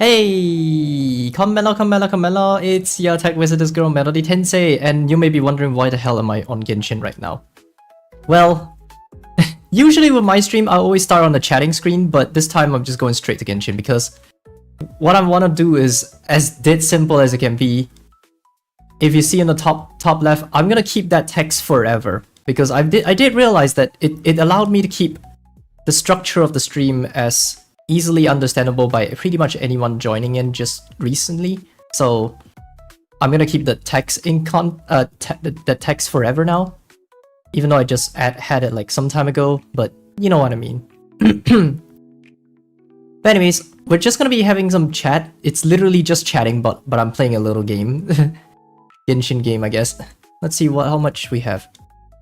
Hey, Kamela, it's your tech visitors girl Melody Tensei, and you may be wondering why the hell am I on Genshin right now? Well, usually with my stream, I always start on the chatting screen, but this time I'm just going straight to Genshin because what I want to do is as dead simple as it can be. If you see in the top left, I'm gonna keep that text forever because I did realize that it allowed me to keep the structure of the stream as easily understandable by pretty much anyone joining in just recently. So I'm gonna keep the text in the text forever now, even though I just had it like some time ago. But you know what I mean. But anyways, we're just gonna be having some chat. It's literally just chatting, but I'm playing a little game, Genshin game, I guess. Let's see how much we have.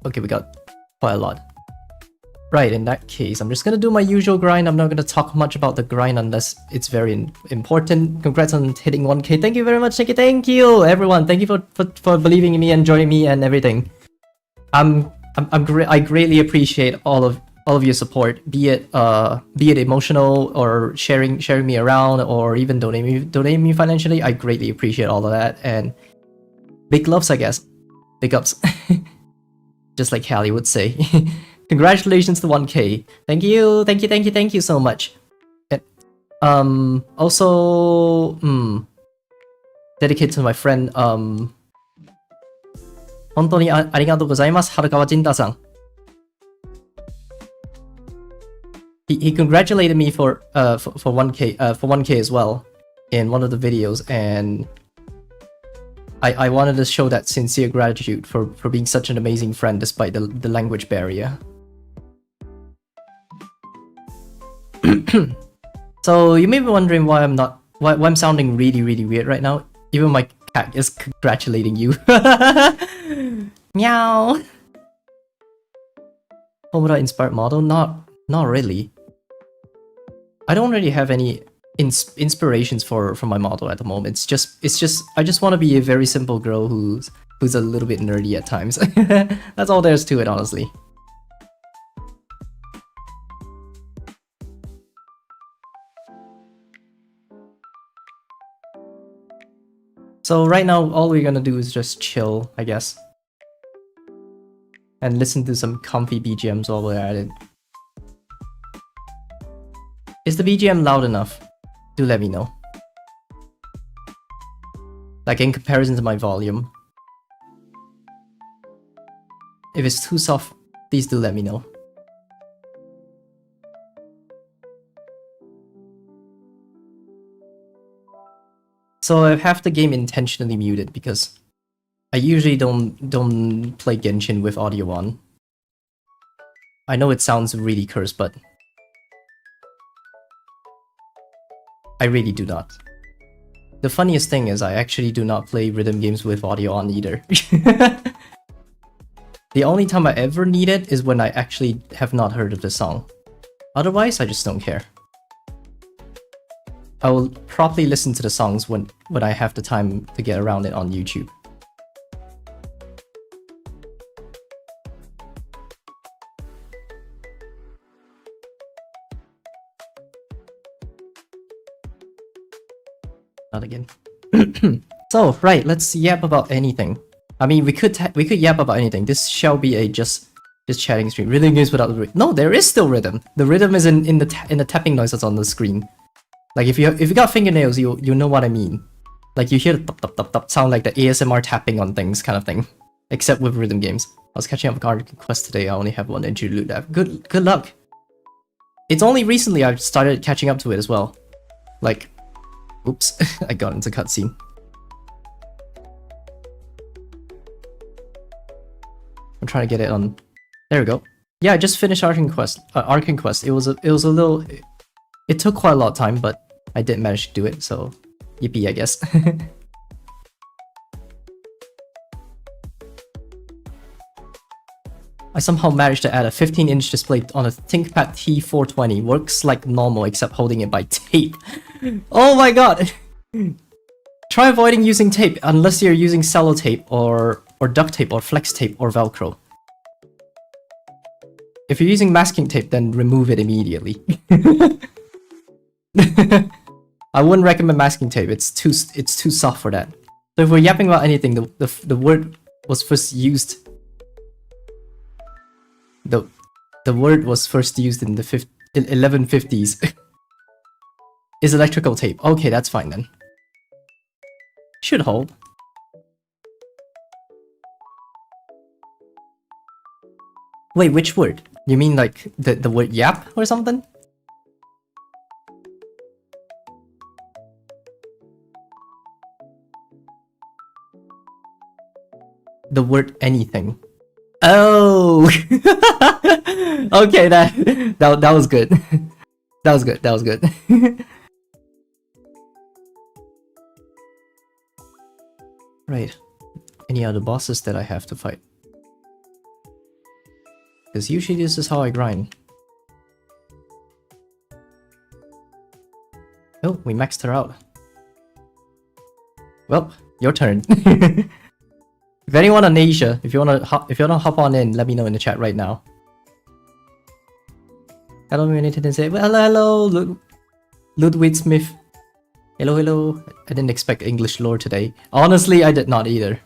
Okay, we got quite a lot. Right, in that case, I'm just gonna do my usual grind. I'm not gonna talk much about the grind unless it's very important. Congrats on hitting 1k. Thank you very much, thank you, everyone. Thank you for believing in me and joining me and everything. I greatly appreciate all of your support, be it emotional or sharing me around or even donating me financially. I greatly appreciate all of that, and big loves, I guess. Big ups. Just like Callie would say. Congratulations to 1k. Thank you so much. Also, dedicated to my friend, 本当にありがとうございます、はるかわじんたさん。He congratulated me for 1k as well in one of the videos, and I wanted to show that sincere gratitude for being such an amazing friend despite the language barrier. So you may be wondering why I'm sounding really weird right now. Even my cat is congratulating you. Meow. Homura inspired model? Not really. I don't really have any inspirations for my model at the moment. It's just I just want to be a very simple girl who's a little bit nerdy at times. That's all there is to it, honestly. So right now, all we're gonna do is just chill, I guess. And listen to some comfy BGMs while we're at it. Is the BGM loud enough? Do let me know. Like in comparison to my volume. If it's too soft, please do let me know. So I have the game intentionally muted because I usually don't play Genshin with audio on. I know it sounds really cursed, but I really do not. The funniest thing is I actually do not play rhythm games with audio on either. The only time I ever need it is when I actually have not heard of the song. Otherwise, I just don't care. I will properly listen to the songs when I have the time to get around it on YouTube. Not again. So, right, let's yap about anything. I mean, we could yap about anything. This shall be a just chatting stream. Rhythm games without the rhythm. No, there is still rhythm. The rhythm is in the tapping noise that's on the screen. Like if you got fingernails, you know what I mean. Like you hear the top sound like the ASMR tapping on things kind of thing. Except with rhythm games. I was catching up with Garden Quest today. I only have one interlude left. Good luck. It's only recently I've started catching up to it as well. Like, oops, I got into cutscene. I'm trying to get it on. There we go. Yeah, I just finished Arcane Quest. It was a little. It took quite a lot of time, but I did manage to do it, so yippee, I guess. I somehow managed to add a 15-inch display on a ThinkPad T420. Works like normal, except holding it by tape. Oh my god! Try avoiding using tape unless you're using sellotape or duct tape or flex tape or Velcro. If you're using masking tape, then remove it immediately. I wouldn't recommend masking tape. It's too soft for that. So if we're yapping about anything, the word was first used. The word was first used in the 1150s. Is electrical tape. Okay, that's fine then. Should hold. Wait, which word? You mean like the word yap or something? The word anything. Oh! Okay, that was good. That was good, that was good. Right. Any other bosses that I have to fight? Because usually this is how I grind. Oh, we maxed her out. Well, your turn. If anyone on Asia, if you wanna hop on in, let me know in the chat right now. Hello, Unrelated say, well, hello, Ludwig Smith. Hello, hello. I didn't expect English lore today. Honestly, I did not either.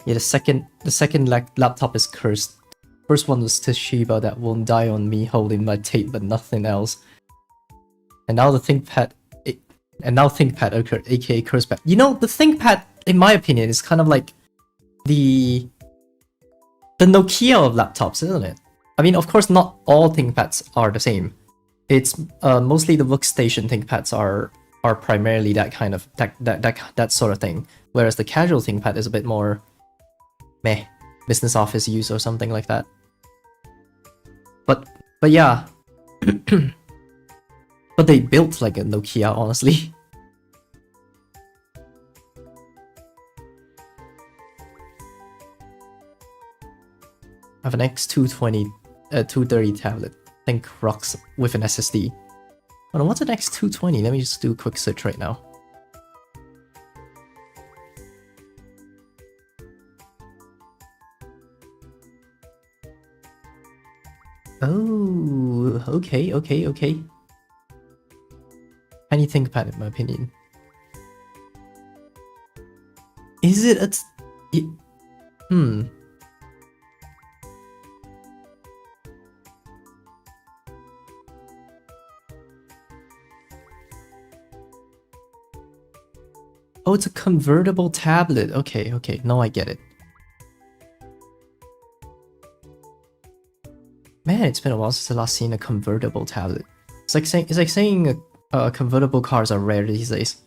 Yeah, the second laptop is cursed. First one was Toshiba that won't die on me holding my tape, but nothing else. And now the ThinkPad, aka CursePad. You know, the ThinkPad, in my opinion, is kind of like the Nokia of laptops, isn't it? I mean, of course, not all ThinkPads are the same. It's mostly the workstation ThinkPads are primarily that kind of that sort of thing, whereas the casual ThinkPad is a bit more meh, business office use or something like that. But yeah. But they built like a Nokia, honestly. I have an X220, 230 tablet. Think rocks with an SSD. Hold on, what's an X220? Let me just do a quick search right now. Oh, okay. Tiny ThinkPad, in my opinion. Is it a... Oh, it's a convertible tablet. Okay. Now I get it. Man, it's been a while since I last seen a convertible tablet. It's like saying convertible cars are rare these days,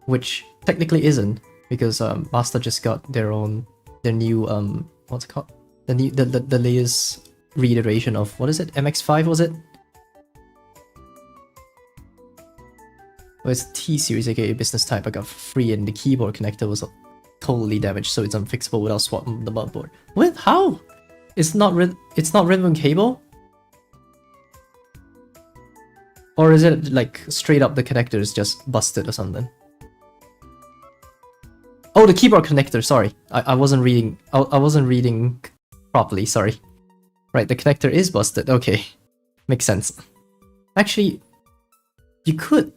which technically isn't, because Mazda just got their new what's it called? The latest reiteration of, what is it? MX-5 was it? Well, it's T series, aka business type. I got free, and the keyboard connector was totally damaged, so it's unfixable without swapping the motherboard. What? How? It's not ribbon cable? Or is it like straight up the connector is just busted or something? Oh, the keyboard connector, sorry. I wasn't reading properly, sorry. Right, the connector is busted, okay. Makes sense. Actually, you could...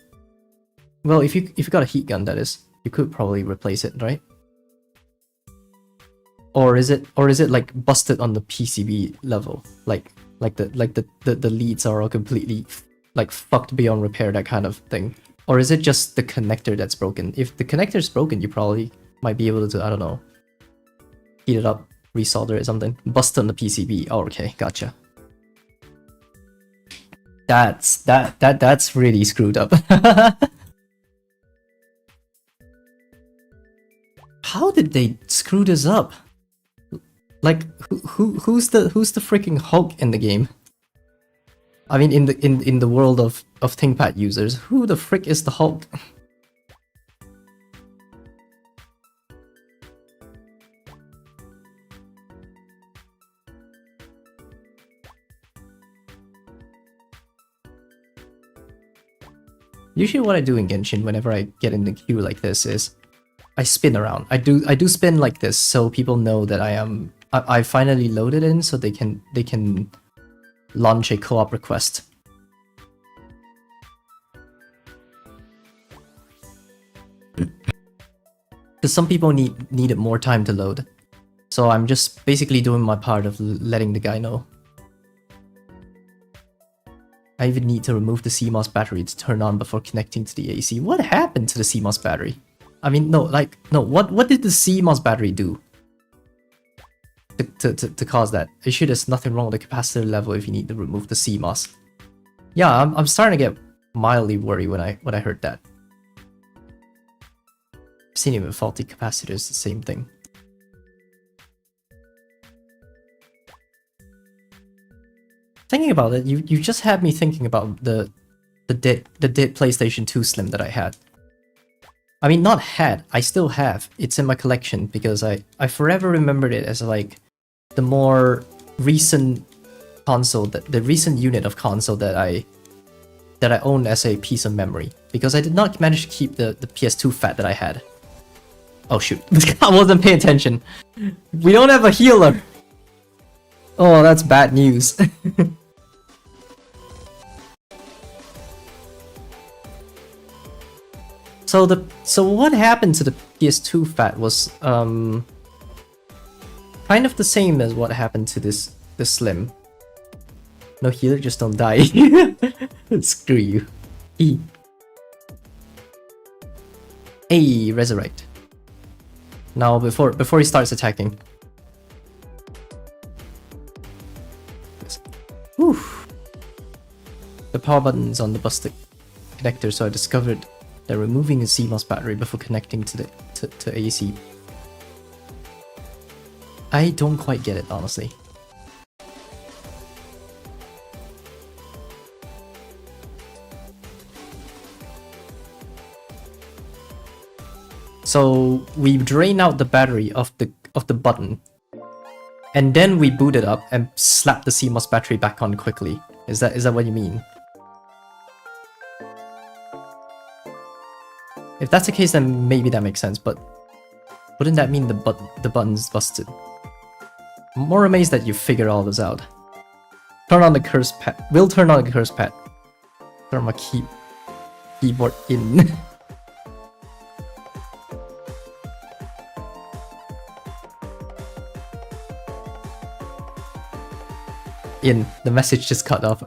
Well, if you got a heat gun, that is, you could probably replace it, right? Or is it like busted on the PCB level? Like the leads are all completely like fucked beyond repair, that kind of thing? Or is it just the connector that's broken? If the connector is broken, you probably might be able to, I don't know, heat it up, resolder it, something. Bust on the PCB. Oh, okay, gotcha. That's really screwed up. How did they screw this up? Like, who's the freaking Hulk in the game? I mean, in the world of ThinkPad users, who the frick is the Hulk? Usually what I do in Genshin whenever I get in the queue like this is I spin around. I do spin like this so people know that I am I finally loaded in so they can launch a co-op request. Because some people needed more time to load. So I'm just basically doing my part of letting the guy know. I even need to remove the CMOS battery to turn on before connecting to the AC. What happened to the CMOS battery? I mean, no, what did the CMOS battery do to cause that? Are you sure there's nothing wrong with the capacitor level if you need to remove the CMOS? Yeah, I'm starting to get mildly worried when I heard that. I've seen it with faulty capacitors, the same thing. Thinking about it, you just had me thinking about the dead PlayStation 2 Slim that I had. I mean, not had, I still have. It's in my collection because I forever remembered it as like the more recent console, the recent unit of console that I own as a piece of memory. Because I did not manage to keep the PS2 fat that I had. Oh shoot, I wasn't paying attention. We don't have a healer. Oh, that's bad news. So what happened to the PS2 fat was kind of the same as what happened to this Slim. No healer, just don't die. Screw you. E. Hey, resurrect. Now before he starts attacking. Whew. The power button is on the busted connector, so I discovered that removing a CMOS battery before connecting to AC. I don't quite get it, honestly. So we drain out the battery of the button, and then we boot it up and slap the CMOS battery back on quickly. Is that what you mean? If that's the case, then maybe that makes sense, but wouldn't that mean the button's busted? I'm more amazed that you figured all this out. Turn on the curse pad. We'll turn on the curse pad. Turn my keyboard in. In. The message just cut off.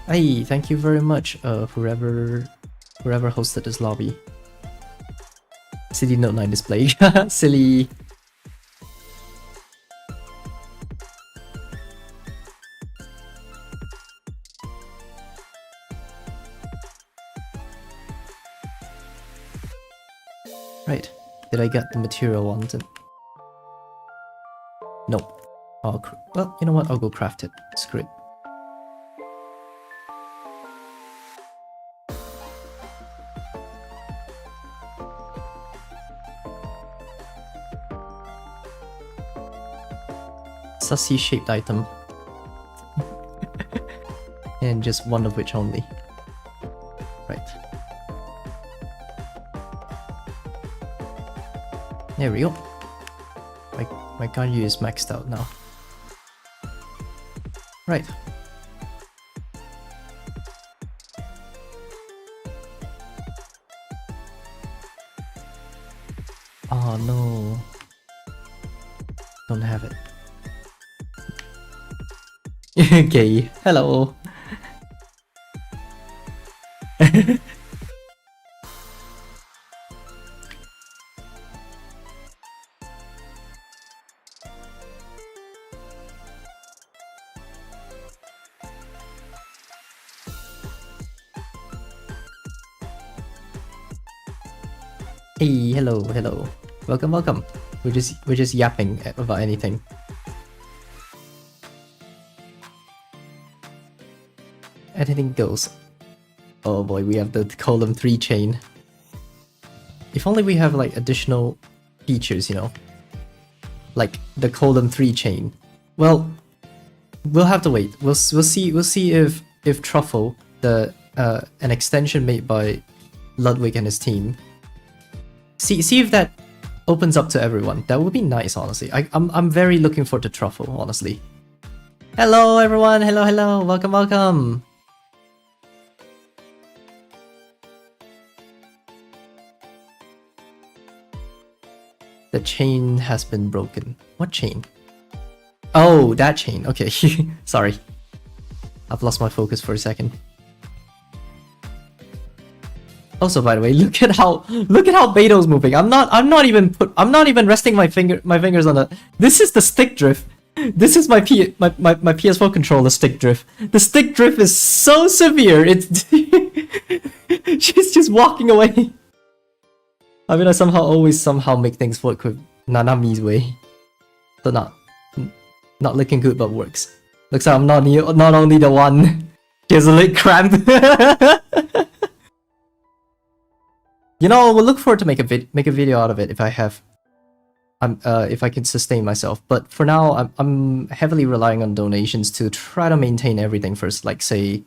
Hey, thank you very much, whoever hosted this lobby. Silly Note 9 display. Silly. Right. Did I get the material I wanted? Nope. Well, you know what? I'll go craft it. Screw it. Sussy shaped item. And just one of which only. Right. There we go. My Ganyu is maxed out now. Right. Oh no. Don't have it. Okay, hello. Hey, hello. Welcome. We're just yapping about anything. Anything goes. Oh boy, we have the column 3 chain. If only we have like additional features, you know, like the column 3 chain. Well, we'll have to wait. We'll see if Truffle, an extension made by Ludwig and his team. See if that opens up to everyone. That would be nice, honestly. I'm very looking forward to Truffle, honestly. Hello, everyone. Hello, hello. Welcome, welcome. The chain has been broken. What chain? Oh, that chain. Okay. Sorry. I've lost my focus for a second. Also, by the way, look at how Beto's moving. I'm not even resting my fingers on the. This is the stick drift. This is my PS4 controller stick drift. The stick drift is so severe. It's she's just walking away. I mean, I always make things work with Nanami's way. So not looking good, but works. Looks like I'm not only the one. She has a leg cramp. You know, we'll look forward to make a video out of it if I have, if I can sustain myself. But for now, I'm heavily relying on donations to try to maintain everything first. Like say,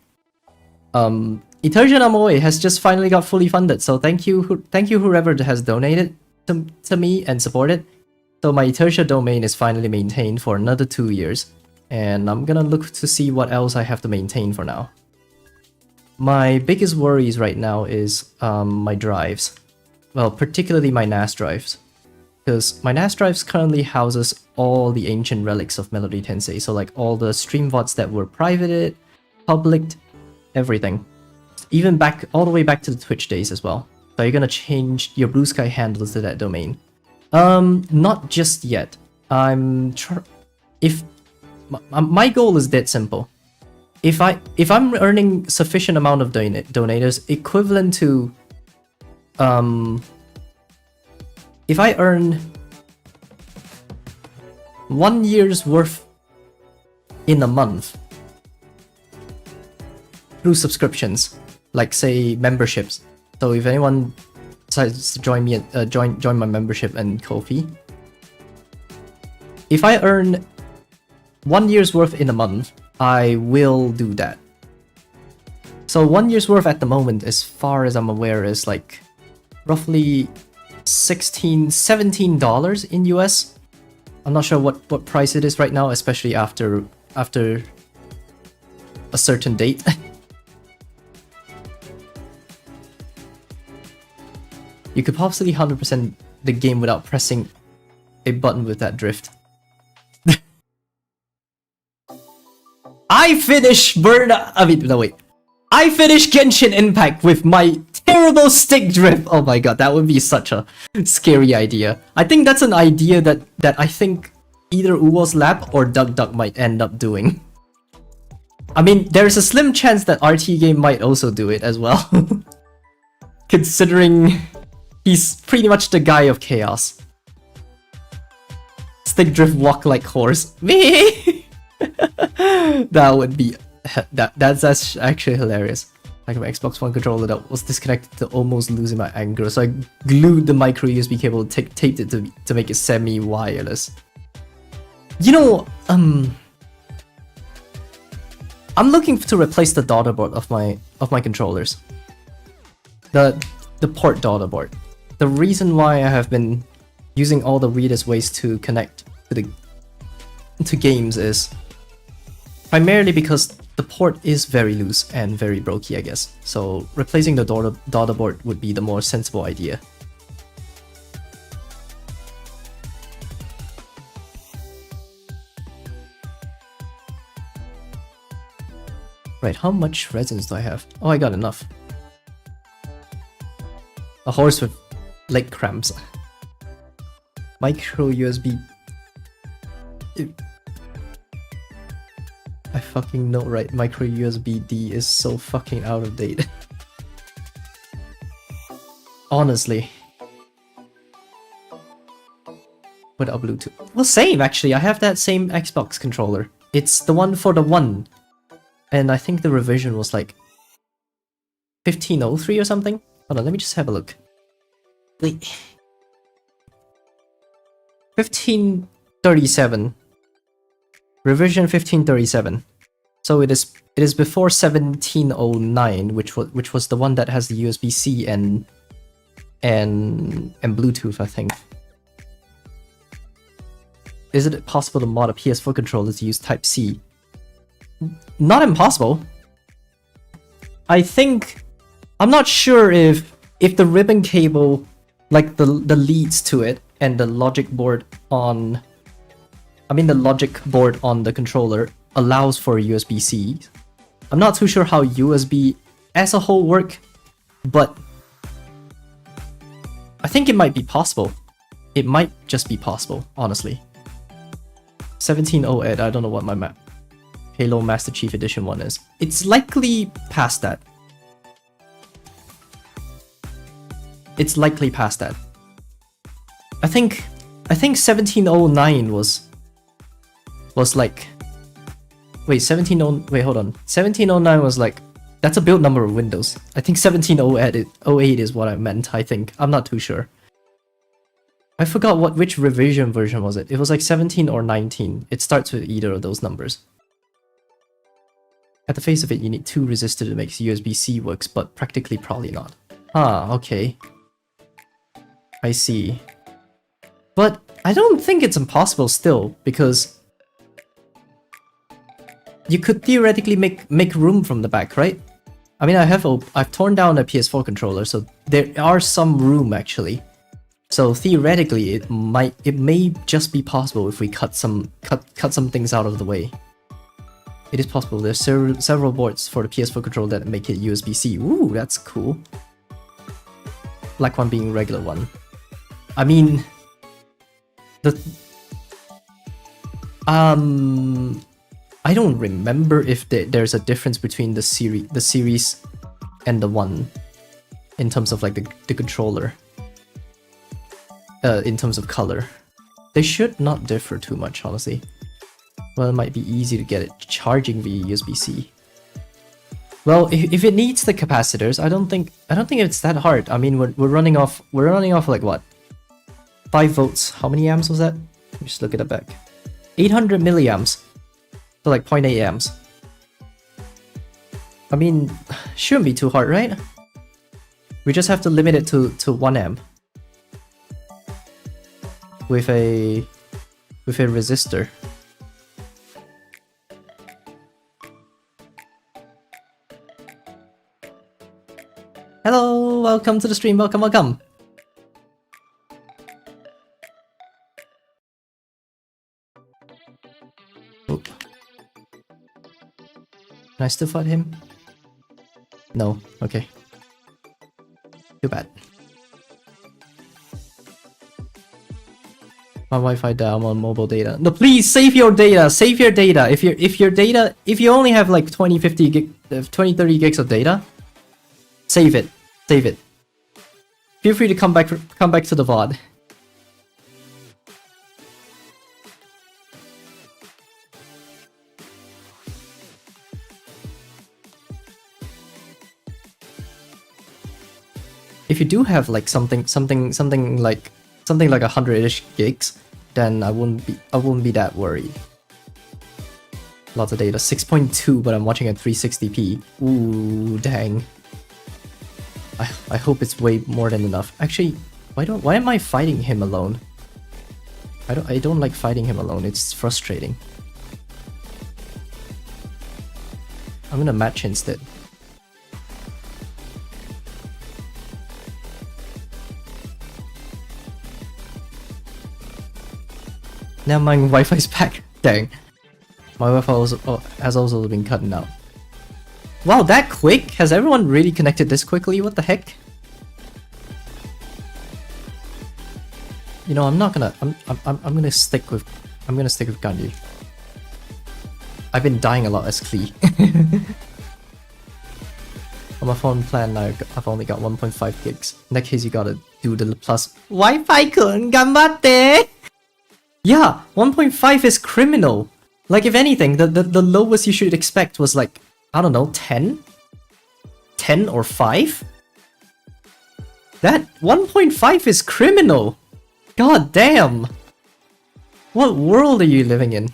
Etersion Amoe has just finally got fully funded, so thank you whoever has donated to me and supported. So my Etersia domain is finally maintained for another 2 years, and I'm gonna look to see what else I have to maintain for now. My biggest worries right now is my drives. Well, particularly my NAS drives. Because my NAS drives currently houses all the ancient relics of Melody Tensei, so like all the stream VODs that were privated, publicked, everything. Even all the way back to the Twitch days as well. So you're gonna change your Blue Sky handles to that domain. Not just yet. My goal is dead simple. If I'm earning sufficient amount of donators equivalent to if I earn 1 year's worth in a month through subscriptions, like say memberships. So if anyone decides to join me, join my membership and Ko-fi, if I earn 1 year's worth in a month, I will do that. So 1 year's worth at the moment, as far as I'm aware, is like roughly $17 in US. I'm not sure what price it is right now, especially after a certain date. You could possibly 100% the game without pressing a button with that drift. I finished I finished Genshin Impact with my terrible stick drift. Oh my god, that would be such a scary idea. I think that's an idea that I think either Uwo's Lab or Duck might end up doing. I mean, there's a slim chance that RT Game might also do it as well. Considering he's pretty much the guy of chaos. Stick drift, walk like horse. Me. That would be that's actually hilarious. Like my Xbox One controller that was disconnected to almost losing my anger, so I glued the micro USB cable, taped it to make it semi-wireless. You know, I'm looking to replace the daughterboard of my controllers. The port daughterboard. The reason why I have been using all the weirdest ways to connect to games is primarily because the port is very loose and very brokey, I guess. So replacing the daughterboard would be the more sensible idea. Right, how much resins do I have? Oh, I got enough. A horse with leg cramps. Micro USB. I fucking know, right? Micro USB D is so fucking out of date. Honestly. Without Bluetooth. Well, same actually. I have that same Xbox controller. It's the one for the One. And I think the revision was like 1503 or something. Hold on, let me just have a look. Wait. 1537. Revision 1537. So it is before 1709, which was the one that has the USB-C and Bluetooth, I think. is it possible to mod a PS4 controller to use Type-C? Not impossible. I'm not sure if the ribbon cable, like the leads to it and the logic board on, the logic board on the controller allows for USB-C. I'm not too sure how USB as a whole work, but I think it might be possible. It might just be possible, honestly. 17 OED, I don't know what my Halo Master Chief Edition one is. It's likely past that. It's likely past that. I think 1709 was like, wait, hold on. 1709 was like, that's a build number of Windows. I think 1708 is what I meant, I think. I'm not too sure. I forgot which revision version was it. It was like 17 or 19. It starts with either of those numbers. At the face of it, you need 2 resistors to make USB-C works, but practically probably not. Ah, okay. I see. But I don't think it's impossible still, because you could theoretically make room from the back, right? I mean, I've torn down a PS4 controller, so there are some room actually. So theoretically, it may just be possible if we cut some things out of the way. It is possible. There's several boards for the PS4 controller that make it USB-C. Ooh, that's cool. Black one being regular one. I mean, I don't remember if there's a difference between the series and the one in terms of like the controller. In terms of color. They should not differ too much, honestly. Well, it might be easy to get it charging via USB-C. Well, if it needs the capacitors, I don't think it's that hard. I mean, we're running off like what? 5 volts. How many amps was that? Let me just look at it back. 800 milliamps. So like 0.8 amps. I mean, shouldn't be too hard, right? We just have to limit it to 1 amp. With a resistor. Hello, welcome to the stream. Welcome. Oh. Can I still fight him? No. Okay. Too bad. My Wi-Fi down on mobile data. No, please save your data. Save your data. If you only have like 20, 30 gigs of data, save it. Save it. Feel free to come back to the VOD. If you do have like something like 100-ish gigs, then I wouldn't be that worried. Lots of data, 6.2, but I'm watching at 360p. Ooh, dang. I hope it's way more than enough. Actually, why am I fighting him alone? I don't like fighting him alone. It's frustrating. I'm gonna match instead. Now my Wi-Fi's back. Dang. My Wi-Fi has also been cutting out. Wow, that quick? Has everyone really connected this quickly? What the heck? You know, I'm gonna stick with Gandhi. I've been dying a lot as Klee. On my phone plan now, I've only got 1.5 gigs. In that case, you gotta do the plus. Wi-Fi kun ganbatte! Yeah, 1.5 is criminal. Like, if anything, the lowest you should expect was like, I don't know, 10? 10 or 5? That 1.5 is criminal! God damn! What world are you living in?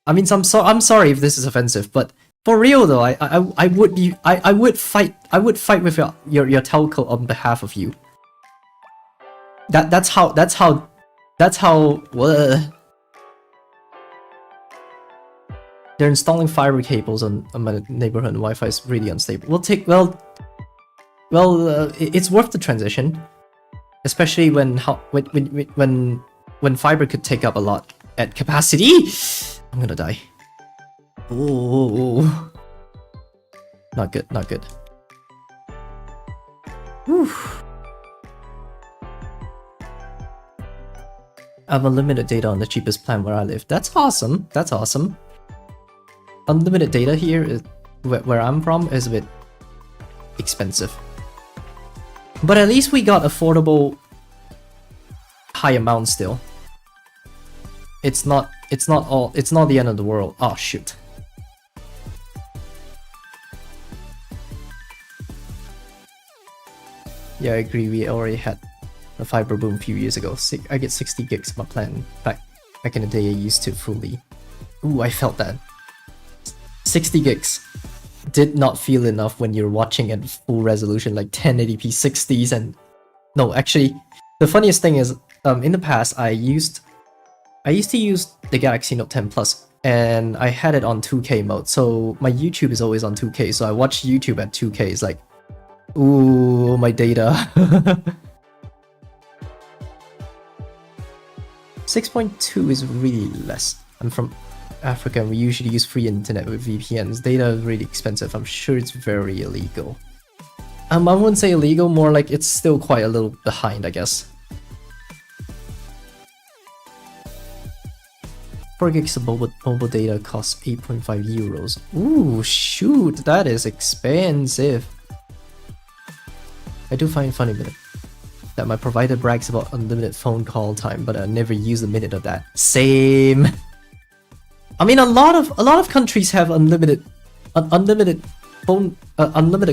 I mean, I'm sorry if this is offensive, but for real though, I would fight with your telco on behalf of you. That's how They're installing fiber cables on my neighborhood and Wi-Fi is really unstable. It's worth the transition. Especially when fiber could take up a lot at capacity. I'm gonna die. Oh, not good, not good. Whew. I have unlimited data on the cheapest plan where I live. That's awesome. That's awesome. Unlimited data here is where I'm from is a bit expensive. But at least we got affordable high amounts still. It's not the end of the world. Oh shoot. Yeah, I agree, we already had a fiber boom a few years ago. I get 60 gigs my plan back in the day I used to fully. Ooh, I felt that. 60 gigs did not feel enough when you're watching at full resolution like 1080p 60s and... No, actually, the funniest thing is, in the past I used to use the Galaxy Note 10 Plus and I had it on 2K mode, so my YouTube is always on 2K, so I watch YouTube at 2K. It's like, ooh, my data. 6.2 is really less. I'm from Africa and we usually use free internet with VPNs. Data is really expensive. I'm sure it's very illegal. I wouldn't say illegal, more like it's still quite a little behind, I guess. 4 gigs of mobile data costs 8.5 euros. Ooh, shoot, that is expensive. I do find it funny that my provider brags about unlimited phone call time, but I never use a minute of that. Same. I mean, a lot of countries have unlimited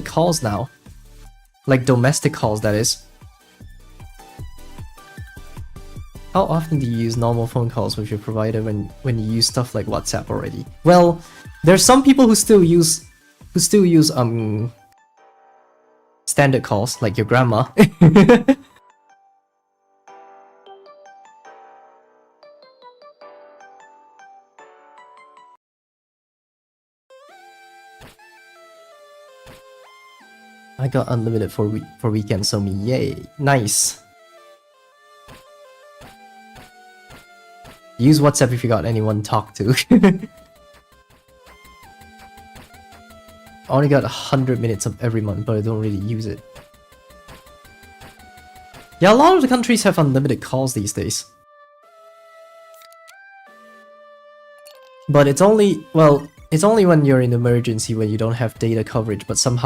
calls now, like domestic calls, that is. How often do you use normal phone calls with your provider when you use stuff like WhatsApp already? Well, there's some people who still use standard calls, like your grandma. I got unlimited for weekends, so me, yay, nice. Use WhatsApp if you got anyone to talk to. I only got 100 minutes of every month, but I don't really use it. Yeah, a lot of the countries have unlimited calls these days. But it's only, well, it's only when you're in emergency when you don't have data coverage, but some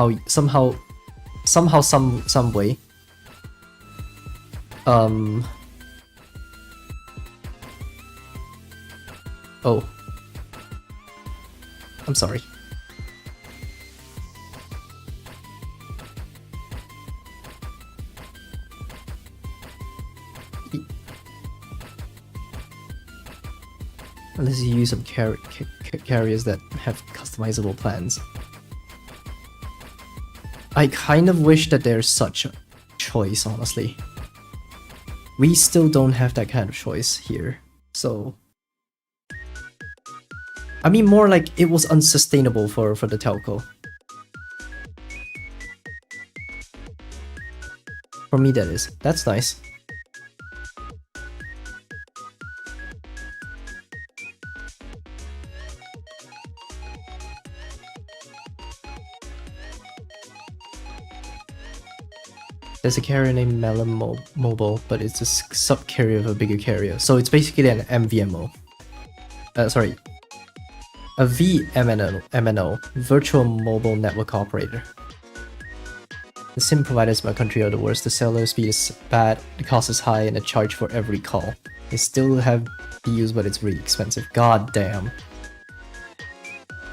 way. Oh. I'm sorry. Unless you use some carriers that have customizable plans. I kind of wish that there's such a choice, honestly. We still don't have that kind of choice here, so... I mean, more like it was unsustainable for the telco. For me, that is. That's nice. There's a carrier named Melon Mobile, but it's a sub-carrier of a bigger carrier. So it's basically an MVMO. Sorry. A VMNO, Virtual Mobile Network Operator. The SIM providers in my country are the worst. The cellular speed is bad, the cost is high, and the charge for every call. They still have BUs, but it's really expensive. God damn.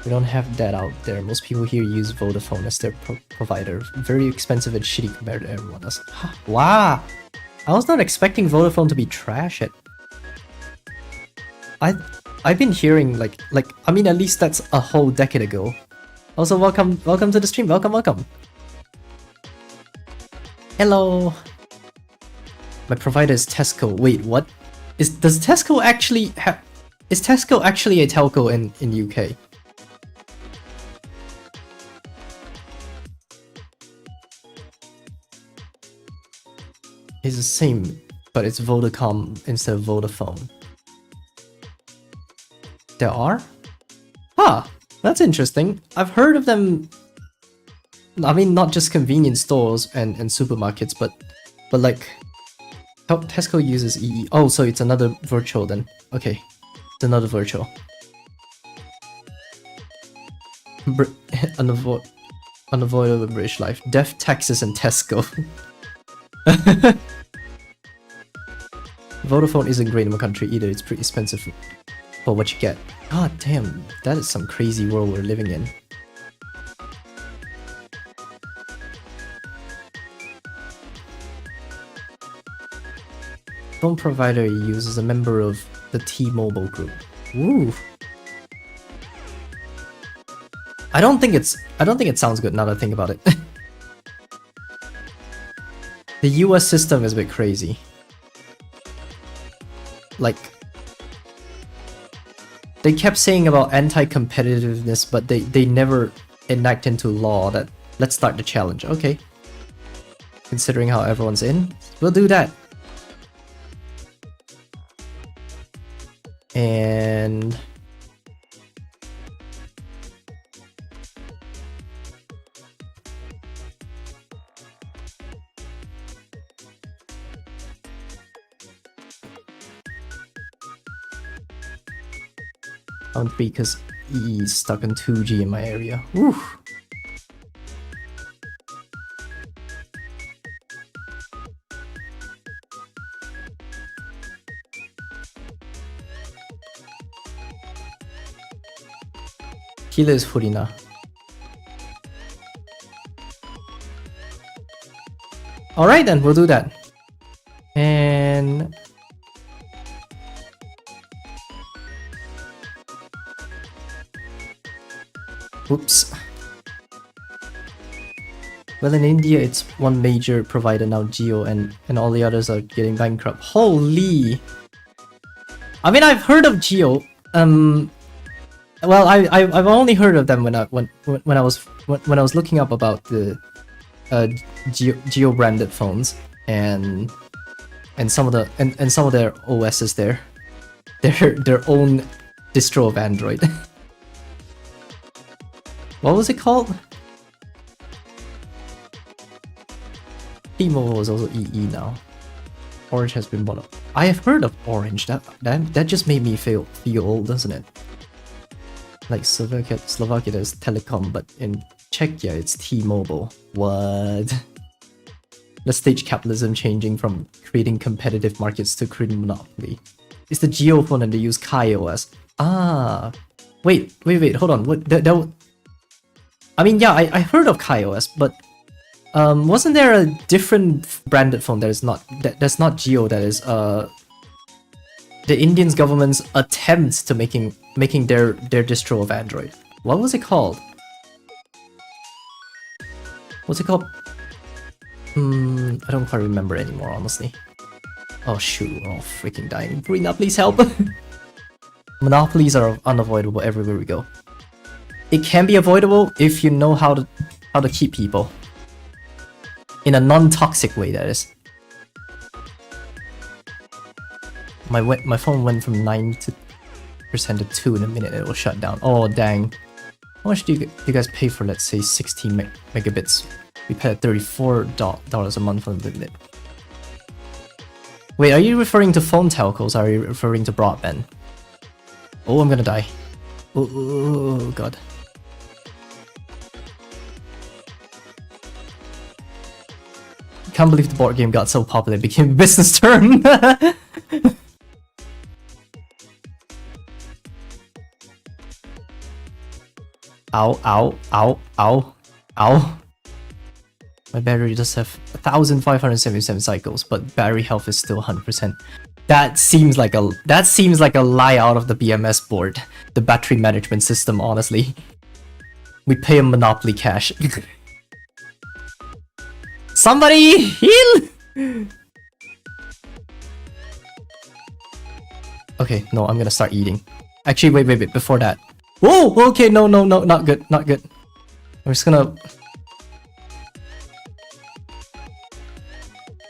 We don't have that out there. Most people here use Vodafone as their provider. Very expensive and shitty compared to everyone else. Wow! I was not expecting Vodafone to be trash at... I've been hearing like I mean, at least that's a whole decade ago. Also, welcome to the stream. Welcome. Hello. My provider is Tesco. Wait, what? Does Tesco actually have? Is Tesco actually a telco in UK? It's the same, but it's Vodacom instead of Vodafone. There are? Huh, that's interesting. I've heard of them. I mean, not just convenience stores and supermarkets, but like Tesco uses EE. Oh, so it's another virtual then. Okay, it's another virtual. Unavoidable British life. Death, taxes, and Tesco. Vodafone isn't great in my country either. It's pretty expensive for what you get. God damn, that is some crazy world we're living in. Phone provider you use is a member of the T-Mobile group. Ooh. I don't think it sounds good now that I think about it. The US system is a bit crazy. Like, they kept saying about anti-competitiveness, but they never enact into law that let's start the challenge. Okay. Considering how everyone's in, we'll do that. And on 3 because EE is stuck on 2G in my area. Woo. Kila is Furina. Alright then, we'll do that. And oops. Well, in India, it's one major provider now, Jio, and all the others are getting bankrupt. Holy! I mean, I've heard of Jio. Well, I've only heard of them when I was looking up about the Jio branded phones and some of their OSs there, their own distro of Android. What was it called? T-Mobile is also EE now. Orange has been bought up. I have heard of Orange. That just made me feel old, doesn't it? Like Slovakia there's Telecom, but in Czechia it's T-Mobile. What? The stage capitalism changing from creating competitive markets to creating monopoly. It's the Jio phone and they use KaiOS. Ah, wait, hold on. What? I mean, yeah, I heard of KaiOS, but wasn't there a different branded phone that is that's not Jio, that is the Indian government's attempts to making their distro of Android? What was it called? What's it called? I don't quite remember anymore, honestly. Oh shoot, we're all freaking dying. Brina, please help! Monopolies are unavoidable everywhere we go. It can be avoidable if you know how to keep people. In a non-toxic way, that is. My phone went from 9% to 2 in a minute, it will shut down. Oh dang. How much do you guys pay for, let's say, 16 megabits? We pay $34 a month on the limit. Wait, are you referring to phone telcos or are you referring to broadband? Oh, I'm gonna die. Oh god. Can't believe the board game got so popular it became a business term. Ow, ow, ow, ow, ow. My battery does have 1,577 cycles, but battery health is still 100%. That seems like a lie out of the BMS board, the battery management system, honestly. We pay a monopoly cash. Somebody heal! Okay, no, I'm gonna start eating. Actually, wait, before that. Whoa, okay, no, not good, not good. I'm just gonna...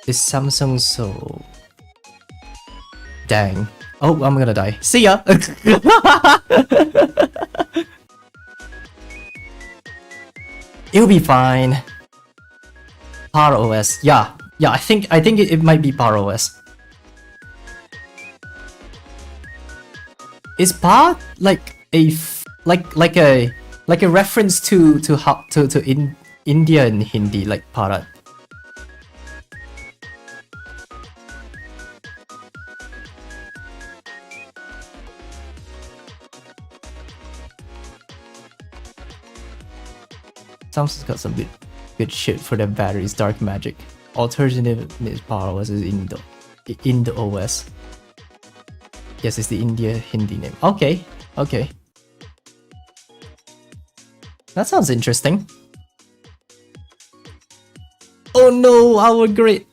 Is Samsung so... Dang. Oh, I'm gonna die. See ya! It'll be fine. Power OS. Yeah. Yeah, I think it might be Power OS. Is Pa like a like a reference to how to India in Hindi, like Bharat? Samsung's got some good shit for their batteries. Dark Magic. Alternative is Power OS is Indo OS. Yes, it's the India Hindi name. Okay, okay. That sounds interesting. Oh no, our great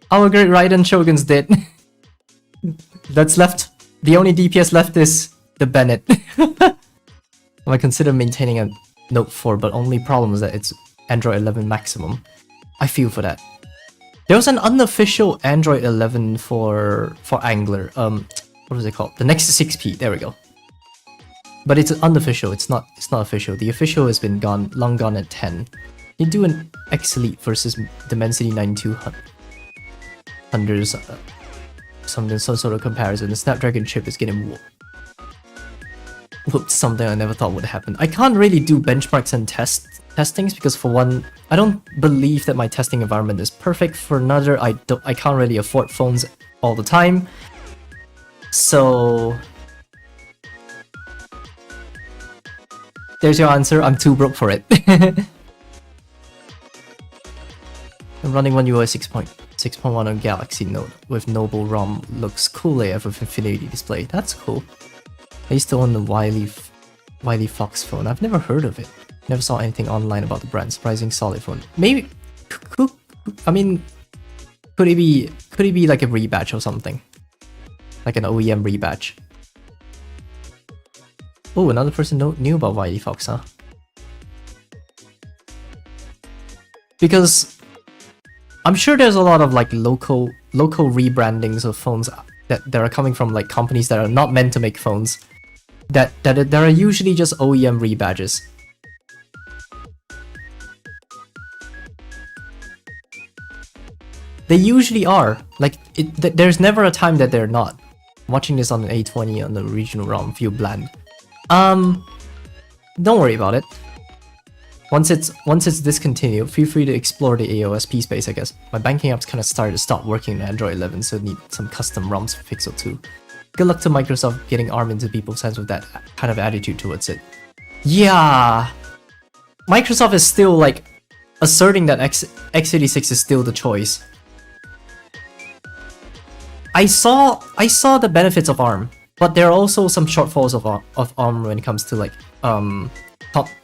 Raiden Shogun's dead. That's left. The only DPS left is the Bennett. I consider maintaining a Note 4, but only problem is that it's Android 11 maximum. I feel for that. There was an unofficial Android 11 for Angler. What was it called? The Nexus 6P. There we go. But it's unofficial. It's not official. The official has been long gone at 10. You do an X Elite versus Dimensity 9200s, some sort of comparison. The Snapdragon chip is getting whooped. Something I never thought would happen. I can't really do benchmarks and testings because for one, I don't believe that my testing environment is perfect. For another, I can't really afford phones all the time. So there's your answer. I'm too broke for it. I'm running One UI 6.1 on Galaxy Note with Noble ROM. Looks cool AF with Infinity display. That's cool. I used to own the Wiley Fox phone. I've never heard of it. Never saw anything online about the brand. Surprising solid phone. Maybe, I mean, could it be like a rebatch or something? Like an OEM rebatch. Oh, another person knew about Wiley Fox, huh? Because I'm sure there's a lot of like local rebrandings of phones that are coming from like companies that are not meant to make phones. That are usually just OEM rebadges. They usually are. Like, there's never a time that they're not. Watching this on an A20 on the regional ROM feel bland. Don't worry about it. Once it's discontinued, feel free to explore the AOSP space, I guess. My banking app's kind of started to stop working in Android 11, so need some custom ROMs for Pixel 2. Good luck to Microsoft getting ARM into people's hands with that kind of attitude towards it. Yeah, Microsoft is still like asserting that x86 is still the choice. I saw the benefits of ARM, but there are also some shortfalls of ARM when it comes to like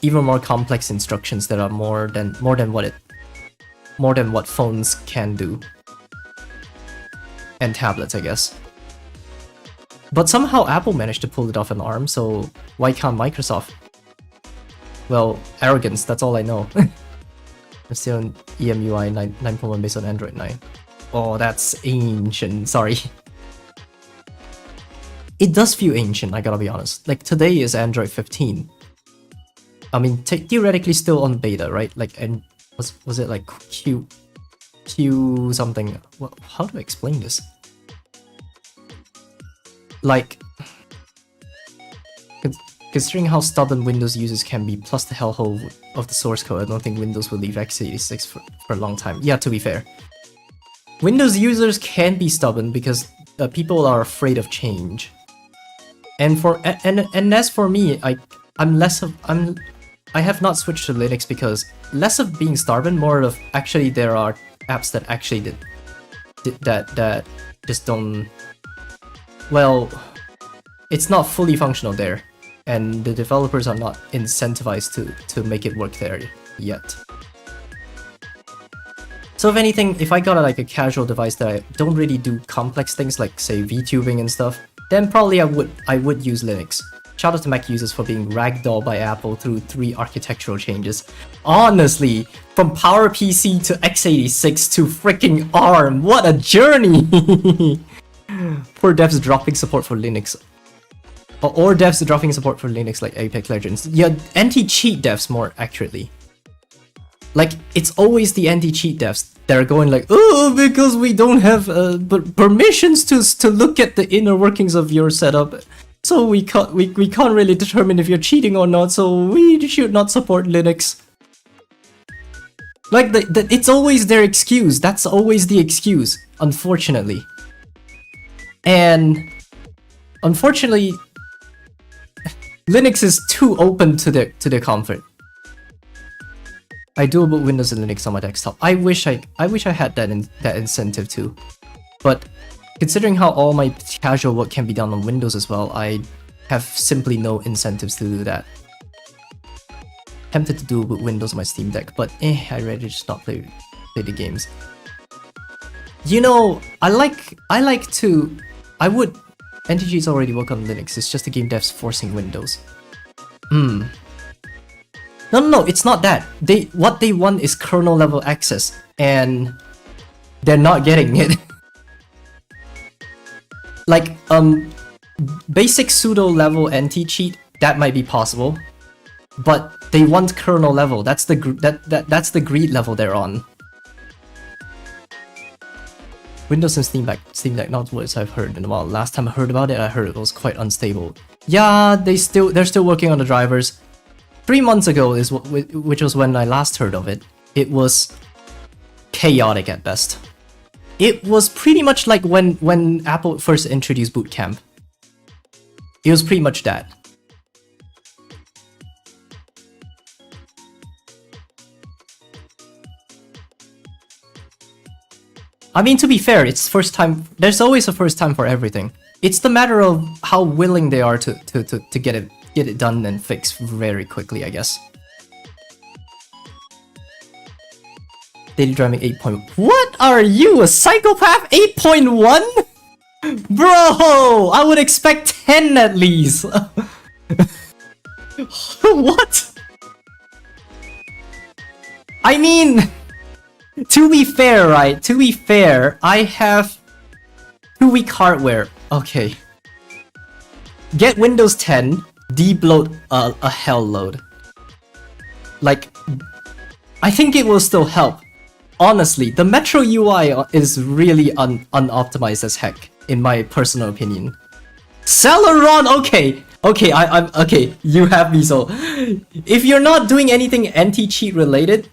even more complex instructions that are more than what phones can do, and tablets, I guess. But somehow Apple managed to pull it off on ARM, so why can't Microsoft? Well, arrogance, that's all I know. I'm still on EMUI 9.1 based on Android 9. Oh, that's ancient, sorry. It does feel ancient, I gotta be honest. Like, today is Android 15. I mean, theoretically still on beta, right? Like, and was it like Q something? Well, how do I explain this? Like, considering how stubborn Windows users can be, plus the hellhole of the source code, I don't think Windows will leave x86 for a long time. Yeah, to be fair. Windows users can be stubborn because people are afraid of change. And as for me, I have not switched to Linux because less of being stubborn, more of actually there are apps that actually that just don't. Well, it's not fully functional there, and the developers are not incentivized to make it work there yet. So if anything, if I got like a casual device that I don't really do complex things like say VTubing and stuff, then probably I would use Linux. Shout out to Mac users for being ragdolled by Apple through 3 architectural changes. Honestly, from PowerPC to x86 to freaking ARM, what a journey! Poor devs dropping support for Linux. Or devs dropping support for Linux like Apex Legends. Yeah, anti-cheat devs more accurately. Like, it's always the anti-cheat devs that are going like, oh, because we don't have permissions to look at the inner workings of your setup. So we can't really determine if you're cheating or not, so we should not support Linux. Like, it's always their excuse. That's always the excuse, unfortunately. And unfortunately, Linux is too open to their comfort. I do boot Windows and Linux on my desktop. I wish I had that incentive too. But considering how all my casual work can be done on Windows as well, I have simply no incentives to do that. Tempted to do with Windows on my Steam Deck, but I'd rather just not play the games. You know, NTG's already work on Linux, it's just the game devs forcing Windows. No, it's not that. What they want is kernel level access, and they're not getting it. Like, basic pseudo level anti-cheat, that might be possible, but they want kernel level. That's the greed level they're on. Windows and Steam Deck, not what I've heard in a while. Last time I heard about it, I heard it was quite unstable. Yeah, they're still working on the drivers. 3 months ago which was when I last heard of it. It was chaotic at best. It was pretty much like when Apple first introduced Boot Camp. It was pretty much that. I mean, to be fair, it's first time. There's always a first time for everything. It's the matter of how willing they are to get it done and fixed very quickly, I guess. Daily driving 8.1. What are you, a psychopath? 8.1? Bro, I would expect 10 at least. What? I mean, to be fair, right? To be fair, I have 2 weak hardware. Okay. Get Windows 10, debloat a hell load. Like, I think it will still help. Honestly, the Metro UI is really unoptimized as heck, in my personal opinion. Celeron, okay, I'm okay. You have me. So, if you're not doing anything anti-cheat related,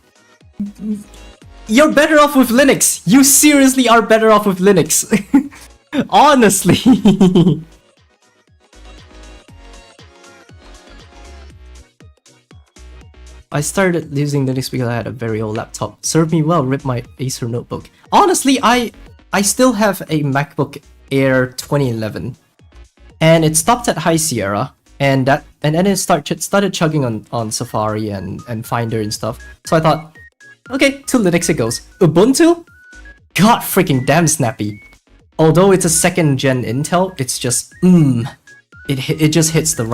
you're better off with Linux. You seriously are better off with Linux. Honestly. I started using Linux because I had a very old laptop. Served me well, ripped my Acer notebook. Honestly, I still have a MacBook Air 2011. And it stopped at High Sierra. And then it started chugging on Safari and Finder and stuff. So I thought, okay, to Linux it goes. Ubuntu? God freaking damn snappy. Although it's a 2nd gen Intel, it's just it just hits the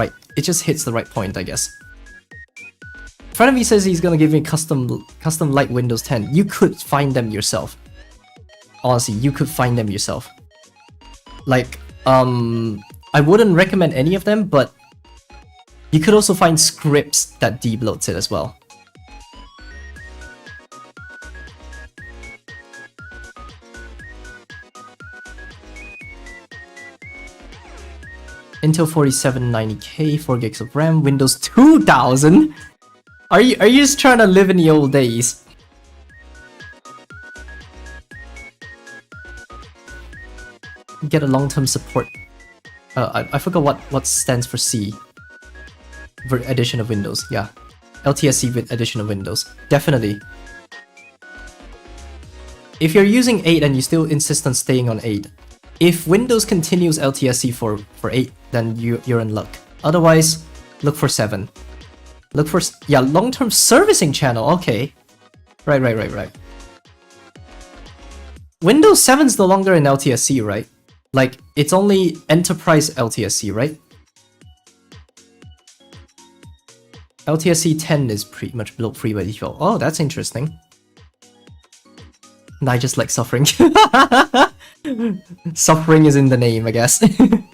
right point, I guess. Friend of me says he's gonna give me custom light Windows 10. You could find them yourself. Honestly, you could find them yourself. Like, I wouldn't recommend any of them, but you could also find scripts that debloats it as well. Intel 4790K, 4 gigs of RAM, Windows 2000. Are you just trying to live in the old days? Get a long-term support. I forgot what stands for C. For edition of Windows, yeah. LTSC with edition of Windows. Definitely. If you're using 8 and you still insist on staying on 8, if Windows continues LTSC for 8, then you're in luck. Otherwise, look for 7. Look for, yeah, long-term servicing channel, okay. Right. Windows 7's no longer in LTSC, right? Like, it's only Enterprise LTSC, right? LTSC 10 is pretty much built free by default. Oh, that's interesting. And I just like suffering. Suffering is in the name, I guess. And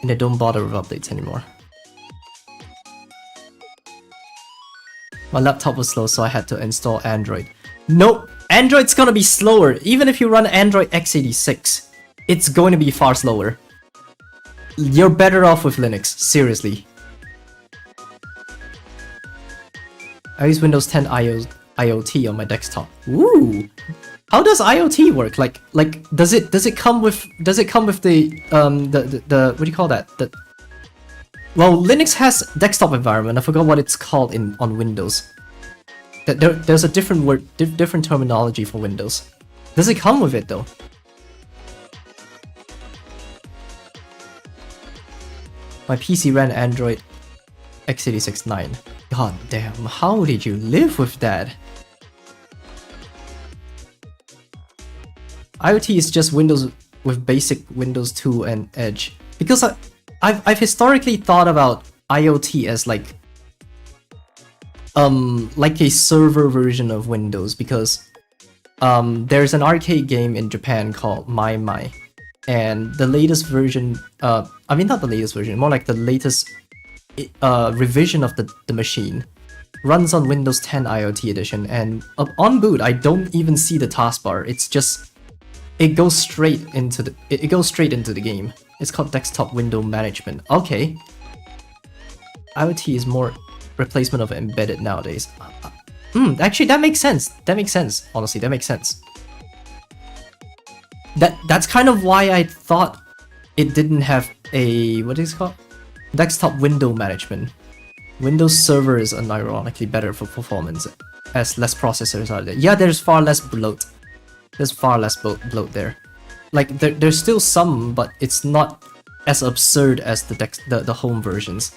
they don't bother with updates anymore. My laptop was slow, so I had to install Android. Nope, Android's gonna be slower. Even if you run Android x86, it's going to be far slower. You're better off with Linux, seriously. I use Windows 10 IoT on my desktop. Ooh, how does IoT work? Like does it come with the what do you call that? Well, Linux has desktop environment. I forgot what it's called on Windows. There's a different word, different terminology for Windows. Does it come with it though? My PC ran Android x86 9. God damn, how did you live with that? IoT is just Windows with basic Windows 2 and Edge. Because I've historically thought about IoT as like a server version of Windows, because there's an arcade game in Japan called My, and the latest version, I mean not the latest version, more like the latest revision of the machine runs on Windows 10 IoT edition, and on boot I don't even see the taskbar. It's just it goes straight into the game. It's called desktop window management. Okay, IoT is more replacement of embedded nowadays. Actually, that makes sense. That makes sense. Honestly, that makes sense. That's kind of why I thought it didn't have a what is it called? Desktop window management. Windows Server is unironically better for performance, as less processors are there. Yeah, there's far less bloat. There's far less bloat there. Like there's still some, but it's not as absurd as the home versions.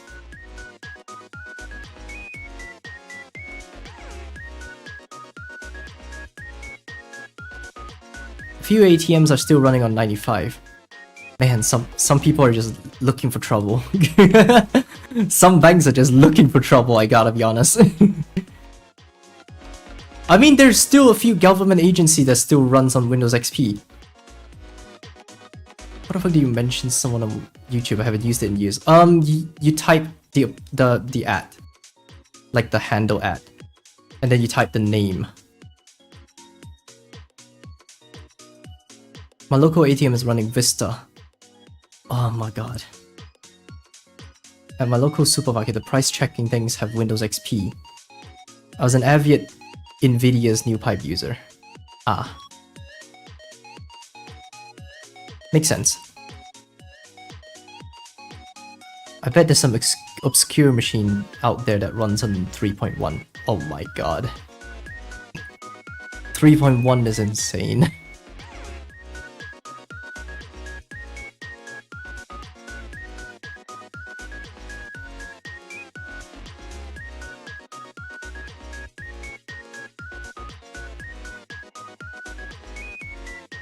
Few ATMs are still running on 95. Man, some people are just looking for trouble. Some banks are just looking for trouble, I gotta be honest. I mean, there's still a few government agency that still runs on Windows XP. What the fuck do you mention someone on YouTube? I haven't used it in years. You type the ad, like the handle ad, and then you type the name. My local ATM is running Vista. Oh my god. At my local supermarket, the price checking things have Windows XP. I was an avid Nvidia's new pipe user. Ah. Makes sense. I bet there's some obscure machine out there that runs on 3.1. Oh my god. 3.1 is insane.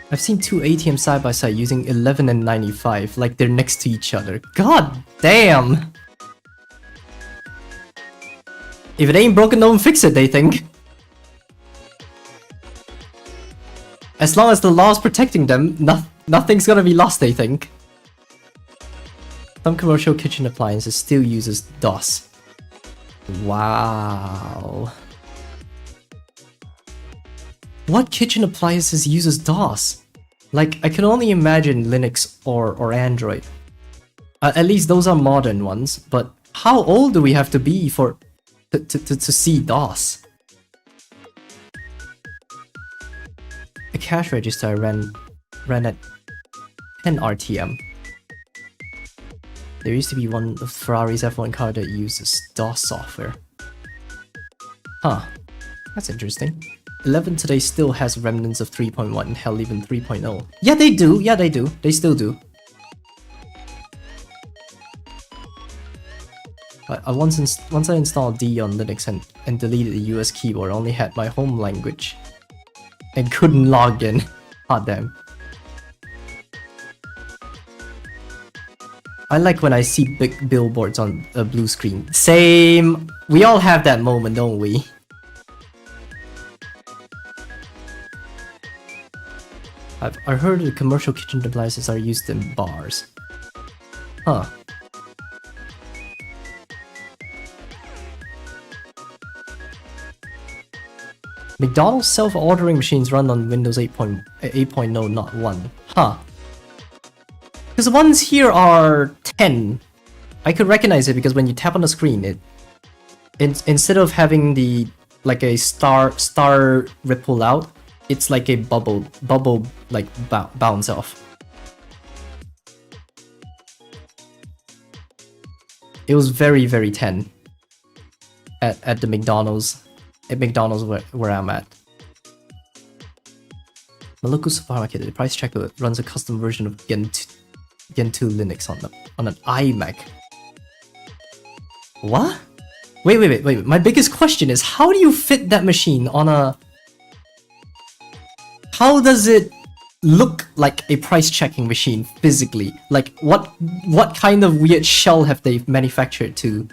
I've seen two ATMs side by side using 11 and 95, like they're next to each other. God damn! If it ain't broken, don't fix it, they think. As long as the law's protecting them, nothing's gonna be lost, they think. Some commercial kitchen appliances still uses DOS. Wow. What kitchen appliances uses DOS? Like, I can only imagine Linux or Android. At least those are modern ones, but how old do we have to be to see DOS? A cash register ran at 10 RTM. There used to be one of Ferrari's F1 car that uses DOS software. Huh, that's interesting. 11 today still has remnants of 3.1, hell even 3.0. Yeah, they do. Yeah, they do. They still do. But once I installed D on Linux and deleted the US keyboard, I only had my home language and couldn't log in. God damn. I like when I see big billboards on a blue screen. Same! We all have that moment, don't we? I heard the commercial kitchen appliances are used in bars. Huh. McDonald's self-ordering machines run on Windows 8.0, not 1. Huh. Because the ones here are 10. I could recognize it because when you tap on the screen, instead of having the like a star ripple out, it's like a bubble like bounce off. It was very 10 at the McDonald's. At McDonald's where I'm at. Maluku Supermarket, the price checker runs a custom version of Gen 2 Linux on an iMac. What? Wait. My biggest question is, how do you fit that machine on a... How does it look like a price checking machine physically? Like, what kind of weird shell have they manufactured to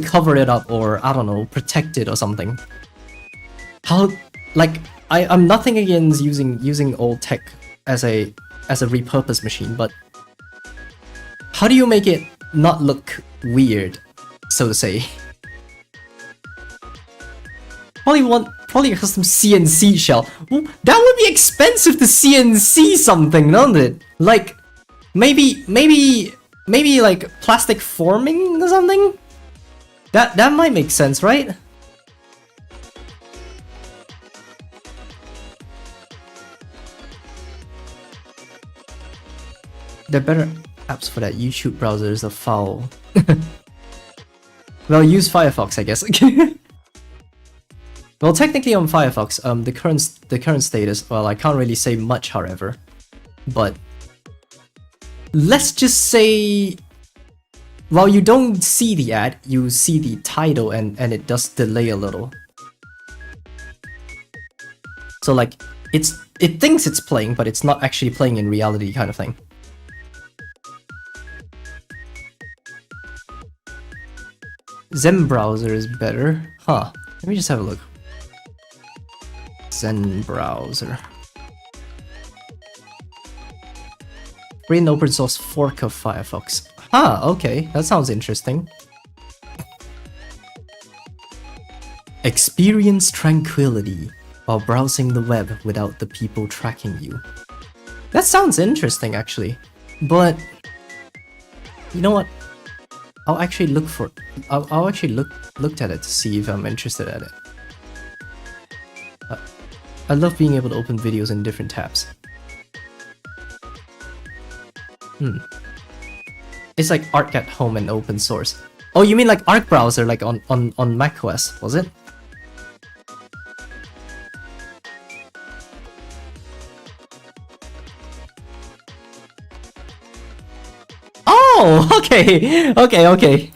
cover it up, or I don't know, protect it or something? How, like, I'm nothing against using old tech as a repurposed machine, but how do you make it not look weird, so to say? Probably a custom CNC shell. Well, that would be expensive to CNC something, don't it? Like, maybe like plastic forming or something? That might make sense, right? There are better apps for that. YouTube browser is a foul. Well, use Firefox, I guess. Well, technically on Firefox, the current status, well, I can't really say much, however. But let's just say, while you don't see the ad, you see the title and it does delay a little. So like, it thinks it's playing, but it's not actually playing in reality, kind of thing. Zen browser is better. Huh. Let me just have a look. Zen browser. Free and open source fork of Firefox. Ah, okay. That sounds interesting. Experience tranquility while browsing the web without the people tracking you. That sounds interesting, actually. But you know what? I'll actually look for. I'll actually looked at it to see if I'm interested at it. I love being able to open videos in different tabs. It's like Arc at home and open source. Oh, you mean like Arc browser, like on macOS, was it? Oh, okay.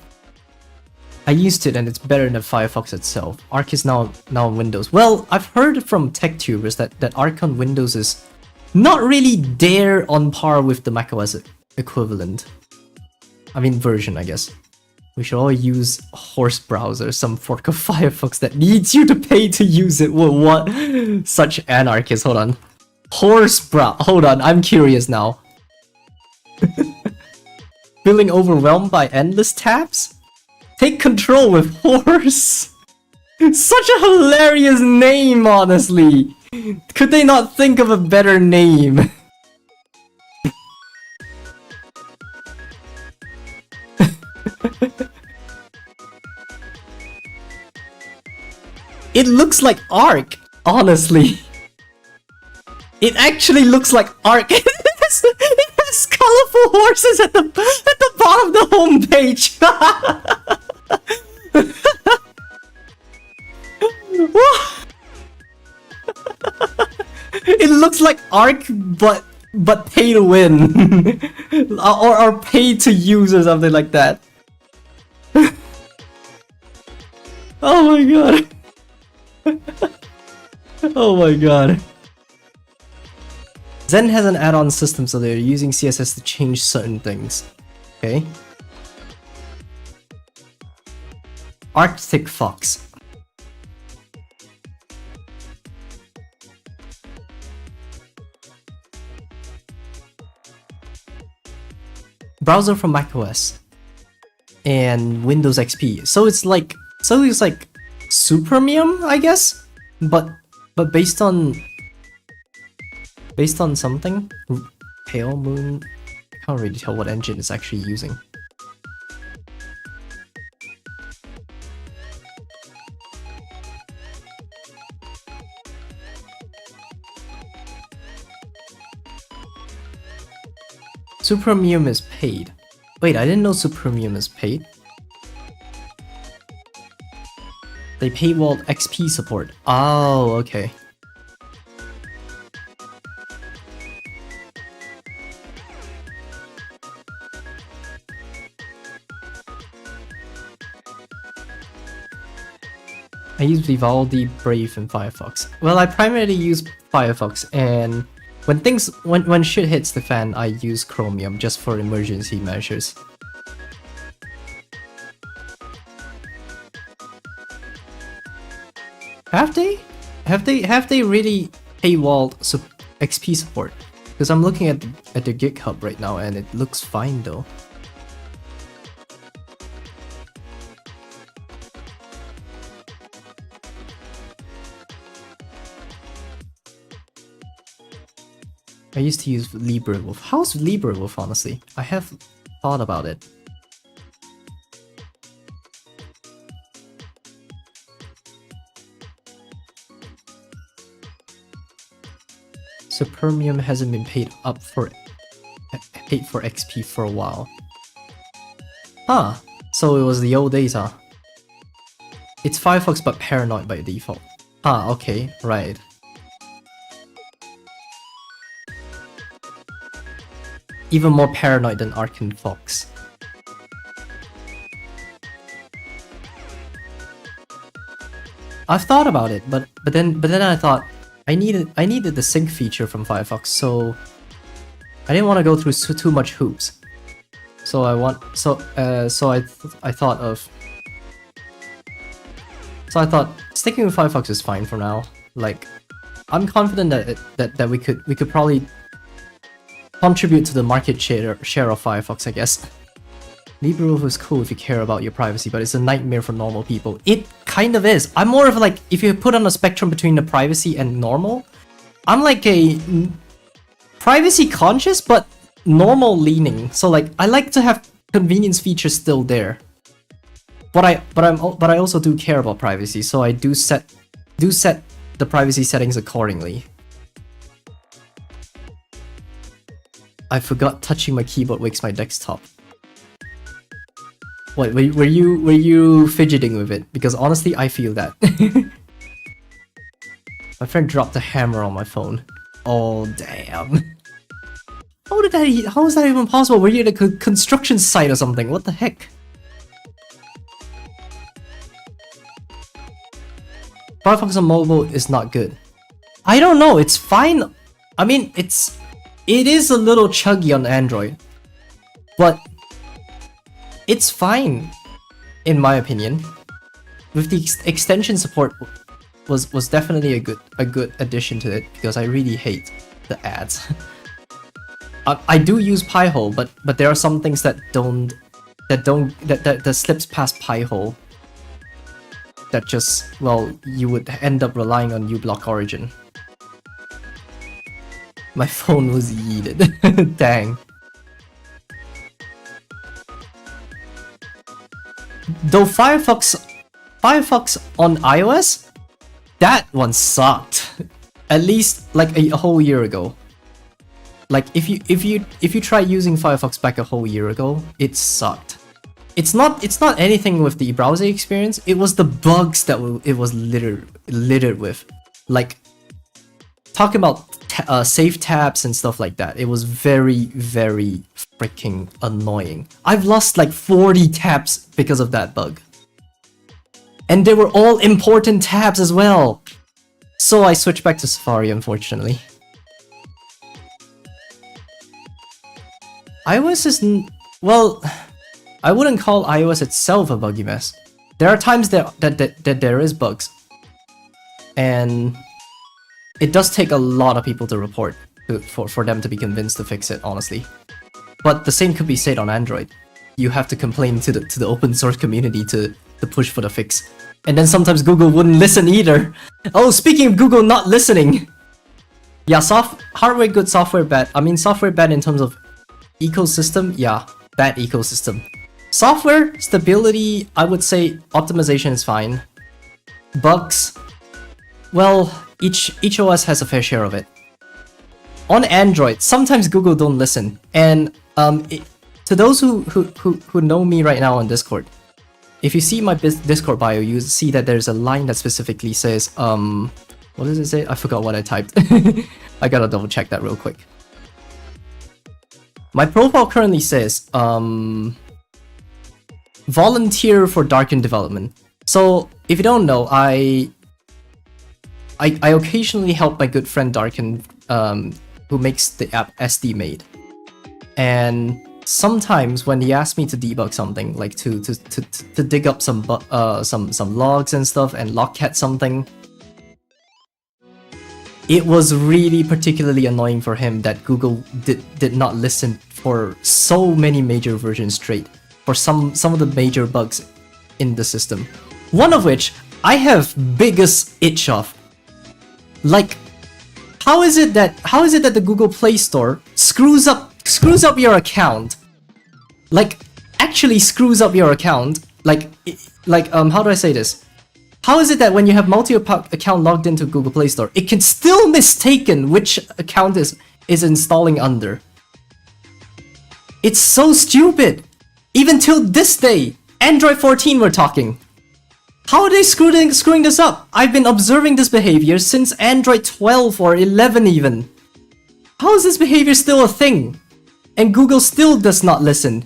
I used it and it's better than Firefox itself. Arc is now on Windows. Well, I've heard from tech tubers that Arc on Windows is not really there on par with the macOS equivalent. I mean version, I guess. We should all use Horse browser, some fork of Firefox that needs you to pay to use it. What? Such anarchist. Hold on. Horse hold on, I'm curious now. Feeling overwhelmed by endless tabs? Take control with Horse! Such a hilarious name, honestly! Could they not think of a better name? It looks like Arc, honestly. It actually looks like Arc. It has colorful horses at the bottom of the homepage. It looks like Arc, but pay to win, or pay to use or something like that. Oh my god. Oh my god. Zen has an add-on system, so they're using CSS to change certain things. Okay. Arctic Fox. Browser for macOS and Windows XP. So it's like Supermium, I guess, but based on something. Pale Moon. I can't really tell what engine it's actually using. Supermium is paid. Wait, I didn't know Supermium is paid. They paywalled XP support. Oh, okay. I use Vivaldi, Brave, and Firefox. Well, I primarily use Firefox, and when shit hits the fan, I use Chromium just for emergency measures. Have they really paywalled XP support? Because I'm looking at the GitHub right now, and it looks fine though. I used to use LibreWolf. How's LibreWolf, honestly? I have thought about it. Supermium hasn't been paid for XP for a while. Huh. So it was the old days, huh? It's Firefox but paranoid by default. Huh, okay, right. Even more paranoid than Arcane Fox. I've thought about it, but then I thought I needed the sync feature from Firefox, so I didn't want to go through too much hoops. So I thought sticking with Firefox is fine for now. Like, I'm confident that we could probably contribute to the market share of Firefox, I guess. LibreWolf is cool if you care about your privacy, but it's a nightmare for normal people. It kind of is. I'm more of like, if you put on a spectrum between the privacy and normal, I'm like a privacy conscious but normal leaning. So like, I like to have convenience features still there. But I also do care about privacy, so I do set the privacy settings accordingly. I forgot touching my keyboard wakes my desktop. What, were you fidgeting with it? Because honestly, I feel that. My friend dropped a hammer on my phone. Oh damn! How is that even possible? Were you at a construction site or something? What the heck? Firefox on mobile is not good. I don't know. It's fine. I mean, it is a little chuggy on Android, but it's fine, in my opinion. With the extension support was definitely a good addition to it, because I really hate the ads. I do use Pi-hole, but there are some things that slips past Pi-hole. That just, well, you would end up relying on uBlock Origin. My phone was yeeted. Dang. Though Firefox on iOS, that one sucked. At least like a whole year ago. Like if you try using Firefox back a whole year ago, it sucked. It's not anything with the browser experience. It was the bugs that it was littered with. Like, talk about save tabs and stuff like that. It was very, very freaking annoying. I've lost like 40 tabs because of that bug. And they were all important tabs as well. So I switched back to Safari, unfortunately. iOS is Well, I wouldn't call iOS itself a buggy mess. There are times that there is bugs. And it does take a lot of people to report for them to be convinced to fix it, honestly. But the same could be said on Android. You have to complain to the open source community to push for the fix. And then sometimes Google wouldn't listen either. Oh, speaking of Google not listening. Yeah, hardware good, software bad. I mean, software bad in terms of ecosystem. Yeah, bad ecosystem. Software stability, I would say optimization is fine. Bugs, well, each OS has a fair share of it. On Android, sometimes Google don't listen. And to those who know me right now on Discord, if you see my Discord bio, you see that there's a line that specifically says, what does it say? I forgot what I typed. I gotta double check that real quick. My profile currently says, volunteer for Darken development. So if you don't know, I occasionally help my good friend Darken, who makes the app SD-made. And sometimes when he asks me to debug something, like to dig up some logs and stuff and logcat something, it was really particularly annoying for him that Google did not listen for so many major versions straight for some of the major bugs in the system. One of which I have biggest itch of. Like, how is it that the Google Play Store screws up your account? Like, actually screws up your account. Like how do I say this? How is it that when you have multi-account logged into Google Play Store, it can still mistaken which account is installing under? It's so stupid. Even till this day, Android 14 we're talking. How are they screwing this up? I've been observing this behavior since Android 12 or 11 even. How is this behavior still a thing? And Google still does not listen.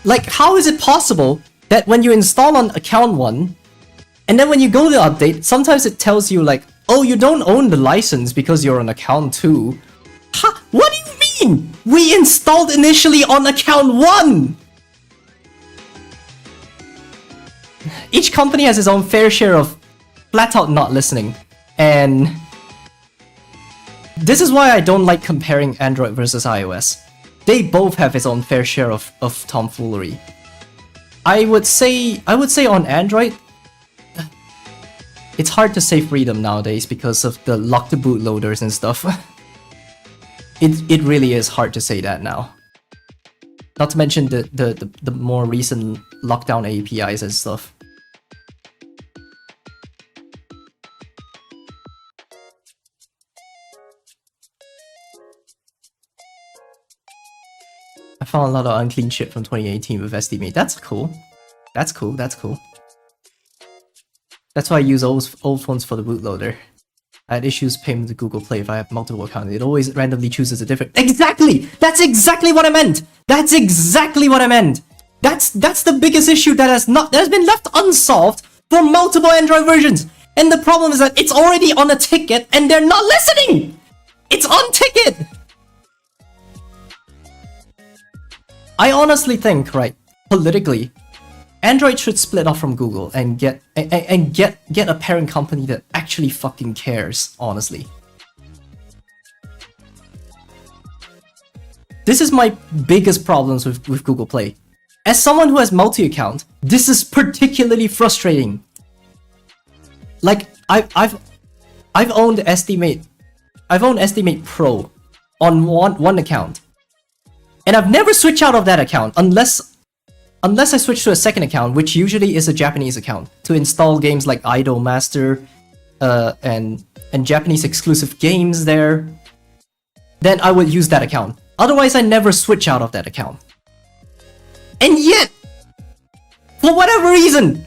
Like, how is it possible that when you install on account 1, and then when you go to update, sometimes it tells you like, oh, you don't own the license because you're on account 2. Ha! What do you mean? We installed initially on account 1! Each company has its own fair share of flat out not listening. And this is why I don't like comparing Android versus iOS. They both have its own fair share of tomfoolery. I would say on Android, it's hard to say freedom nowadays because of the lock to bootloaders and stuff. It really is hard to say that now. Not to mention the more recent lockdown APIs and stuff. I found a lot of unclean shit from 2018 with SD-made. That's cool. That's cool. That's cool. That's why I use old phones for the bootloader. I had issues paying to Google Play if I have multiple accounts. It always randomly chooses a different... Exactly! That's exactly what I meant! That's exactly what I meant! That's the biggest issue that has been left unsolved for multiple Android versions! And the problem is that it's already on a ticket and they're not listening! It's on ticket! I honestly think, right, politically, Android should split off from Google and get a parent company that actually fucking cares, honestly. This is my biggest problems with Google Play. As someone who has multi-account, this is particularly frustrating. Like, I've owned SD-made Pro on one account. And I've never switched out of that account unless I switch to a second account, which usually is a Japanese account, to install games like Idol Master and Japanese exclusive games there. Then I would use that account. Otherwise, I never switch out of that account. And yet, for whatever reason,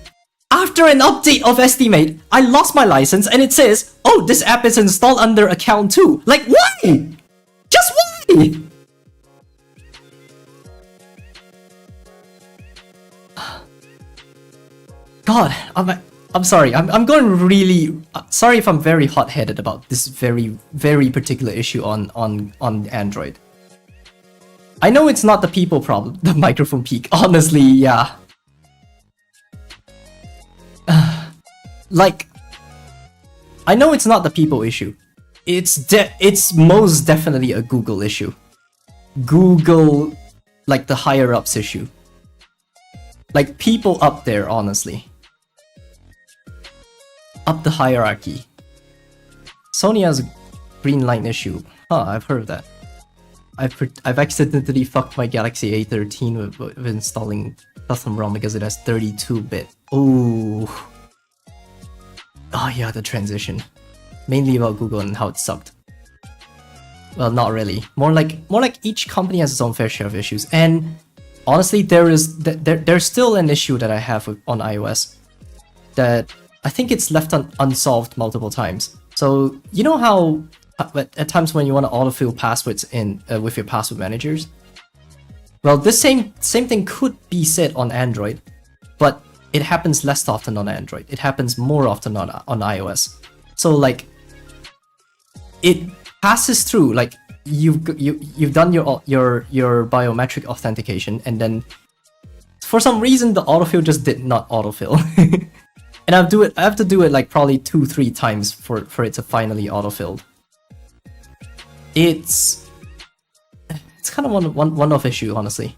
after an update of SD-made, I lost my license and it says, oh, this app is installed under account 2. Like, why? Just why? God, I'm sorry. I'm going really sorry if I'm very hot-headed about this very particular issue on Android. I know it's not the people problem, the microphone peak. Honestly, yeah. Like, I know it's not the people issue. It's most definitely a Google issue. Google, like the higher ups issue. Like people up there, honestly. Up the hierarchy. Sony has a green line issue. Huh, I've heard of that. I've accidentally fucked my Galaxy A13 with installing custom ROM because it has 32-bit. Ooh. Oh yeah, the transition. Mainly about Google and how it sucked. Well, not really. More like each company has its own fair share of issues. And honestly, there's still an issue that I have on iOS that I think it's left unsolved multiple times. So you know how at times when you want to autofill passwords in with your password managers? Well, this same thing could be said on Android, but it happens less often on Android. It happens more often on iOS. So like, it passes through. Like you've done your biometric authentication, and then for some reason the autofill just did not autofill. And I have to do it like probably 2-3 times for it to finally autofill. It's kind of one-off issue, honestly.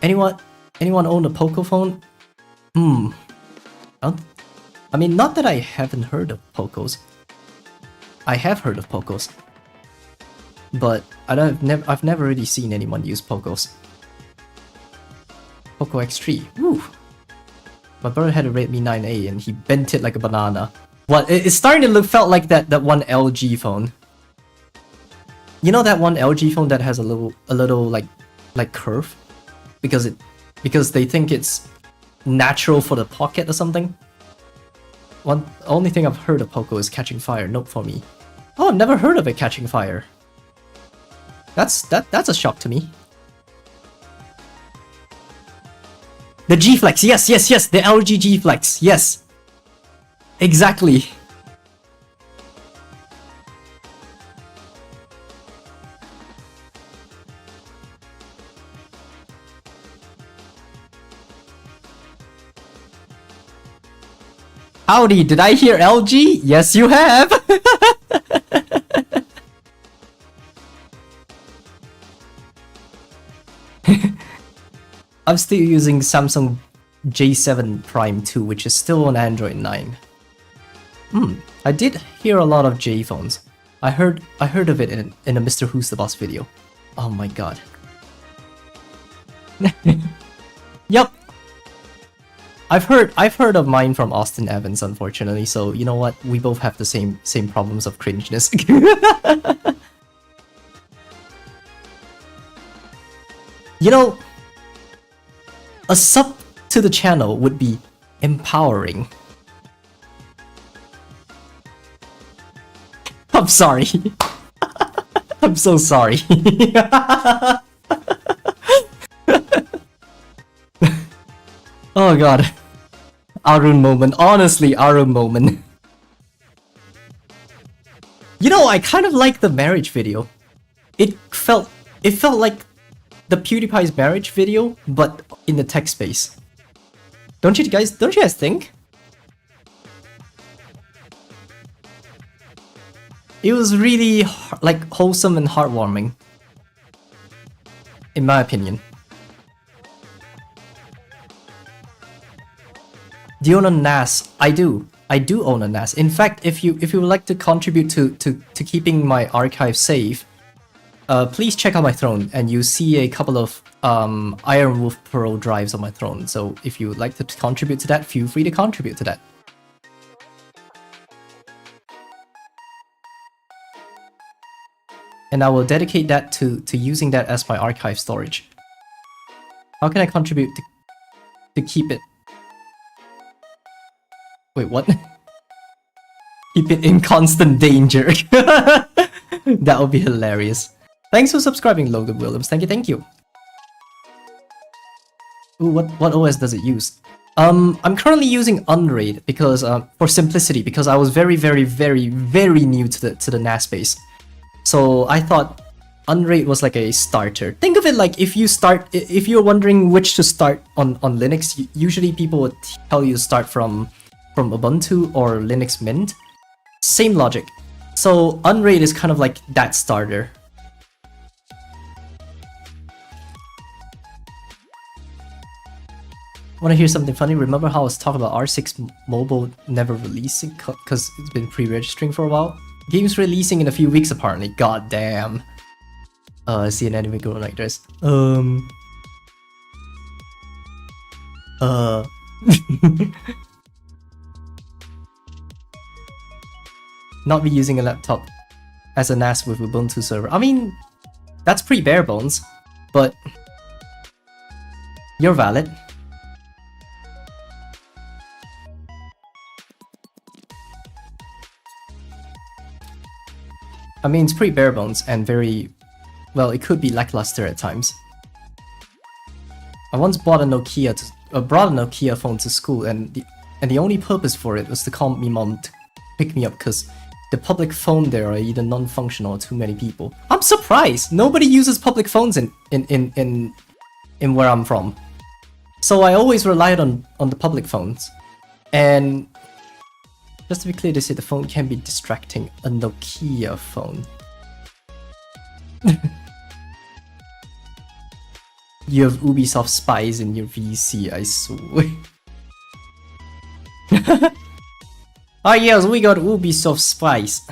Anyone own a Poco phone? I mean, not that I haven't heard of Pocos. I have heard of Pocos, but I've never really seen anyone use Pocos. Poco X3. Woo! My brother had a Redmi 9A and he bent it like a banana. What? It's starting to felt like that one LG phone. You know that one LG phone that has a little like curve, because they think it's natural for the pocket or something. Only thing I've heard of Poco is catching fire. Nope for me. Oh, I've never heard of it catching fire. That's a shock to me. The G Flex, yes, the LG G Flex, yes. Exactly. Howdy, did I hear LG? Yes, you have! I'm still using Samsung J7 Prime 2, which is still on Android 9. I did hear a lot of J phones. I heard of it in a Mr. Who's the Boss video. Oh my god. Yup. I've heard of mine from Austin Evans, unfortunately, so you know what? We both have the same problems of cringeness. You know, a sub to the channel would be empowering. I'm sorry. I'm so sorry. Oh god. Arun moment. Honestly, Arun moment. You know, I kind of like the marriage video. It felt like the PewDiePie's marriage video, but in the tech space. Don't you guys think? It was really like wholesome and heartwarming, in my opinion. Do you own a NAS? I do. I do own a NAS. In fact, if you would like to contribute to keeping my archive safe, please check out my throne, and you see a couple of Iron Wolf Pro drives on my throne. So if you would like to contribute to that, feel free to contribute to that. And I will dedicate that to using that as my archive storage. How can I contribute to keep it? Wait, what? Keep it in constant danger. That would be hilarious. Thanks for subscribing, Logan Williams. Thank you. Ooh, what OS does it use? I'm currently using unrelated because for simplicity, because I was very new to the NAS space. So I thought unrated was like a starter. Think of it like if you're wondering which to start on Linux, usually people would tell you to start from Ubuntu or Linux Mint. Same logic. So unrated is kind of like that starter. Want to hear something funny? Remember how I was talking about R6 mobile never releasing because it's been pre-registering for a while? Game's releasing in a few weeks apparently. God damn. I see an anime going like this. Not be using a laptop as a NAS with Ubuntu server. I mean, that's pretty bare bones, but you're valid. I mean, it's pretty bare bones and very, well, it could be lackluster at times. I once bought a brought a Nokia phone to school, and the only purpose for it was to call me mom to pick me up because the public phone there are either non-functional or too many people. I'm surprised! Nobody uses public phones in where I'm from. So I always relied on the public phones. And just to be clear, they say the phone can be distracting. A Nokia phone. You have Ubisoft spies in your VC, I swear. Ah yes, we got Ubisoft spies.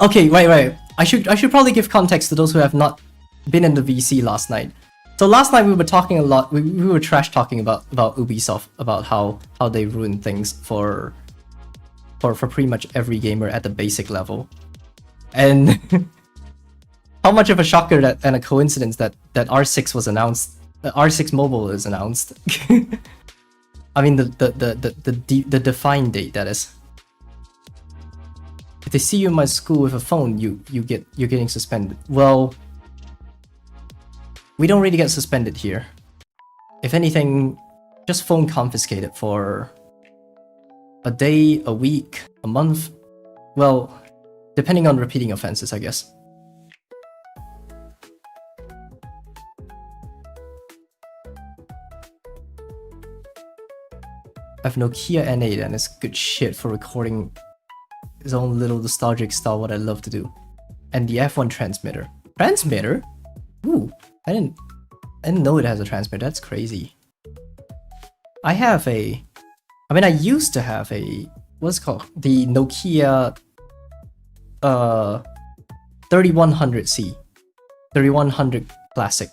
Okay, right. I should probably give context to those who have not been in the VC last night. So last night we were talking a lot. We were trash talking about Ubisoft, about how they ruin things for pretty much every gamer at the basic level, and how much of a shocker that and a coincidence that R6 was announced. R6 Mobile is announced. I mean the defined date, that is. If they see you in my school with a phone, you're getting suspended. Well, we don't really get suspended here. If anything, just phone confiscated for a day, a week, a month. Well, depending on repeating offenses, I guess. I have Nokia N8 and it's good shit for recording his own little nostalgic style, what I love to do. And the F1 transmitter. Transmitter? Ooh, I didn't know it has a transmitter. That's crazy. I used to have a, what's it called? The Nokia 3100C. 3100 Classic.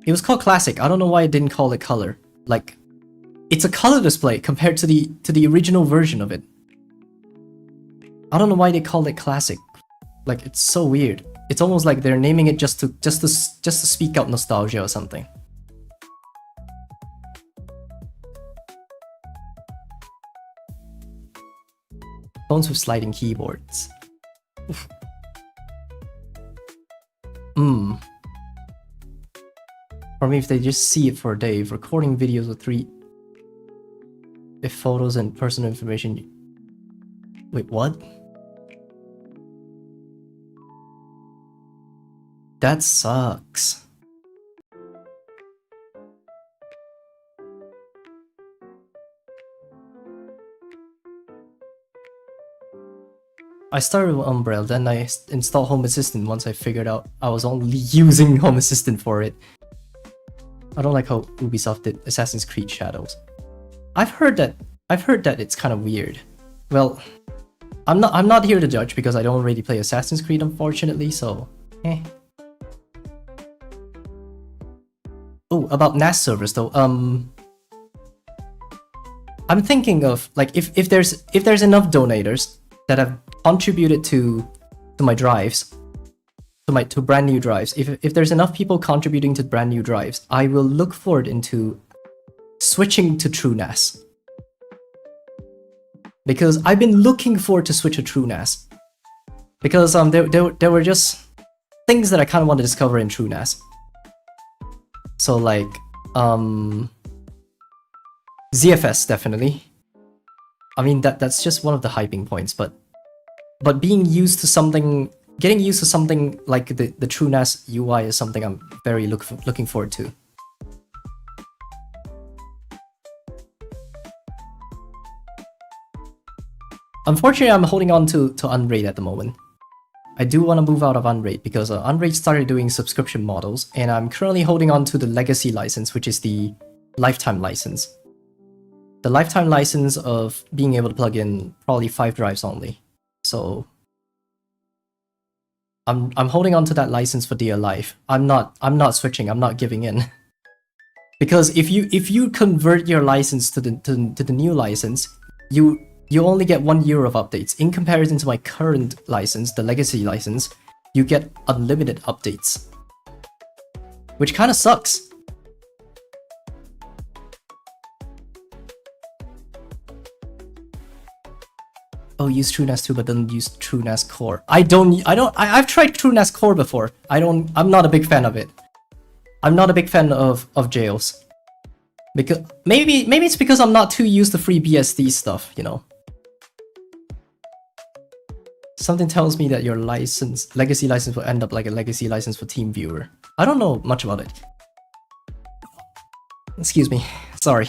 It was called Classic. I don't know why it didn't call it color. Like, it's a color display compared to the original version of it. I don't know why they called it Classic. Like, it's so weird. It's almost like they're naming it just to speak out nostalgia or something. Phones with sliding keyboards. Or maybe if they just see it for a day, if recording videos with if photos and personal information. Wait, what? That sucks. I started with Umbrella, then I installed Home Assistant once I figured out I was only using Home Assistant for it. I don't like how Ubisoft did Assassin's Creed Shadows. I've heard that it's kind of weird. Well, I'm not here to judge because I don't really play Assassin's Creed, unfortunately, so Oh, about NAS servers though, I'm thinking of like if there's enough donators that have contributed to my drives, to brand new drives. If there's enough people contributing to brand new drives, I will look forward into switching to TrueNAS. Because I've been looking forward to switch to TrueNAS. Because there were just things that I kind of want to discover in TrueNAS. So like ZFS definitely. I mean that's just one of the hyping points, but But being used to something, getting used to something like the TrueNAS UI is something I'm very looking forward to. Unfortunately, I'm holding on to Unraid at the moment. I do want to move out of Unraid because Unraid started doing subscription models, and I'm currently holding on to the legacy license, which is the lifetime license. The lifetime license of being able to plug in probably 5 drives only. So I'm holding on to that license for dear life. I'm not switching. I'm not giving in. Because if you convert your license to the new license, you only get 1 year of updates. In comparison to my current license, the legacy license, you get unlimited updates. Which kind of sucks. Oh, use TrueNAS 2, but don't use TrueNAS Core. I've tried TrueNAS Core before. I'm not a big fan of it. I'm not a big fan of jails. Because maybe it's because I'm not too used to free BSD stuff, you know. Something tells me that your legacy license will end up like a legacy license for TeamViewer. I don't know much about it. Excuse me, sorry.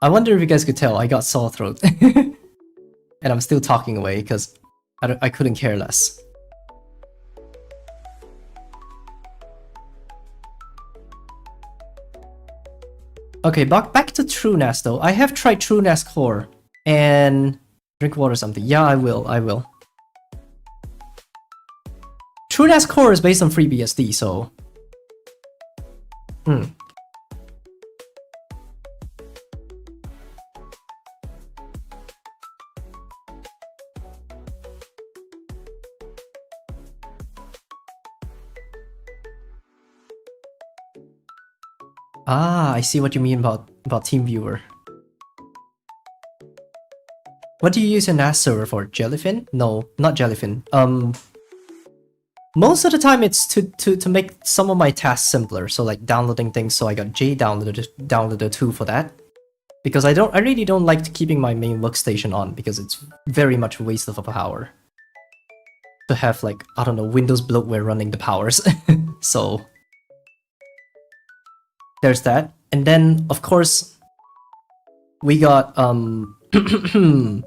I wonder if you guys could tell, I got sore throat. And I'm still talking away because I couldn't care less. Okay, back to TrueNAS though. I have tried TrueNAS Core and drink water or something. Yeah, I will. TrueNAS Core is based on FreeBSD, so I see what you mean about TeamViewer. What do you use a NAS server for? Jellyfin? No, not Jellyfin. Most of the time it's to make some of my tasks simpler. So like downloading things. So I got downloader 2 for that. Because I really don't like keeping my main workstation on because it's very much a waste of power. To have like, I don't know, Windows bloatware running the powers. So there's that. And then of course we got QBT.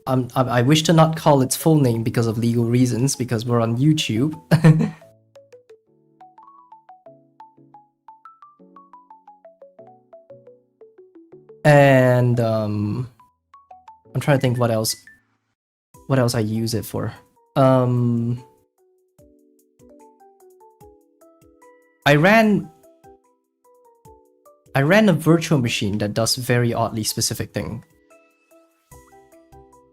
I wish to not call its full name because of legal reasons, because we're on YouTube. And I'm trying to think what else I use it for. I ran a virtual machine that does very oddly specific thing.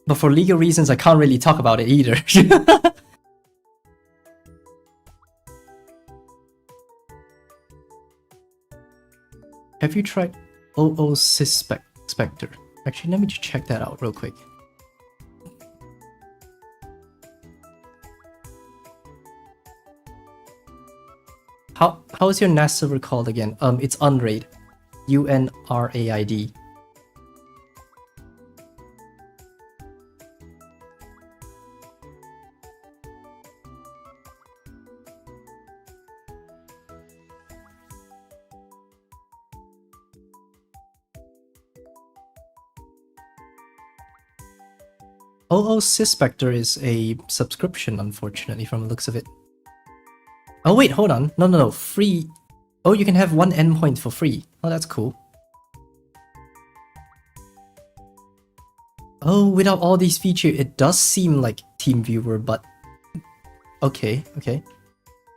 But for legal reasons, I can't really talk about it either. Have you tried Spectre? Actually, let me just check that out real quick. How is your NAS server called again? It's Unraid. UNRAID. Spectre is a subscription, unfortunately, from the looks of it. Oh wait, hold on. No, free. Oh, you can have 1 endpoint for free. Oh, that's cool. Oh, without all these features, it does seem like TeamViewer, but okay.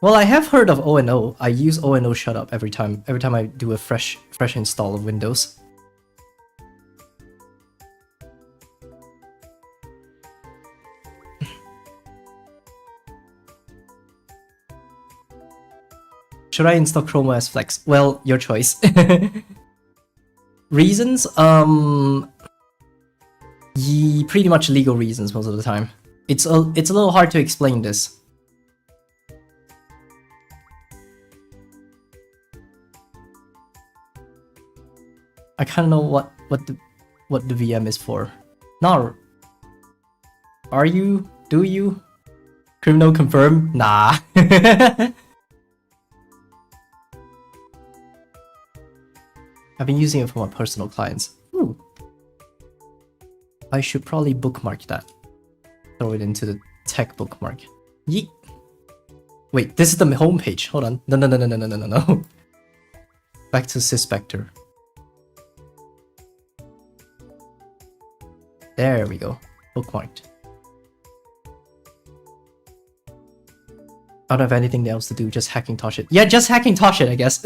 Well, I have heard of O&O. I use O&O Shutup every time I do a fresh install of Windows. Should I install Chrome OS Flex? Well, your choice. Reasons? Pretty much legal reasons most of the time. It's a little hard to explain this. I kind of know what the VM is for. Now, are you? Do you? Criminal confirm? Nah. I've been using it for my personal clients. Ooh. I should probably bookmark that. Throw it into the tech bookmark. Yeet. Wait, this is the homepage. Hold on. No. Back to Syspector. There we go. Bookmarked. I don't have anything else to do, just hacking Tosh it. Yeah, just hacking Tosh it, I guess.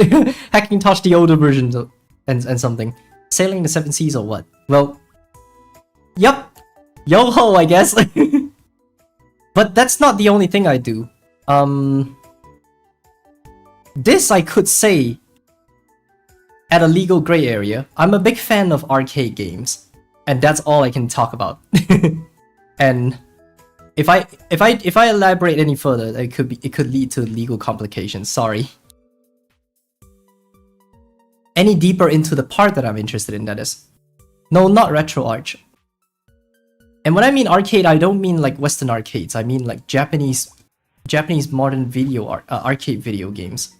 Hacking Tosh the older versions of, and something. Sailing the 7 seas or what? Well, yup. Yo-ho, I guess. But that's not the only thing I do. This I could say at a legal gray area. I'm a big fan of arcade games, and that's all I can talk about. And if I elaborate any further, it could lead to legal complications. Sorry. Any deeper into the part that I'm interested in, that is. No, not retro arch. And when I mean arcade, I don't mean like Western arcades. I mean like Japanese modern video arcade video games.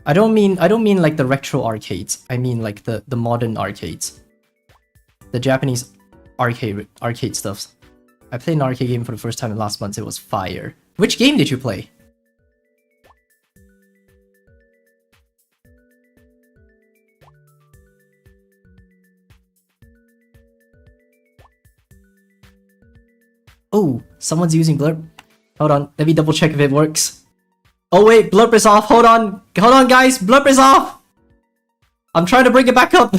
I don't mean like the retro arcades. I mean like the modern arcades. The Japanese arcade stuff. I played an arcade game for the first time last month. It was fire. Which game did you play? Oh, someone's using Blurp. Hold on, let me double check if it works. Oh wait, Blurp is off. Hold on guys, Blurp is off. I'm trying to bring it back up.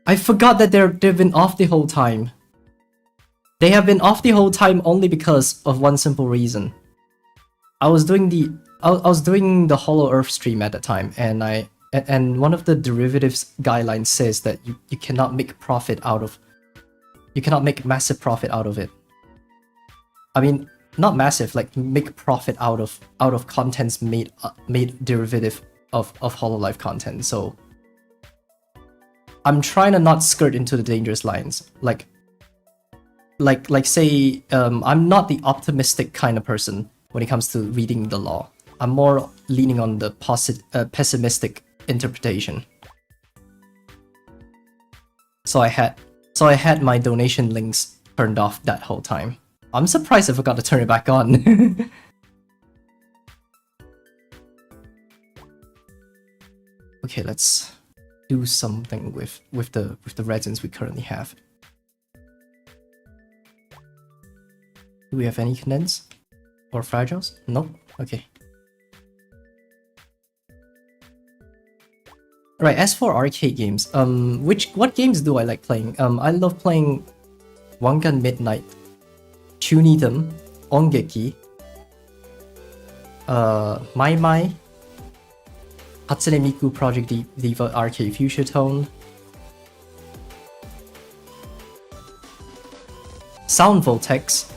I forgot that they've been off the whole time. They have been off the whole time only because of one simple reason. I was doing the Hollow Earth stream at the time, and one of the derivatives guidelines says that you cannot make profit out of. You cannot make massive profit out of it. I mean, not massive, like make profit out of contents made derivative of Hololive content. So I'm trying to not skirt into the dangerous lines. Like say, I'm not the optimistic kind of person when it comes to reading the law. I'm more leaning on the pessimistic interpretation. So I had my donation links turned off that whole time. I'm surprised I forgot to turn it back on. Okay, let's do something with the resins we currently have. Do we have any condense or fragiles? Nope. Okay. Right, as for arcade games, what games do I like playing? I love playing Wangan Midnight, Chunidom, Ongeki, Mai, Hatsune Miku Project Diva Arcade Future Tone, Sound Voltex.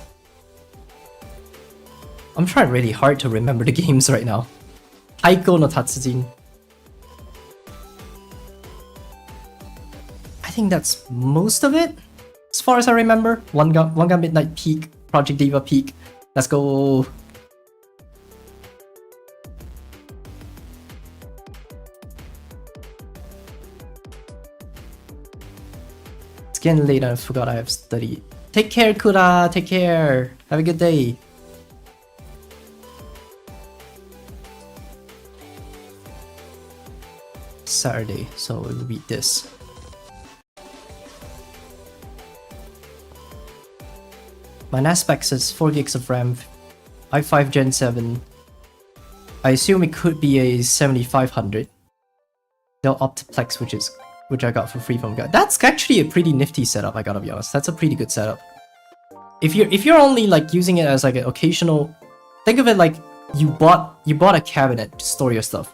I'm trying really hard to remember the games right now. Taiko no Tatsujin. I think that's most of it, as far as I remember. Wangan Midnight Peak, Project Diva Peak. Let's go. It's getting late and I forgot I have study. Take care, Kura. Take care. Have a good day. Saturday, so we'll read this. My NAS spec says 4 gigs of RAM, i5 Gen 7. I assume it could be a 7500. Dell Optiplex, which I got for free from God. That's actually a pretty nifty setup, I gotta be honest. That's a pretty good setup. If you're only like using it as like an occasional, think of it like you bought a cabinet to store your stuff.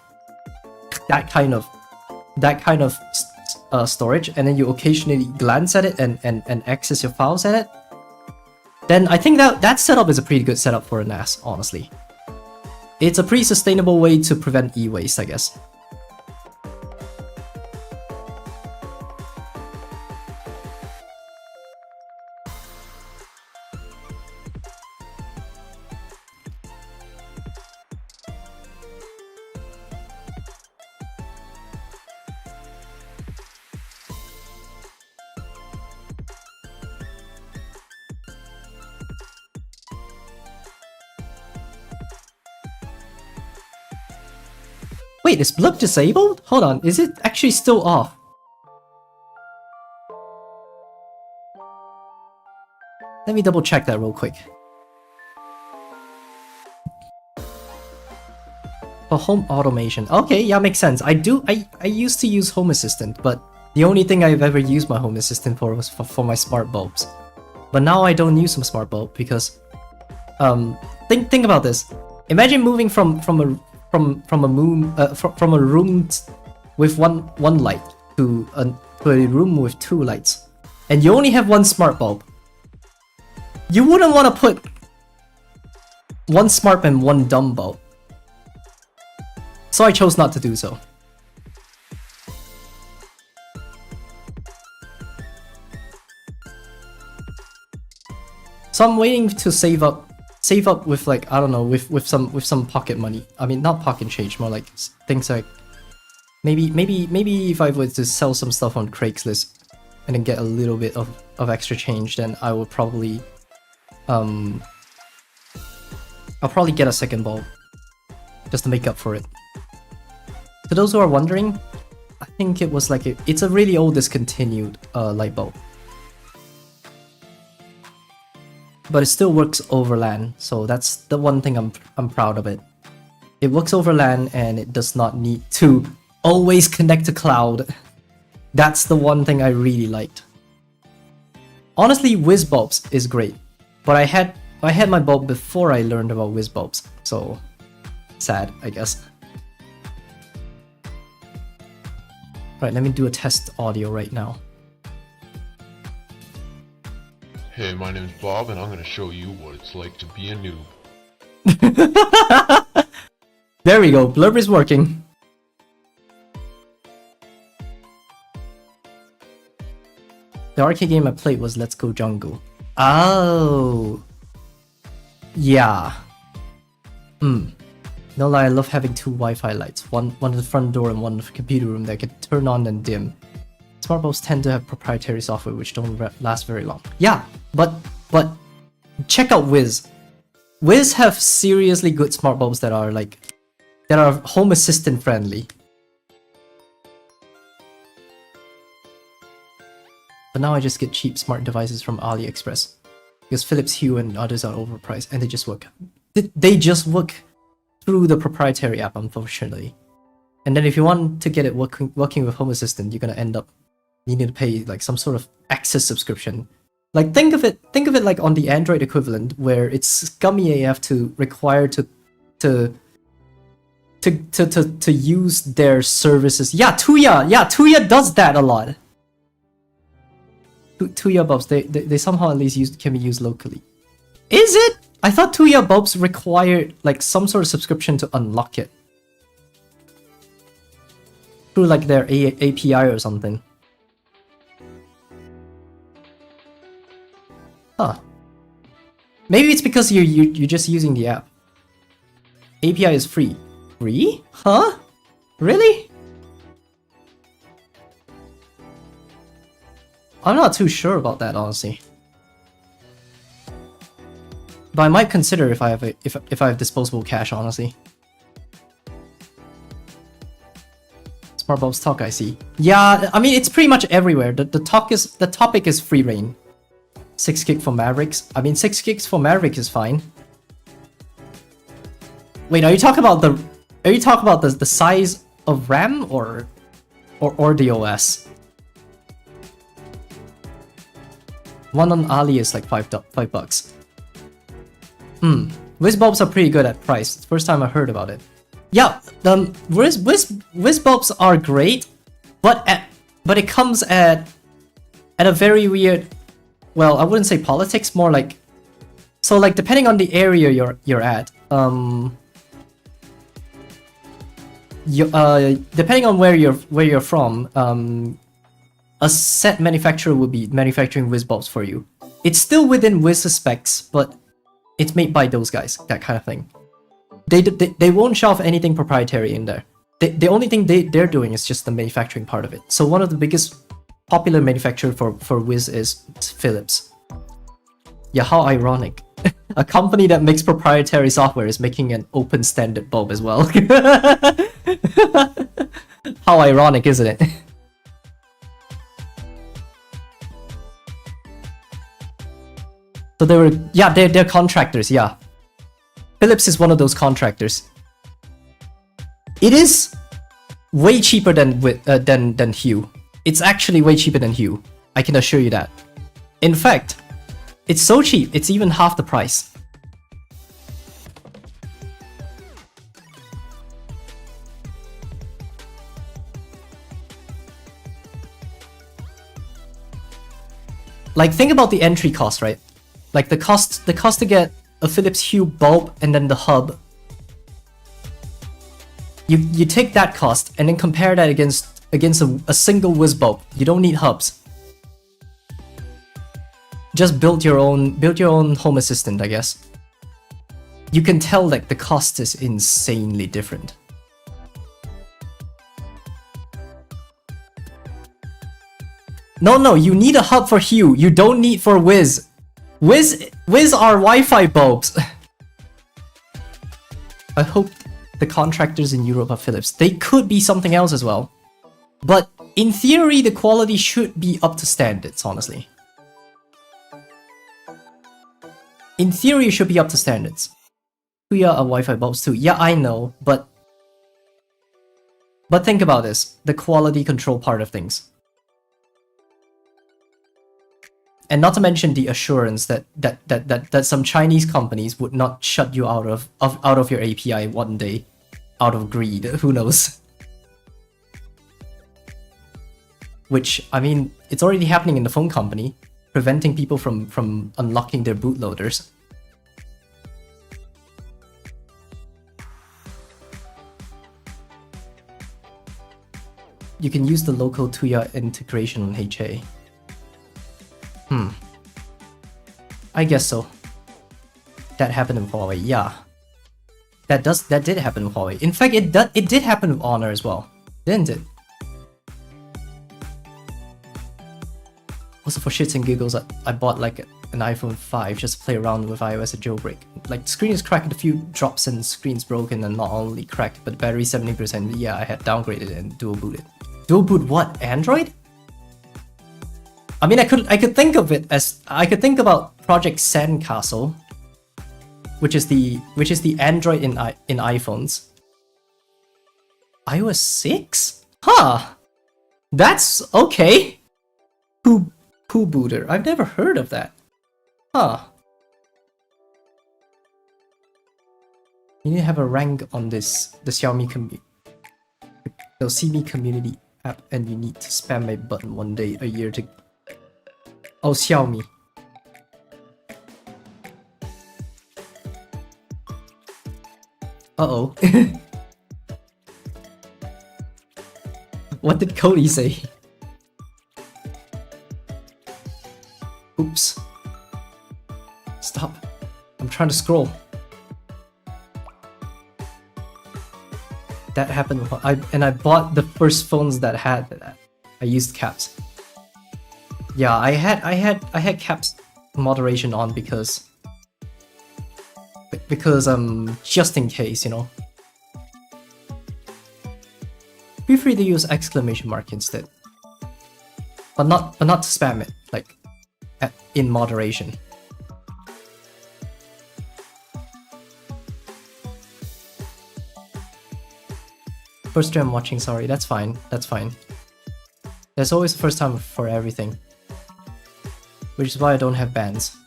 That kind of storage, and then you occasionally glance at it and access your files at it. then I think that setup is a pretty good setup for a NAS, honestly. It's a pretty sustainable way to prevent e-waste, I guess. Wait, is blip disabled? Hold on, is it actually still off? Let me double check that real quick. For home automation. Okay, yeah, makes sense. I used to use Home Assistant, but the only thing I've ever used my Home Assistant for was for my smart bulbs. But now I don't use some smart bulb because think about this. Imagine moving from a room with one light to a room with 2 lights, and you only have 1 smart bulb. You wouldn't want to put 1 smart and 1 dumb bulb. So I chose not to do so. So I'm waiting to save up with, like, I don't know, with some pocket money. I mean, not pocket change, more like things like maybe if I were to sell some stuff on Craigslist and then get a little bit of extra change, then I would probably I'll probably get a second bulb just to make up for it. To those who are wondering, I think it was like it's a really old discontinued light bulb. But it still works over LAN, so that's the one thing I'm proud of it. It works over LAN and it does not need to always connect to cloud. That's the one thing I really liked. Honestly, whiz bulbs is great, but I had my bulb before I learned about whiz bulbs, so sad, I guess. Right, let me do a test audio right now. Hey, my name's Bob, and I'm gonna show you what it's like to be a noob. There we go, blurb is working. The arcade game I played was Let's Go Jungle. Oh. Yeah. No lie, I love having 2 Wi-Fi lights. One at the front door and one in the computer room that can turn on and dim. Smart bulbs tend to have proprietary software which don't last very long. Yeah, but check out Wiz. Wiz have seriously good smart bulbs that are Home Assistant friendly. But now I just get cheap smart devices from AliExpress because Philips Hue and others are overpriced, and they just work. They just work through the proprietary app, unfortunately. And then if you want to get it working with Home Assistant, you're gonna end up needing to pay like some sort of access subscription. Like think of it like on the Android equivalent, where it's scummy AF to require to use their services. Yeah, Tuya does that a lot. Tuya bulbs, they somehow at least can be used locally. Is it? I thought Tuya bulbs required like some sort of subscription to unlock it through like their API or something. Huh. Maybe it's because you're just using the app. API is free. Free? Huh? Really? I'm not too sure about that, honestly. But I might consider if I have disposable cash, honestly. Smart bulbs talk, I see. Yeah, I mean it's pretty much everywhere. The topic is free reign. 6 gig for Mavericks. I mean 6 gigs for Maverick is fine. Wait, are you talking about the size of RAM or the OS? One on Ali is like $5. Whiz bulbs are pretty good at price. It's the first time I heard about it. Yeah, Whiz bulbs are great, but it comes at a very weird. Well, I wouldn't say politics, more like So like depending on the area you're at, depending on where you're from, a set manufacturer will be manufacturing whiz bulbs for you. It's still within Wiz's specs, but it's made by those guys, that kind of thing. They won't shove anything proprietary in there. The only thing they're doing is just the manufacturing part of it. So one of the biggest popular manufacturer for Wiz is Philips. Yeah, how ironic. A company that makes proprietary software is making an open standard bulb as well. How ironic, isn't it? So they're contractors, yeah. Philips is one of those contractors. It is way cheaper than Hue. It's actually way cheaper than Hue. I can assure you that. In fact, it's so cheap, it's even half the price. Like, think about the entry cost, right? Like the cost to get a Philips Hue bulb and then the hub. You take that cost and then compare that against a single whiz bulb. You don't need hubs. Just build your own home assistant, I guess. You can tell like the cost is insanely different. No, you need a hub for Hue. You don't need for Wiz. Wiz are Wi-Fi bulbs. I hope the contractors in Europe are Philips. They could be something else as well. But in theory, the quality should be up to standards, honestly. In theory, it should be up to standards. We are Wi-Fi bulbs too. Yeah, I know, but think about this. The quality control part of things. And not to mention the assurance that some Chinese companies would not shut you out of your API one day, out of greed. Who knows? Which, I mean, it's already happening in the phone company, preventing people from unlocking their bootloaders. You can use the local Tuya integration on HA. I guess so. That happened in Huawei, yeah. That did happen with Huawei. In fact, it did happen with Honor as well, didn't it? Also, for shits and giggles, I bought like an iPhone 5 just to play around with iOS at jailbreak. Like, the screen is cracked, a few drops and screen's broken, and not only cracked, but battery 70%. Yeah, I had downgraded and dual booted. Dual boot what? Android? I mean, I could think of it as I could think about Project Sandcastle, which is the Android in iPhones. iOS 6? Huh. That's okay. Poo booter. I've never heard of that. Huh. You need to have a rank on the Xiaomi community app, and you need to spam a button one day a year to. Oh, Xiaomi. Uh-oh. What did Cody say? Oops. Stop. I'm trying to scroll. That happened. I bought the first phones that had that. I used caps. Yeah, I had caps moderation on because just in case, you know. Feel free to use exclamation mark instead, but not to spam it, like in moderation. First time watching, sorry. That's fine. That's fine. There's always a first time for everything, which is why I don't have bans.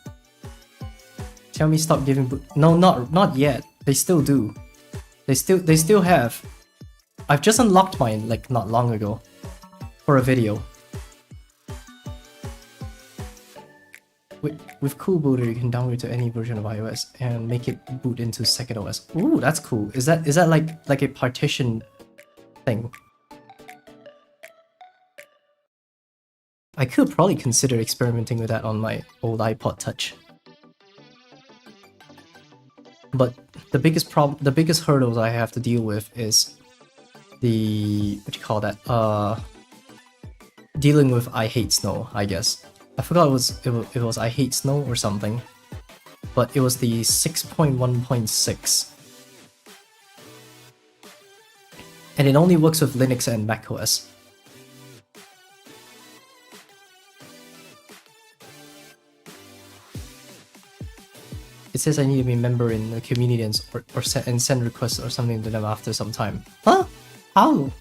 Tell me stop giving no, not yet. They still do. They still have. I've just unlocked mine like not long ago for a video, With Cool Booter, you can downgrade to any version of iOS and make it boot into second OS. Ooh, that's cool. Is that like a partition thing? I could probably consider experimenting with that on my old iPod Touch. But the biggest hurdles I have to deal with is the dealing with I Hate Snow, I guess. I forgot it was I Hate Snow or something, but it was the 6.1.6, and it only works with Linux and macOS. It says I need to be a member in the community and send requests or something to them after some time. Huh? How?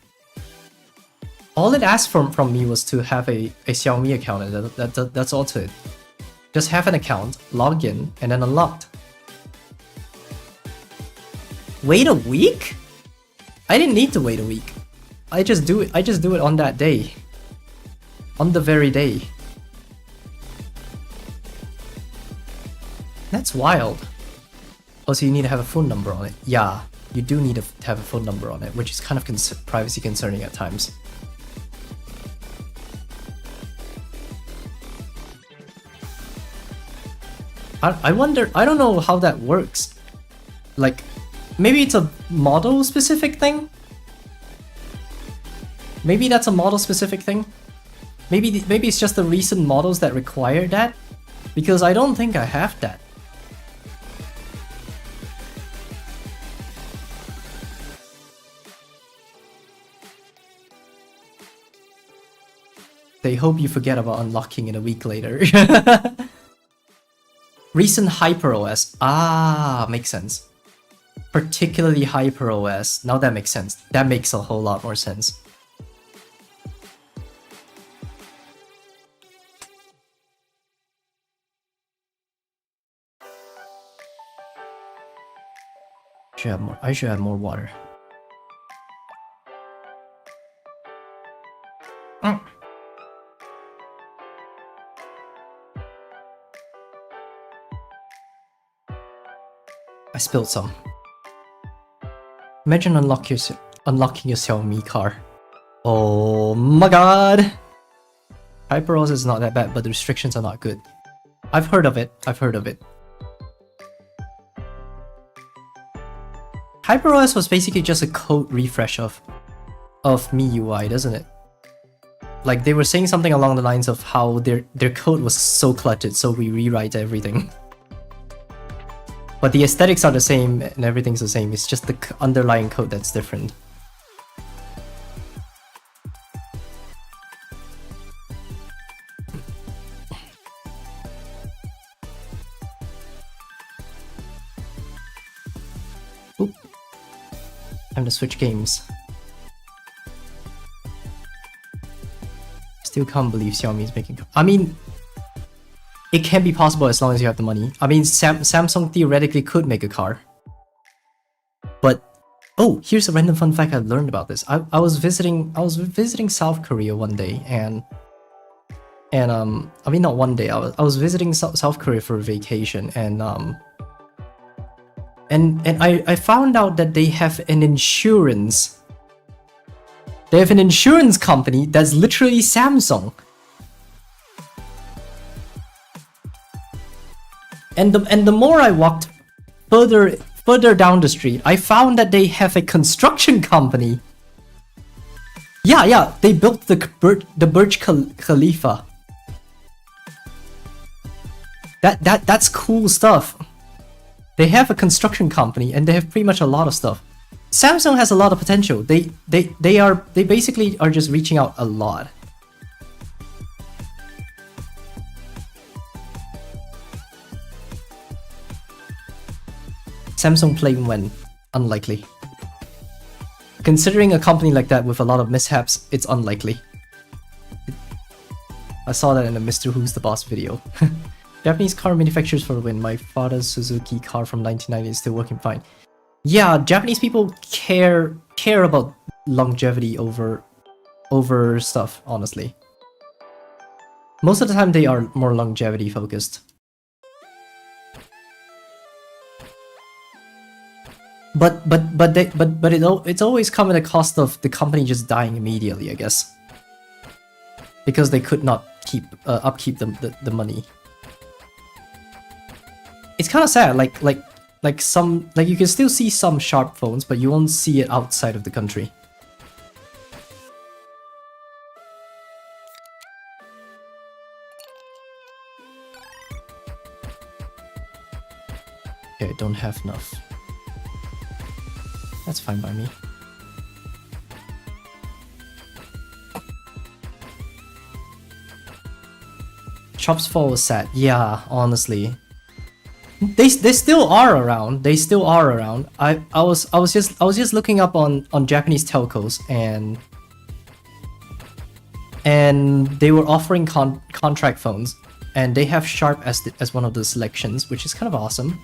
All it asked from me was to have a Xiaomi account, and that's all to it. Just have an account, log in, and then unlocked. Wait a week? I didn't need to wait a week. I just do it on that day. On the very day. That's wild. Also, you need to have a phone number on it. Yeah, you do need to have a phone number on it, which is kind of privacy concerning at times. I wonder, I don't know how that works. Like, maybe it's a model specific thing? Maybe that's a model specific thing? Maybe it's just the recent models that require that? Because I don't think I have that. They hope you forget about unlocking it a week later. Recent HyperOS. Ah, makes sense. Particularly HyperOS. Now that makes sense. That makes a whole lot more sense. I should have more water. I spilled some. Imagine unlocking your Xiaomi car. Oh my god! HyperOS is not that bad, but the restrictions are not good. I've heard of it. HyperOS was basically just a code refresh of MIUI, doesn't it? Like, they were saying something along the lines of how their code was so cluttered, so we rewrite everything. But the aesthetics are the same and everything's the same, it's just the underlying code that's different. Oop. Time to switch games. Still can't believe Xiaomi is making... I mean, it can be possible as long as you have the money. I mean, Samsung theoretically could make a car. But, oh, here's a random fun fact I learned about this. I was visiting South Korea one day, and I mean, not one day. I was visiting South Korea for a vacation, and I found out that they have an insurance. They have an insurance company that's literally Samsung. And the more I walked further down the street, I found that they have a construction company. Yeah, they built the Burj Khalifa. That's cool stuff. They have a construction company and they have pretty much a lot of stuff. Samsung has a lot of potential. They basically are just reaching out a lot. Samsung playing when? Unlikely. Considering a company like that with a lot of mishaps, it's unlikely. I saw that in a Mr. Who's the Boss video. Japanese car manufacturers for the win. My father's Suzuki car from 1990 is still working fine. Yeah, Japanese people care about longevity over stuff, honestly. Most of the time they are more longevity focused. it's always come at the cost of the company just dying immediately, I guess, because they could not upkeep the money. It's kind of sad. Like you can still see some Sharp phones, but you won't see it outside of the country. Okay, I don't have enough. That's fine by me. Shop's fall was sad. Yeah, honestly. They still are around. They still are around. I was just looking up on Japanese telcos, and they were offering contract phones, and they have Sharp as one of the selections, which is kind of awesome.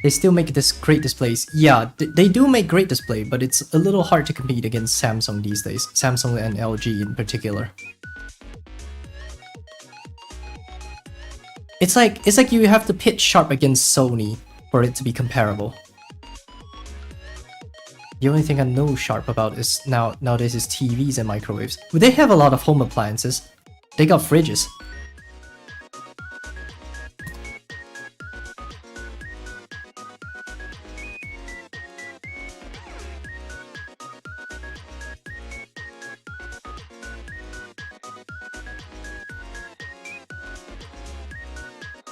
They still make this great displays. Yeah, they do make great display, but it's a little hard to compete against Samsung these days. Samsung and LG in particular. It's like you have to pit Sharp against Sony for it to be comparable. The only thing I know Sharp about is nowadays is TVs and microwaves. But they have a lot of home appliances. They got fridges.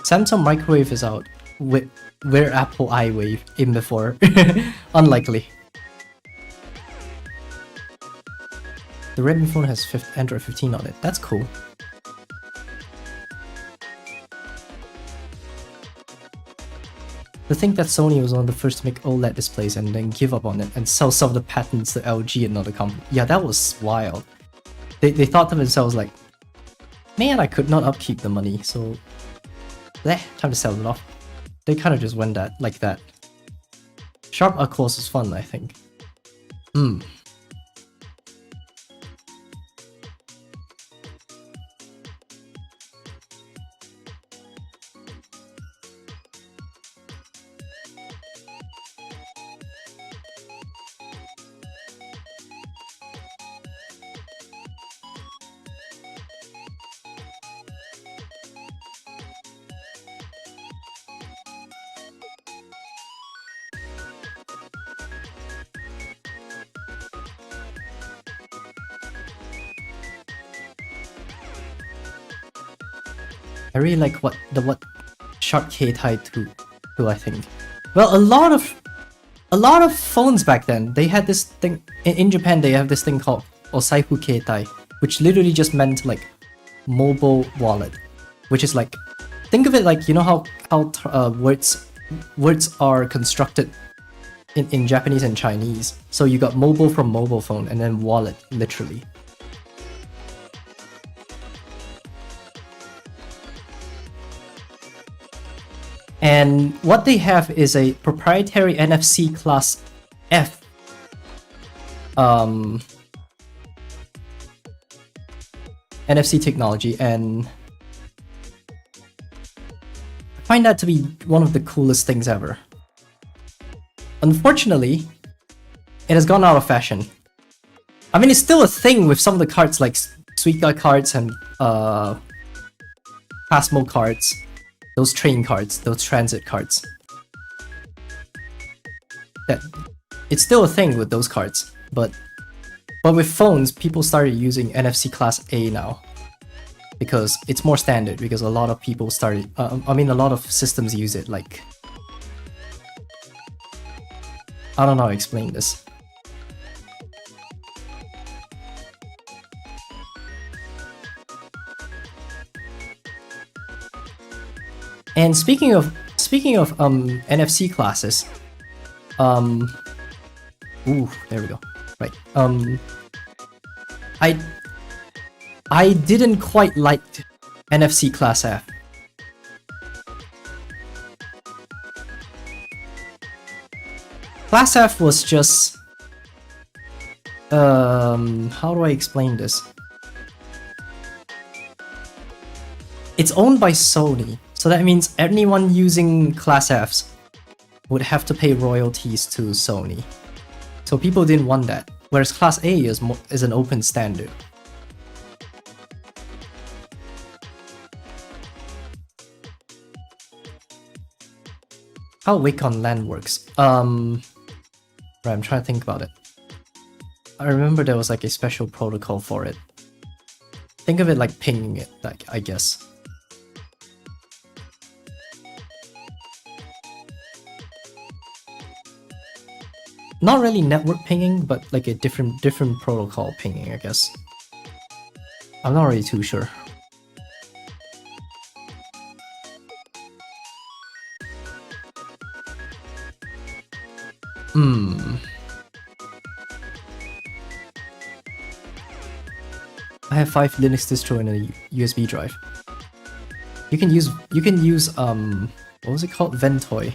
Samsung microwave is out. Where Apple iWave in before? Unlikely. The Redmi phone has Android 15 on it. That's cool. To think that Sony was one of the first to make OLED displays and then give up on it and sell some of the patents to LG and other companies. Yeah, that was wild. They thought to themselves like, man, I could not upkeep the money, so time to sell it off. They kind of just went like that. Sharp Up Close is fun, I think. I really like what Sharp K tied to I think. Well, a lot of phones back then, they had this thing in Japan. They have this thing called Osaifu Keitai, which literally just meant like mobile wallet, which is like, think of it like, you know how words are constructed in Japanese and Chinese. So you got mobile from mobile phone and then wallet literally. And what they have is a proprietary NFC class F NFC technology, and I find that to be one of the coolest things ever. Unfortunately, it has gone out of fashion. I mean, it's still a thing with some of the cards like Suica cards and Pasmo cards. Those train cards, those transit cards. It's still a thing with those cards, but with phones, people started using NFC Class A now because it's more standard. Because a lot of people started, a lot of systems use it. Like, I don't know how to explain this. And speaking of NFC classes, ooh, there we go. Right. I didn't quite like NFC Class F. Class F was just... how do I explain this? It's owned by Sony, so that means anyone using Class Fs would have to pay royalties to Sony. So people didn't want that, whereas Class A is an open standard. How Wick on LAN works? Right, I'm trying to think about it. I remember there was like a special protocol for it. Think of it like pinging it, like, I guess. Not really network pinging, but like a different protocol pinging, I guess. I'm not really too sure. I have 5 Linux distro in a USB drive. You can use what was it called? Ventoy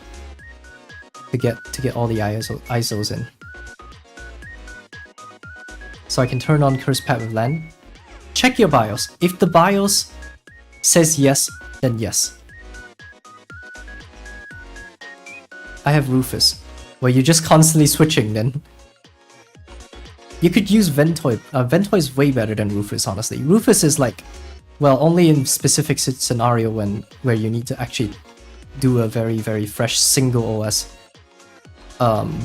to get all the ISOs in. So I can turn on Curse Pad with LAN. Check your BIOS. If the BIOS says yes, then yes. I have Rufus, where you're just constantly switching then. You could use Ventoy. Ventoy is way better than Rufus, honestly. Rufus is like, well, only in specific scenario where you need to actually do a very, very fresh single OS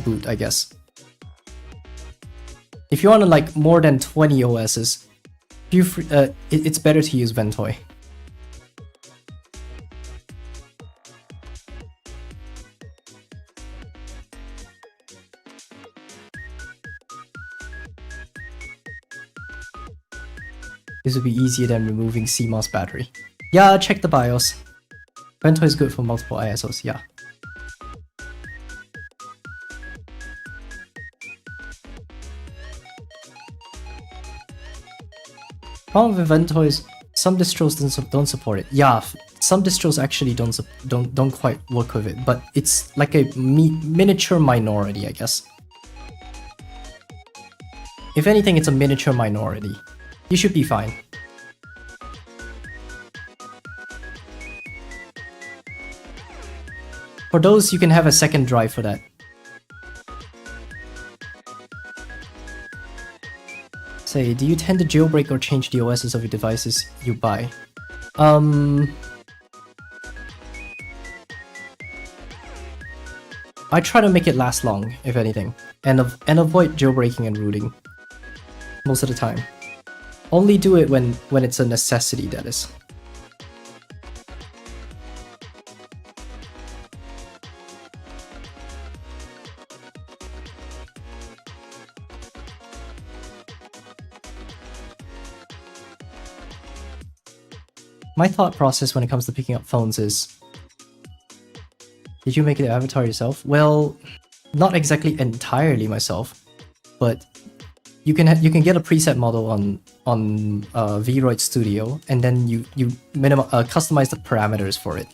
boot, I guess. If you want to like more than 20 OSs, it's better to use Ventoy. This would be easier than removing CMOS battery. Yeah, check the BIOS. Ventoy is good for multiple ISOs, yeah. Problem with Ventoy is some distros don't support it. Yeah, some distros actually don't quite work with it, but it's like a miniature minority, I guess. If anything, it's a miniature minority. You should be fine. For those, you can have a second drive for that. Say, do you tend to jailbreak or change the OSs of your devices you buy? I try to make it last long, if anything, and avoid jailbreaking and rooting most of the time. Only do it when it's a necessity, that is. My thought process when it comes to picking up phones is... Did you make the avatar yourself? Well, not exactly entirely myself, but you can get a preset model on Vroid Studio, and then you customize the parameters for it.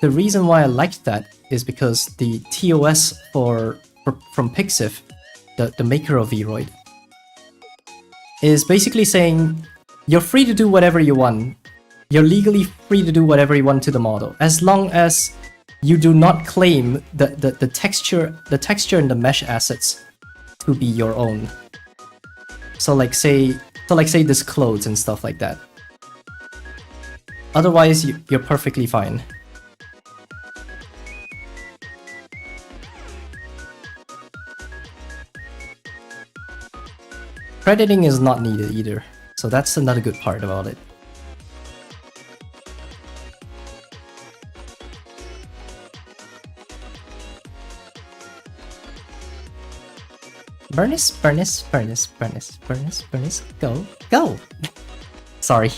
The reason why I liked that is because the TOS from Pixiv, the maker of Vroid, is basically saying you're free to do whatever you want. You're legally free to do whatever you want to the model, as long as you do not claim the texture and the mesh assets to be your own. So like say this clothes and stuff like that. Otherwise, you're perfectly fine. Crediting is not needed either, so that's another good part about it. Bernice, go! Sorry.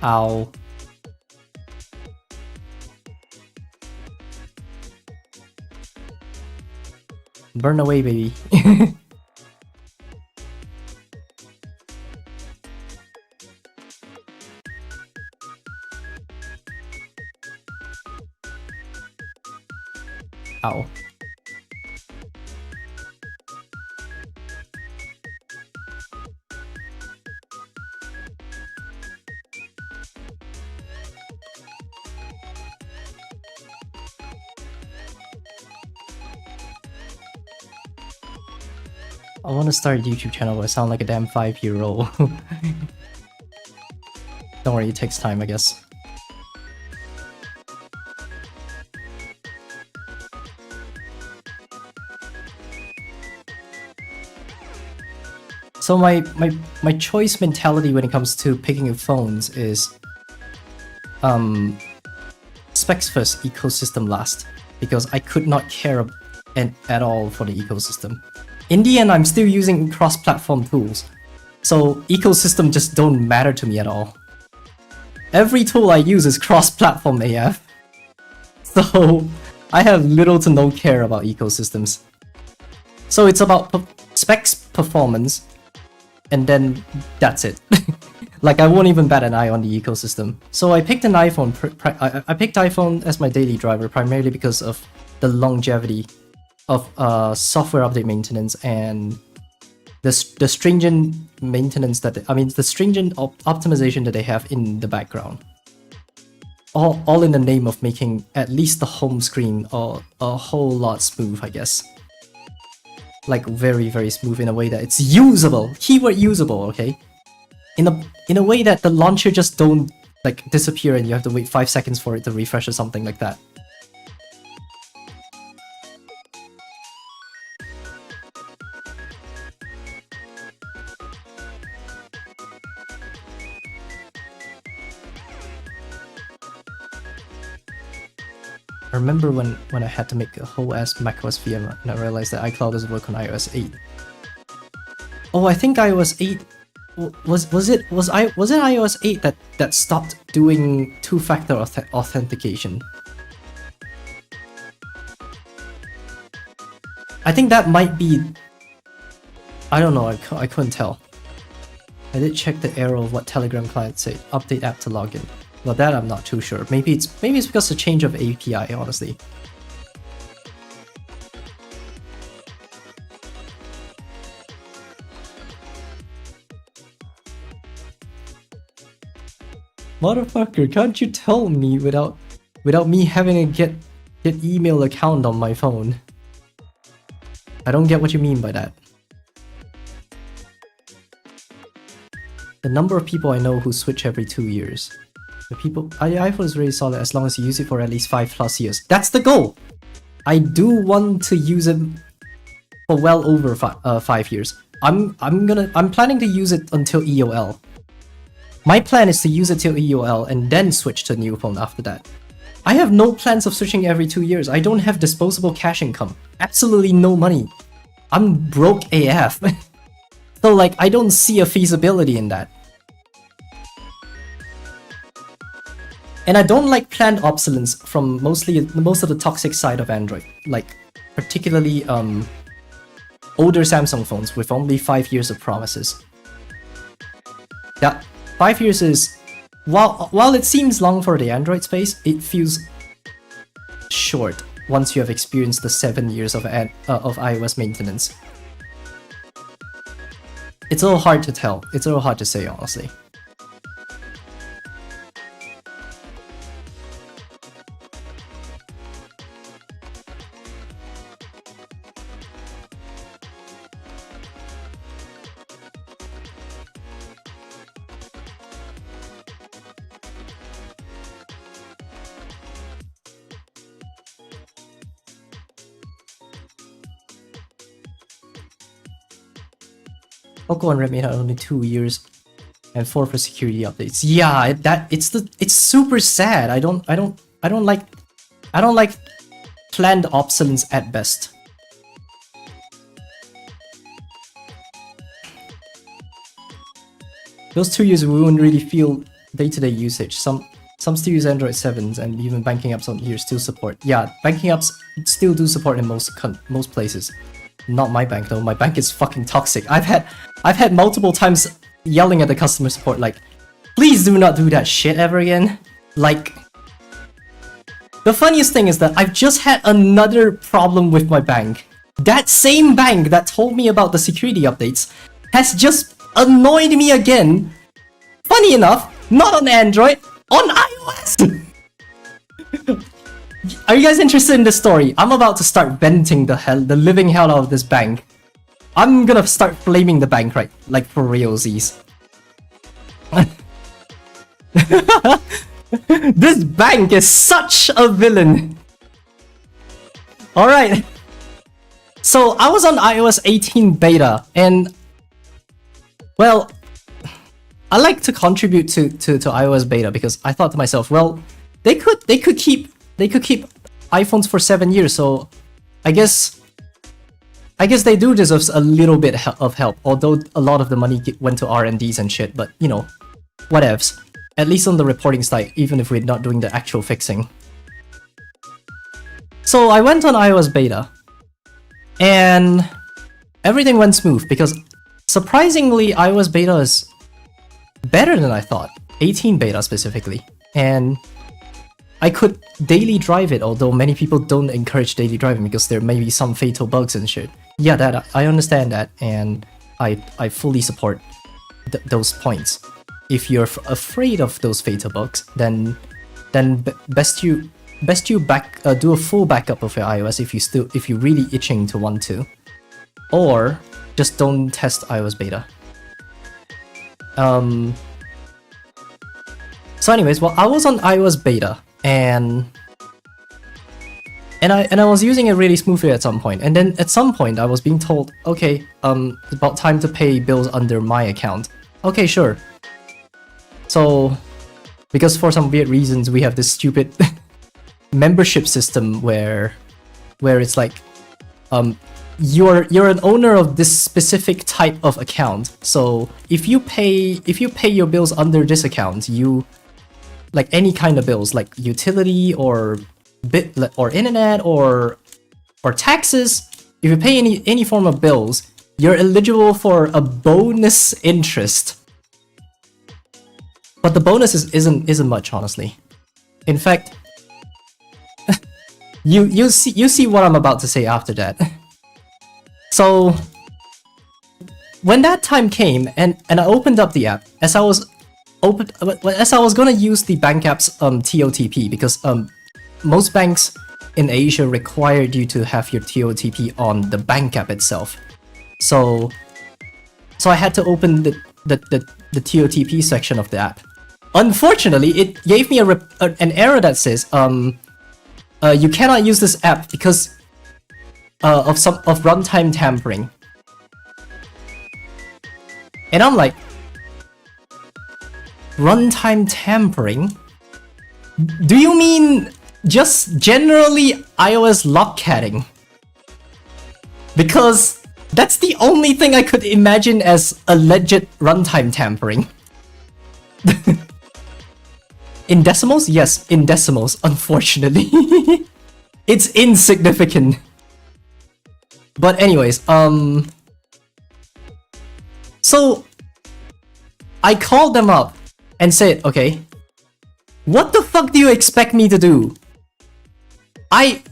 Ow. Burn away, baby. Ow. I want to start a YouTube channel where I sound like a damn 5-year-old. Don't worry, it takes time, I guess. So my choice mentality when it comes to picking up phones is specs first, ecosystem last, because I could not care at all for the ecosystem. In the end, I'm still using cross-platform tools, so ecosystem just don't matter to me at all. Every tool I use is cross-platform AF, so I have little to no care about ecosystems. So it's about specs, performance, and then that's it. Like I won't even bat an eye on the ecosystem. So I picked an iPhone. I picked iPhone as my daily driver primarily because of the longevity of software update maintenance and the stringent maintenance that the stringent optimization that they have in the background. All in the name of making at least the home screen a whole lot smooth, I guess. Like very, very smooth in a way that it's usable. Keyword usable, okay? In a way that the launcher just don't like disappear and you have to wait 5 seconds for it to refresh or something like that. I remember when I had to make a whole ass macOS VM and I realized that iCloud doesn't work on iOS 8. Oh, I think iOS 8 was it iOS 8 that stopped doing two-factor authentication? I think that might be. I don't know. I couldn't tell. I did check the error of what Telegram client said. Update app to login. Well, that I'm not too sure. Maybe it's because of change of API, honestly. Motherfucker, can't you tell me without me having a get email account on my phone? I don't get what you mean by that. The number of people I know who switch every 2 years. The iPhone is really solid as long as you use it for at least 5+ years. That's the goal! I do want to use it for well over 5 years. I'm planning to use it until EOL. My plan is to use it till EOL and then switch to a new phone after that. I have no plans of switching every 2 years. I don't have disposable cash income. Absolutely no money. I'm broke AF. So like, I don't see a feasibility in that. And I don't like planned obsolescence from most of the toxic side of Android. Like, particularly older Samsung phones with only 5 years of promises. Yeah, 5 years is... While it seems long for the Android space, it feels short once you have experienced the 7 years of iOS maintenance. It's a little hard to tell. It's a little hard to say, honestly. Poco and Redmi had only 2 years and 4 for security updates. Yeah, it's super sad. I don't like planned obsolescence at best. Those 2 years we won't really feel day-to-day usage. Some still use Android 7s and even banking apps on here still support. Yeah, banking apps still do support in most places. Not my bank though. My bank is fucking toxic. I've had multiple times yelling at the customer support like, please do not do that shit ever again. Like, The funniest thing is that I've just had another problem with my bank. That same bank that told me about the security updates has just annoyed me again. Funny enough, not on Android, on iOS! Are you guys interested in this story? I'm about to start venting the living hell out of this bank. I'm gonna start flaming the bank, right? Like for realsies. This bank is such a villain. Alright. So I was on iOS 18 beta and well, I like to contribute to iOS beta because I thought to myself, well, they could keep iPhones for 7 years, so I guess they do deserve a little bit of help, although a lot of the money went to R&Ds and shit, but you know, whatevs. At least on the reporting side, even if we're not doing the actual fixing. So I went on iOS beta, and everything went smooth because surprisingly iOS beta is better than I thought, 18 beta specifically, and I could daily drive it, although many people don't encourage daily driving because there may be some fatal bugs and shit. Yeah, that I understand that, and I fully support those points. If you're afraid of those fatal bugs, then best you do a full backup of your iOS if you're really itching to want to, or just don't test iOS beta. So anyways, well, I was on iOS beta and I was using it really smoothly at some point, and then at some point I was being told, okay, it's about time to pay bills under my account. Okay, sure. So, because for some weird reasons we have this stupid membership system where it's like, you're an owner of this specific type of account. So if you pay your bills under this account, you, like any kind of bills, like utility or internet or taxes, if you pay any form of bills, you're eligible for a bonus interest. But the bonus isn't much, honestly. In fact, you see what I'm about to say after that. So when that time came and I opened up the app, as I was gonna use the bank app's TOTP, because most banks in Asia required you to have your TOTP on the bank app itself. So I had to open the TOTP section of the app. Unfortunately, it gave me an error that says you cannot use this app because of runtime tampering. And I'm like, runtime tampering? Do you mean just generally iOS logcatting? Because that's the only thing I could imagine as alleged runtime tampering. In decimals? Yes, in decimals, unfortunately. It's insignificant. But anyways, so I called them up and said, okay, what the fuck do you expect me to do? I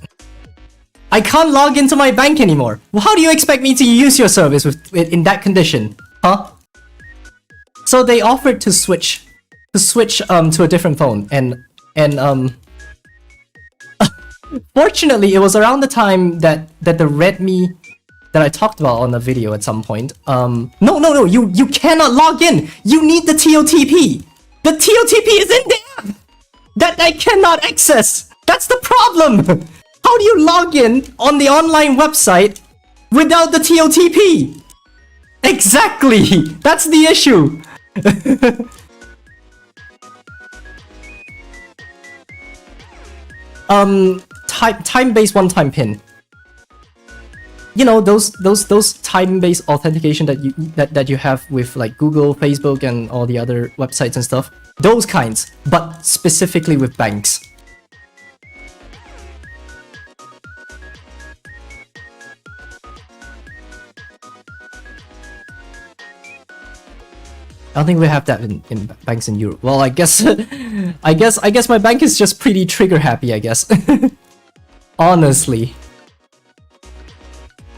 can't log into my bank anymore. Well, how do you expect me to use your service in that condition? Huh? So they offered to switch to a different phone, and fortunately it was around the time that the Redmi that I talked about on the video at some point. No, you cannot log in. You need the TOTP. The TOTP is in the app that I cannot access. That's the problem. How do you log in on the online website without the TOTP? Exactly. That's the issue. Time-based one-time pin. You know, those time-based authentication that you have with like Google, Facebook, and all the other websites and stuff. Those kinds, but specifically with banks. I don't think we have that in banks in Europe. Well, I guess I guess my bank is just pretty trigger happy, I guess. Honestly.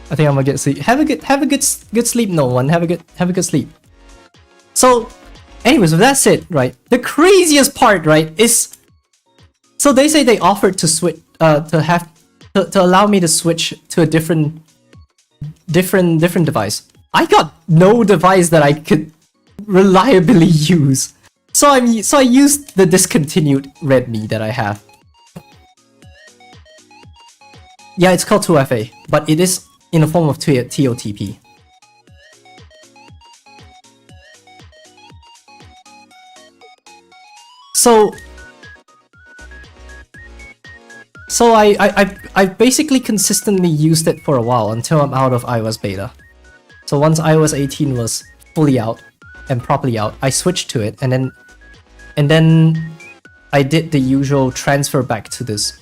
I think I'm gonna get sleep. Have a good sleep, no one. Have a good sleep. So, anyways, that's it, right? The craziest part, right, is so they say they offered to switch to allow me to switch to a different device. I got no device that I could reliably use. So I used the discontinued Redmi that I have. Yeah, it's called 2FA, but it is in the form of TOTP. So I basically consistently used it for a while until I'm out of iOS beta. So once iOS 18 was fully out and properly out, I switched to it, and then I did the usual transfer back to this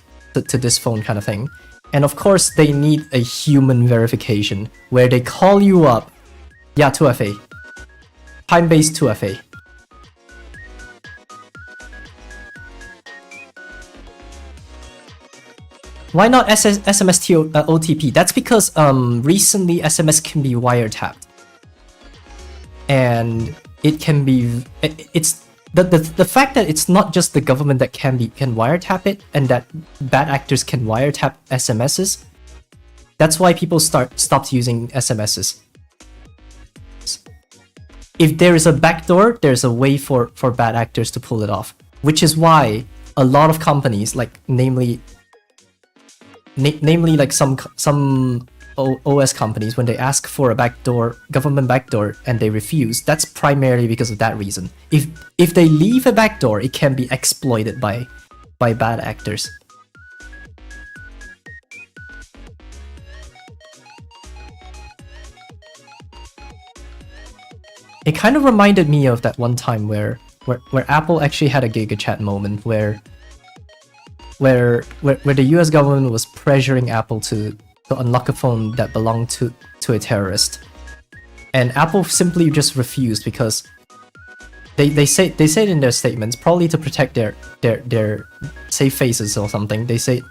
phone kind of thing. And of course, they need a human verification where they call you up. Yeah, 2FA. Time-based 2FA. Why not SMS OTP? That's because recently SMS can be wiretapped. And it can be... It's... The fact that it's not just the government that can wiretap it, and that bad actors can wiretap SMSs, that's why people stopped using SMSs. If there is a backdoor, there's a way for bad actors to pull it off. Which is why a lot of companies, like namely like some OS companies, when they ask for a backdoor, government backdoor, and they refuse, that's primarily because of that reason. If they leave a backdoor, it can be exploited by bad actors. It kind of reminded me of that one time where Apple actually had a GigaChat moment where the US government was pressuring Apple to unlock a phone that belonged to a terrorist, and Apple simply just refused because they said in their statements, probably to protect their safe faces or something. They say,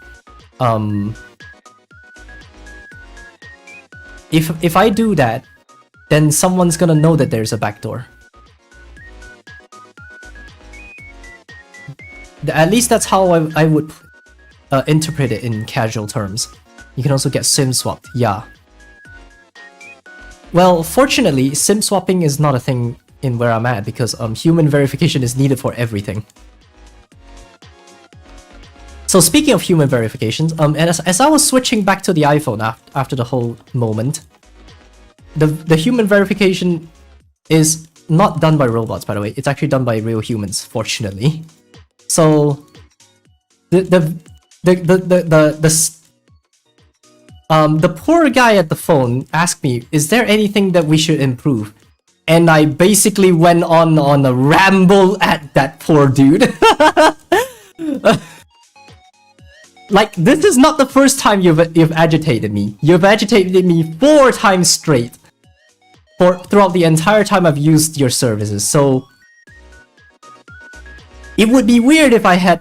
if I do that, then someone's gonna know that there's a backdoor. At least that's how I would interpret it in casual terms. You can also get SIM swapped, yeah. Well, fortunately, SIM swapping is not a thing in where I'm at because human verification is needed for everything. So speaking of human verifications, and as I was switching back to the iPhone after the whole moment, the human verification is not done by robots, by the way. It's actually done by real humans, fortunately. So the poor guy at the phone asked me, is there anything that we should improve? And I basically went on a ramble at that poor dude. Like, this is not the first time you've agitated me. You've agitated me 4 times straight throughout the entire time I've used your services. So it would be weird if I had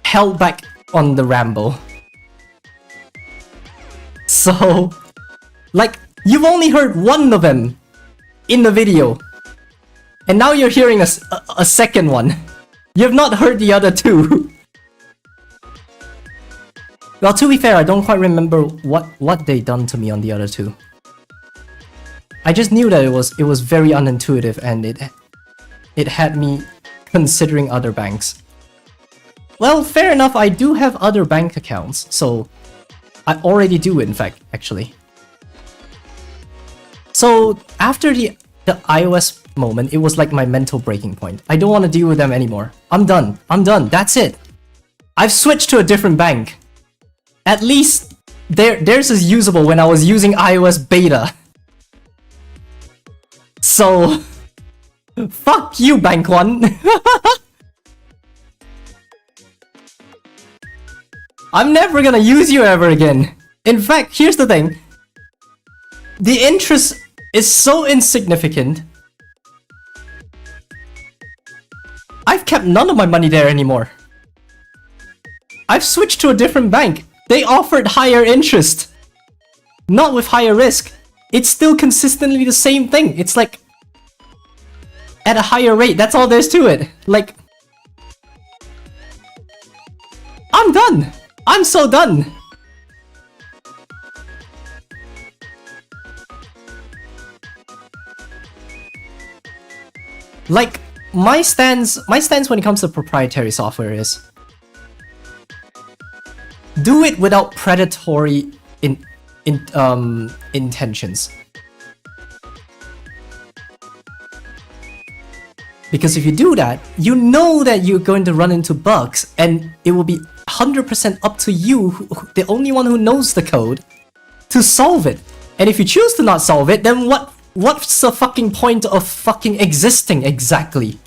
held back on the ramble. So, like, you've only heard one of them in the video, and now you're hearing a second one. You've not heard the other 2. Well, to be fair, I don't quite remember what they done to me on the other 2. I just knew that it was very unintuitive, and it had me considering other banks. Well, fair enough, I do have other bank accounts, so I already do, in fact, actually. So after the iOS moment, it was like my mental breaking point. I don't want to deal with them anymore. I'm done. That's it. I've switched to a different bank. At least theirs is usable when I was using iOS beta. So fuck you, Bank One. I'm never gonna use you ever again. In fact, here's the thing. The interest is so insignificant I've kept none of my money there anymore. I've switched to a different bank. They offered higher interest. Not with higher risk. It's still consistently the same thing. It's like at a higher rate. That's all there's to it. Like, I'm done. I'm so done. Like, my stance when it comes to proprietary software is do it without predatory intentions. Because if you do that, you know that you're going to run into bugs, and it will be 100% up to you, the only one who knows the code, to solve it. And if you choose to not solve it, then what's the fucking point of fucking existing exactly?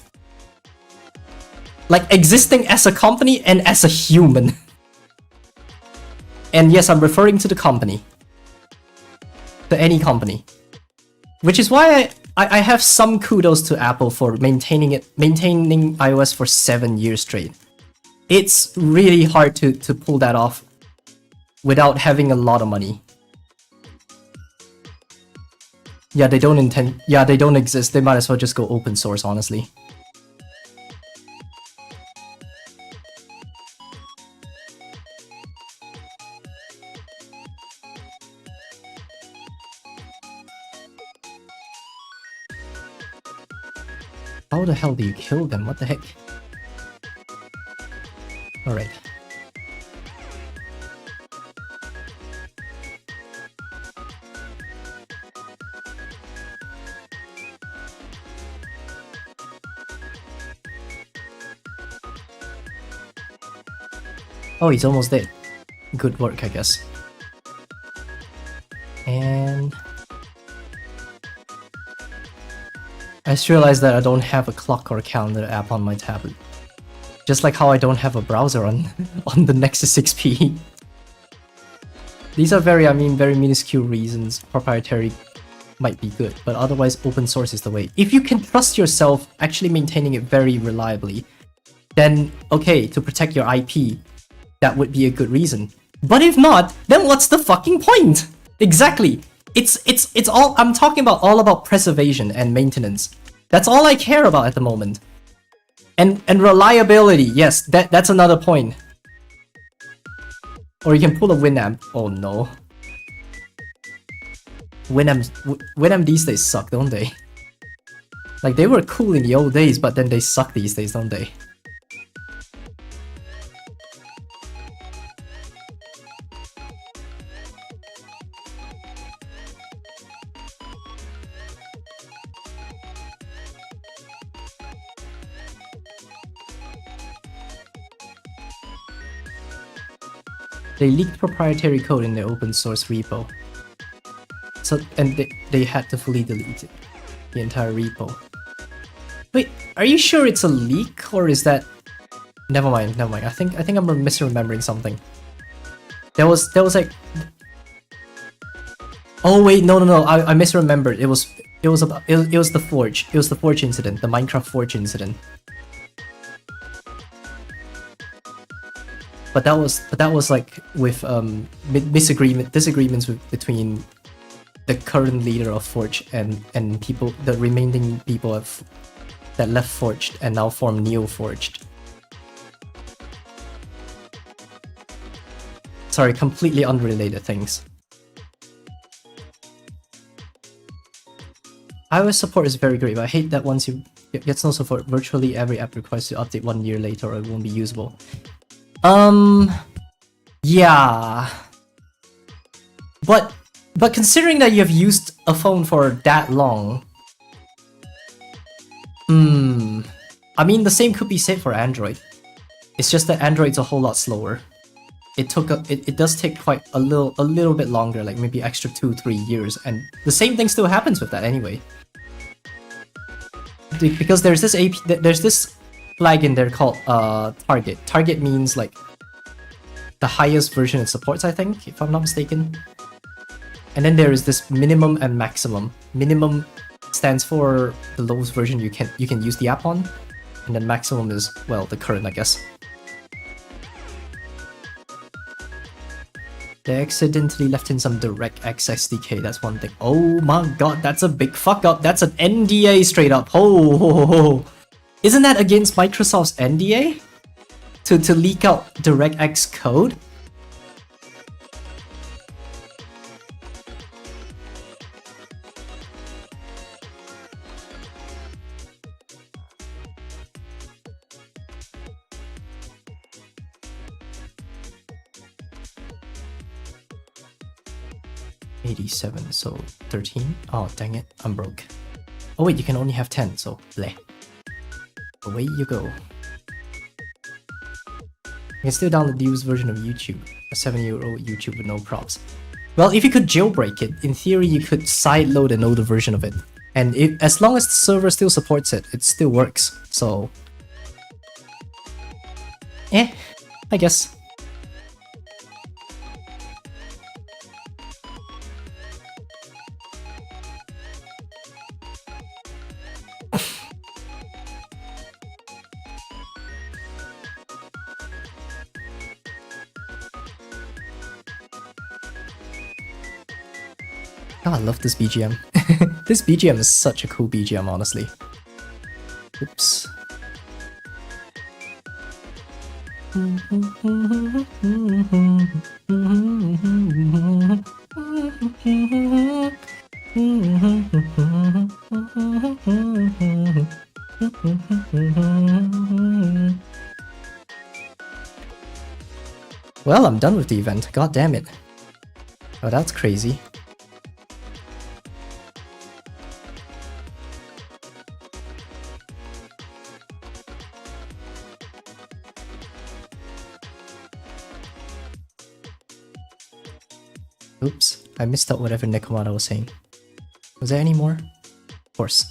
Like, existing as a company and as a human. And yes, I'm referring to the company. To any company. Which is why I have some kudos to Apple for maintaining iOS for 7 years straight. It's really hard to pull that off without having a lot of money. Yeah, they don't exist. They might as well just go open source, honestly. How the hell do you kill them? What the heck? Alright. Oh, he's almost dead. Good work, I guess. And I just realized that I don't have a clock or a calendar app on my tablet. Just like how I don't have a browser on the Nexus 6P. These are very minuscule reasons proprietary might be good, but otherwise open source is the way. If you can trust yourself actually maintaining it very reliably, then okay, to protect your IP, that would be a good reason. But if not, then what's the fucking point? Exactly. It's all I'm talking about, all about preservation and maintenance. That's all I care about at the moment. And reliability, yes, that's another point. Or you can pull a Winamp. Oh no. Winamp these days suck, don't they? Like, they were cool in the old days, but then they suck these days, don't they? They leaked proprietary code in their open source repo. So, and they had to fully delete it. The entire repo. Wait, are you sure it's a leak, or is that... Never mind. I think I'm misremembering something. There was like... Oh wait, no, I misremembered. It was the Forge. It was the Forge incident, the Minecraft Forge incident. But that was like with disagreements between the current leader of Forge and people, the remaining people that left Forged and now form Neo Forged. Sorry, completely unrelated things. iOS support is very great, but I hate that once you get no support, virtually every app requires to update 1 year later or it won't be usable. Yeah. But considering that you've used a phone for that long, I mean, the same could be said for Android. It's just that Android's a whole lot slower. It does take quite a little bit longer, like maybe extra 2-3 years, and the same thing still happens with that anyway. Because there's this flag in there called target. Target means like the highest version it supports, I think, if I'm not mistaken. And then there is this minimum and maximum. Minimum stands for the lowest version you can use the app on, And then maximum is, well, the current, I guess. They accidentally left in some DirectX SDK, that's one thing. Oh my god, that's a big fuck up. That's an NDA straight up. Ho, ho, ho, ho. Isn't that against Microsoft's NDA? To leak out DirectX code? $87, so 13. Oh, dang it, I'm broke. Oh wait, you can only have 10, so bleh. Away you go. You can still download the used version of YouTube. A 7-year-old YouTube with no props. Well, if you could jailbreak it, in theory you could sideload an older version of it. And as long as the server still supports it, it still works. So... I guess. Oh, I love this BGM. This BGM is such a cool BGM, honestly. Oops. Well, I'm done with the event. God damn it. Oh, that's crazy. Oops, I missed out whatever Nekomata was saying. Was there any more? Of course.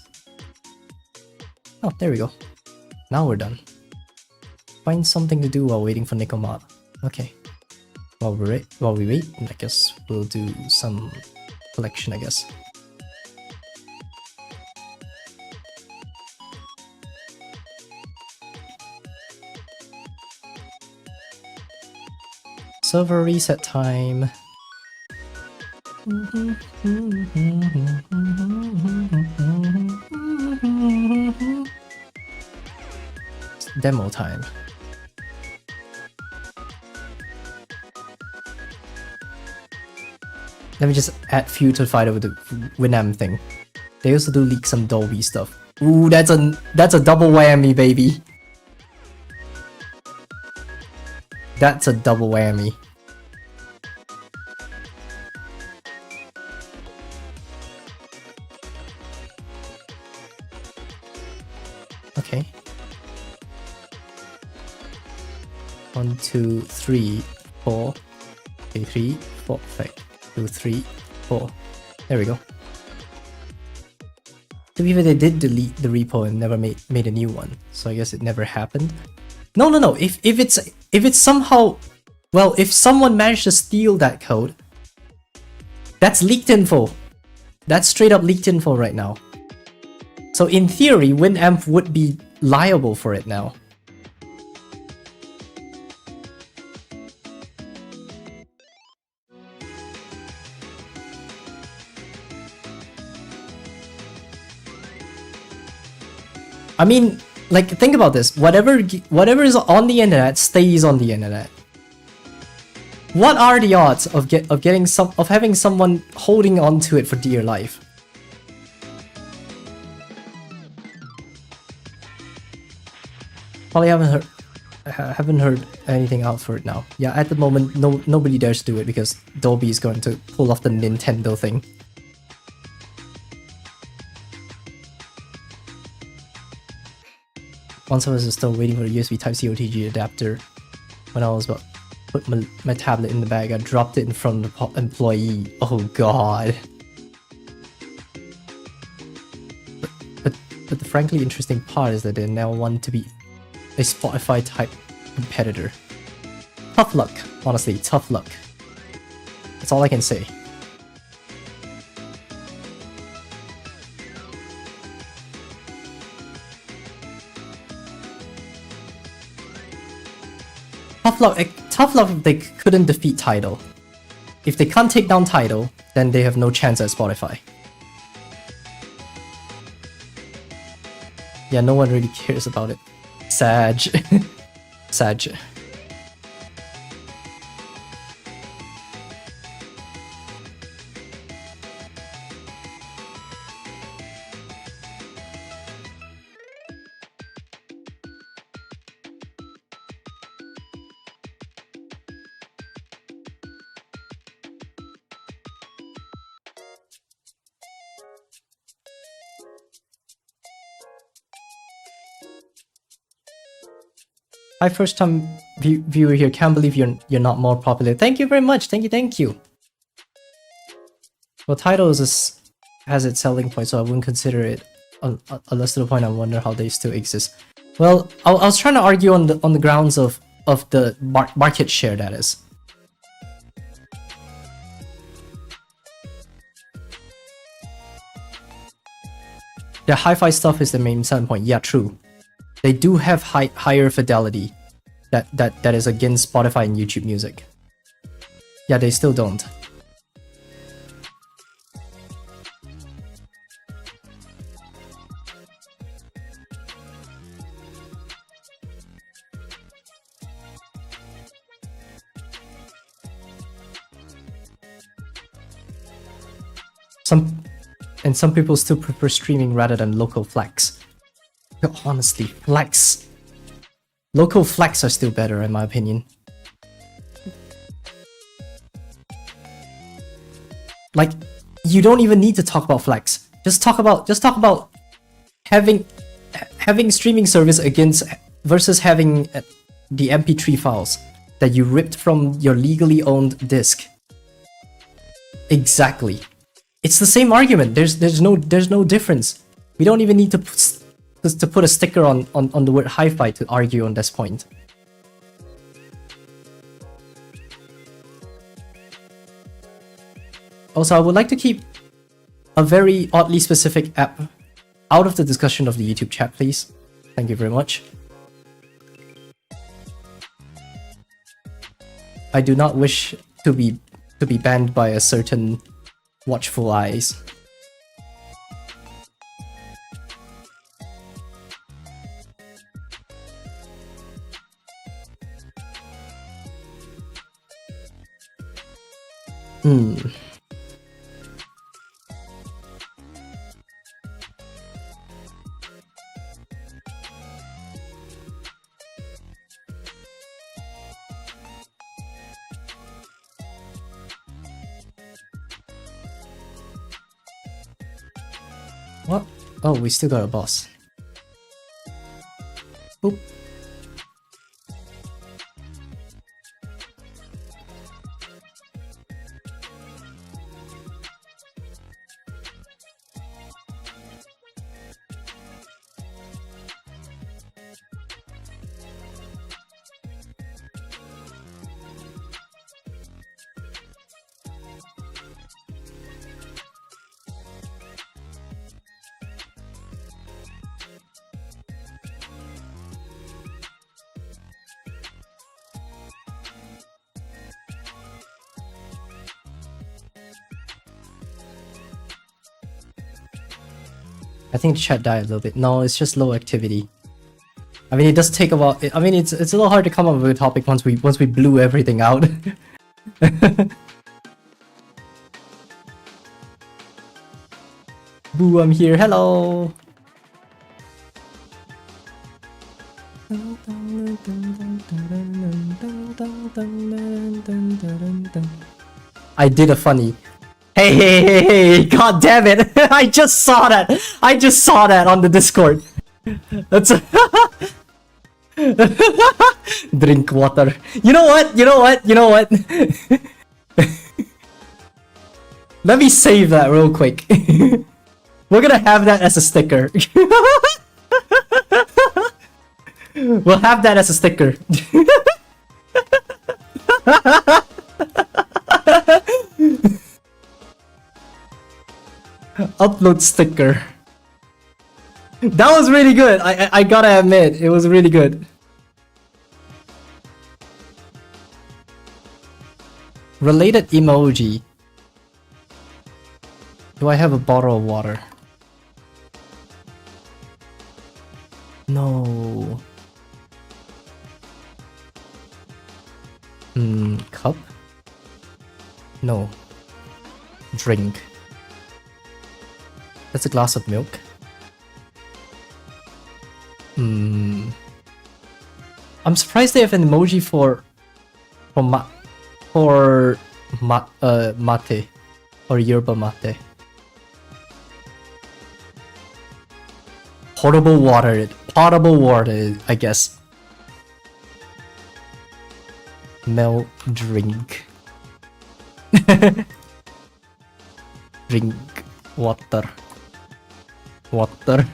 Oh, there we go. Now we're done. Find something to do while waiting for Nekomata. Okay. While we wait, I guess we'll do some collection, I guess. Server reset time. Demo time. Let me just add few to fight over the Winamp thing. They also do leak some Dolby stuff. Ooh, that's a double whammy, baby. That's a double whammy. Okay. 1, 2, 3, 4. Okay, 3, 4. Perfect. 2, 3, 4. There we go. To be fair, they did delete the repo and never made a new one, so I guess it never happened. No. If it's somehow, well, if someone managed to steal that code, that's leaked info. That's straight up leaked info right now. So in theory, Winamp would be liable for it now. I mean, like, think about this. Whatever is on the internet stays on the internet. What are the odds of having someone holding on to it for dear life? Probably haven't heard anything out for it now. Yeah, at the moment, nobody dares to do it because Dolby is going to pull off the Nintendo thing. Once I was still waiting for the USB Type-C OTG adapter, when I was about to put my tablet in the bag, I dropped it in front of the employee. Oh god. But the frankly interesting part is that they now want to be a Spotify type competitor. Tough luck, honestly, tough luck. That's all I can say. Tough luck if they couldn't defeat Tidal. If they can't take down Tidal, then they have no chance at Spotify. Yeah, no one really cares about it. Sag. Sag. Hi, first time viewer here. Can't believe you're not more popular. Thank you very much. Thank you. Well, Tidal has its selling point, so I wouldn't consider it unless to the point I wonder how they still exist. Well, I was trying to argue on the grounds of the market share, that is. The hi-fi stuff is the main selling point. Yeah, true. They do have higher fidelity that is against Spotify and YouTube Music. Yeah, they still don't. Some people still prefer streaming rather than local flex. Honestly, flex. Local flex are still better in my opinion. Like, you don't even need to talk about flex. Just talk about having streaming service versus having the MP3 files that you ripped from your legally owned disc. Exactly. It's the same argument. There's no difference. We don't even need to put a sticker on the word hi-fi to argue on this point. Also, I would like to keep a very oddly specific app out of the discussion of the YouTube chat, please. Thank you very much. I do not wish to be banned by a certain watchful eyes. What? Oh, we still got a boss. Boop. I think the chat died a little bit. No, it's just low activity. I mean, it does take a while. I mean, it's a little hard to come up with a topic once we blew everything out. Boo, I'm here. Hello. I did a funny. Hey, god damn it. I just saw that. I just saw that on the Discord. That's drink water. You know what? Let me save that real quick. We're gonna have that as a sticker. We'll have that as a sticker. Upload sticker. That was really good. I gotta admit, it was really good. Related emoji. Do I have a bottle of water? No. Cup? No. Drink. That's a glass of milk. I'm surprised they have an emoji for mate or yerba mate. Potable water, I guess. Milk drink. Drink water. Water.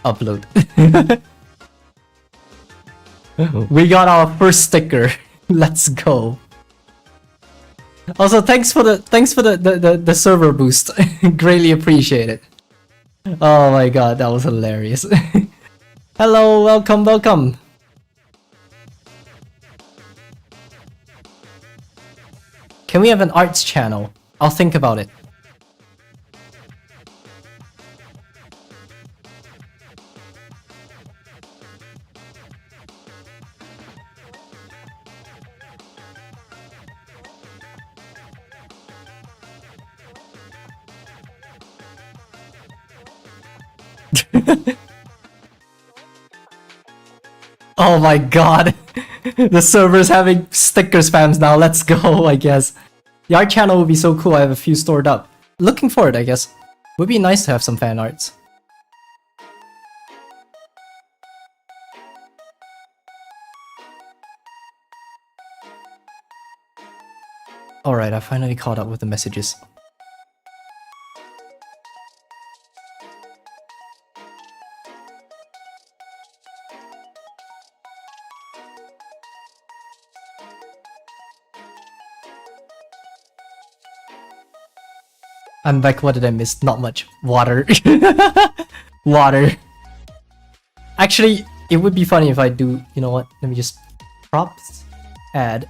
Upload. We got our first sticker. Let's go. Also, thanks for the server boost. Greatly appreciate it. Oh my god, that was hilarious. Hello, welcome. Can we have an arts channel? I'll think about it. Oh my god. The server's having sticker spams now. Let's go, I guess. The art channel would be so cool. I have a few stored up. Looking for it, I guess. Would be nice to have some fan arts. Alright, I finally caught up with the messages. I'm back. What did I miss? Not much. Water. Water. Actually, it would be funny if I do... You know what? Let me just... Props. Add.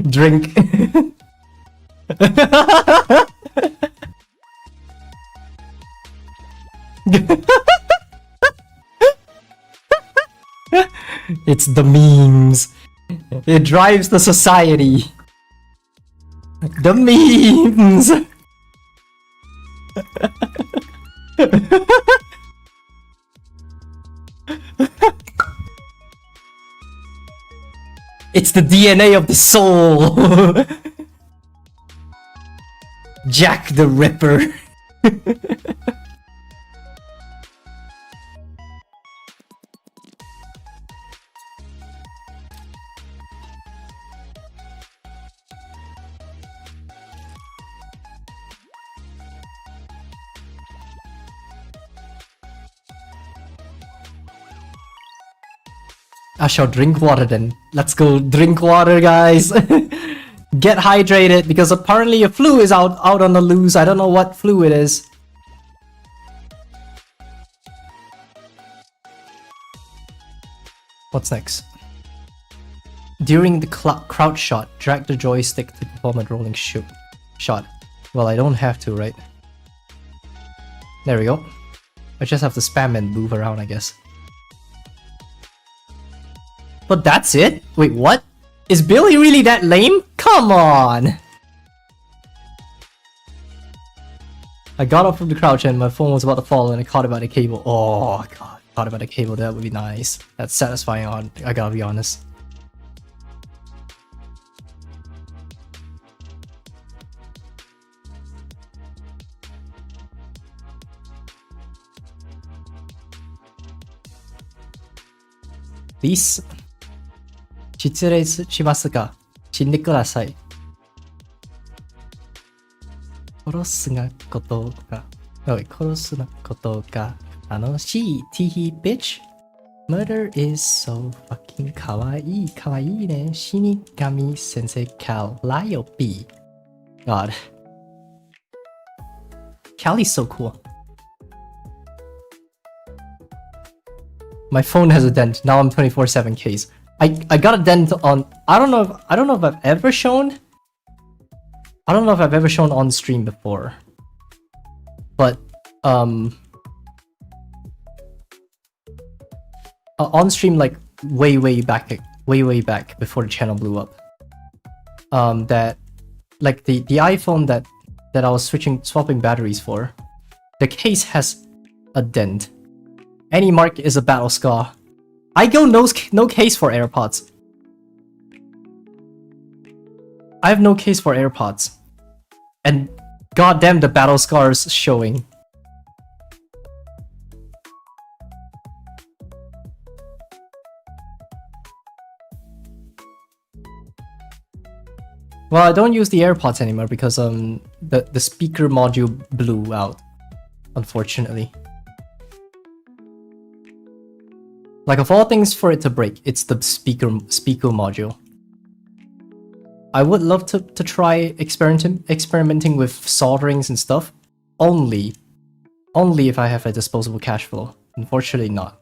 Drink. It's the memes. It drives the society. The memes. It's the DNA of the soul. Jack the Ripper. I shall drink water then. Let's go drink water, guys. Get hydrated, because apparently a flu is out on the loose. I don't know what flu it is. What's next? During the crouch shot, drag the joystick to perform a rolling shot. Well, I don't have to, right? There we go. I just have to spam and move around, I guess. But that's it? Wait, what? Is Billy really that lame? Come on! I got up from the crouch and my phone was about to fall and I caught it by the cable. Oh god, caught it by the cable. That would be nice. That's satisfying, I gotta be honest. Please. 失礼しますが、死んでください。殺すなことが楽しい Tee bitch. Murder is so fucking かわいいね。死神先生 Calliope. God. Callie's so cool. My phone has a dent. Now I'm 24/7 case. I got a dent on. I don't know if I've ever shown. I don't know if I've ever shown on stream before. But on stream, like way back before the channel blew up. That like the iPhone that I was swapping batteries for, the case has a dent. Any mark is a battle scar. I go no case for AirPods. I have no case for AirPods. And goddamn, the battle scars showing. Well, I don't use the AirPods anymore because the speaker module blew out, unfortunately. Like, of all things for it to break, it's the speaker module. I would love to try experimenting with solderings and stuff, only if I have a disposable cash flow. Unfortunately not.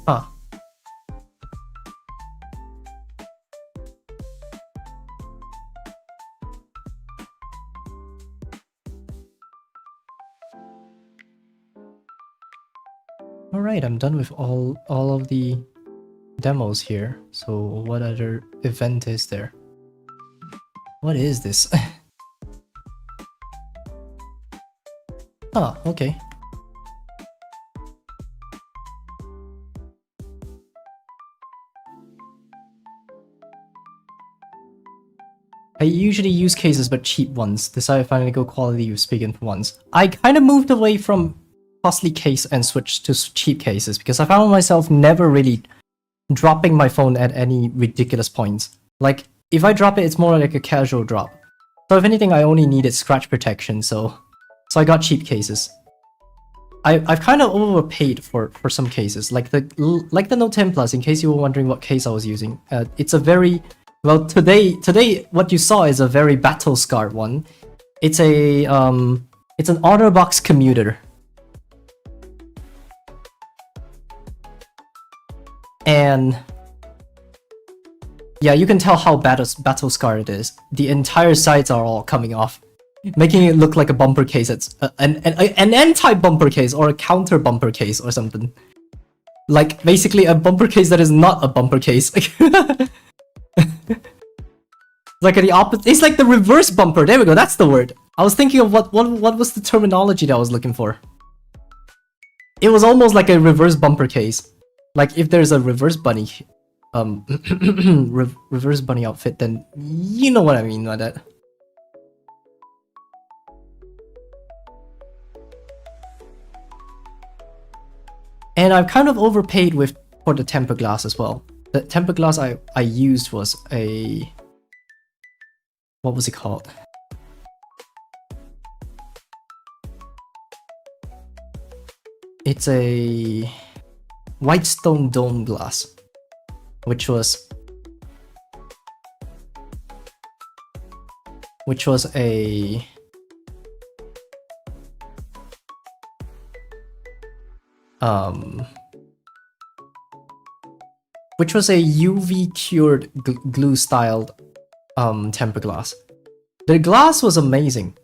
Huh. Alright, I'm done with all of the demos here. So what other event is there? What is this? Oh, okay. I usually use cases, but cheap ones. Decided finally go quality with speaking for once. I kind of moved away from costly case and switched to cheap cases because I found myself never really dropping my phone at any ridiculous points. Like, if I drop it, it's more like a casual drop. So if anything, I only needed scratch protection, so I got cheap cases. I've kind of overpaid for some cases, like the Note 10 Plus. In case you were wondering what case I was using, it's a very well today. What you saw is a very battle scarred one. It's a it's an OtterBox commuter, and yeah, you can tell how battle scarred it is. The entire sides are all coming off, making it look like a bumper case. It's an anti-bumper case or a counter bumper case or something. Like, basically a bumper case that is not a bumper case. Like the opposite. It's like the reverse bumper. There we go. That's the word. I was thinking of what was the terminology that I was looking for. It was almost like a reverse bumper case. Like if there's a reverse bunny, reverse bunny outfit, then you know what I mean by that. And I've kind of overpaid for the temper glass as well. The temper glass I used was a... what was it called? It's a Whitestone dome glass, which was a UV cured glue styled temper glass. The glass was amazing,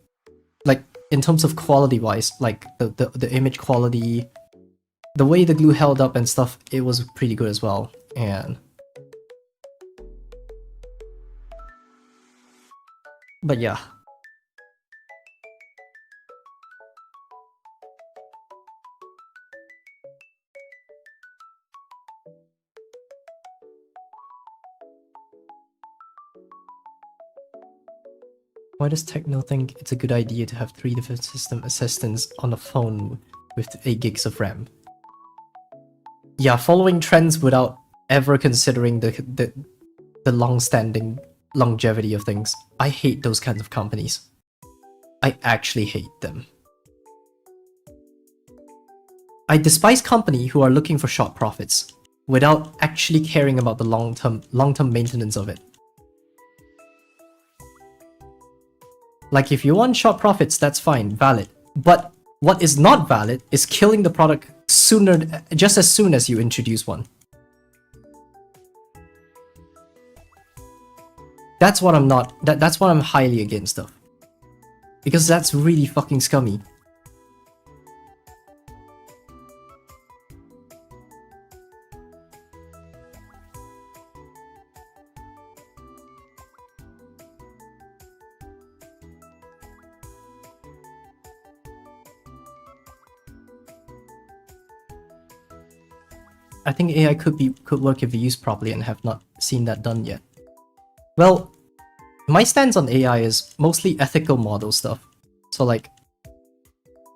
like in terms of quality wise, like the image quality, the way the glue held up and stuff, it was pretty good as well. And but yeah, Why does Techno think it's a good idea to have 3 different system assistants on a phone with 8 gigs of RAM? Yeah, following trends without ever considering the long-standing longevity of things. I hate those kinds of companies. I actually hate them. I despise companies who are looking for short profits without actually caring about the long-term maintenance of it. Like, if you want short profits, that's fine, valid. But what is not valid is killing the product just as soon as you introduce one. That's what that's what I'm highly against of. Because that's really fucking scummy. I think AI could work if used properly and have not seen that done yet. Well, my stance on AI is mostly ethical model stuff. So like,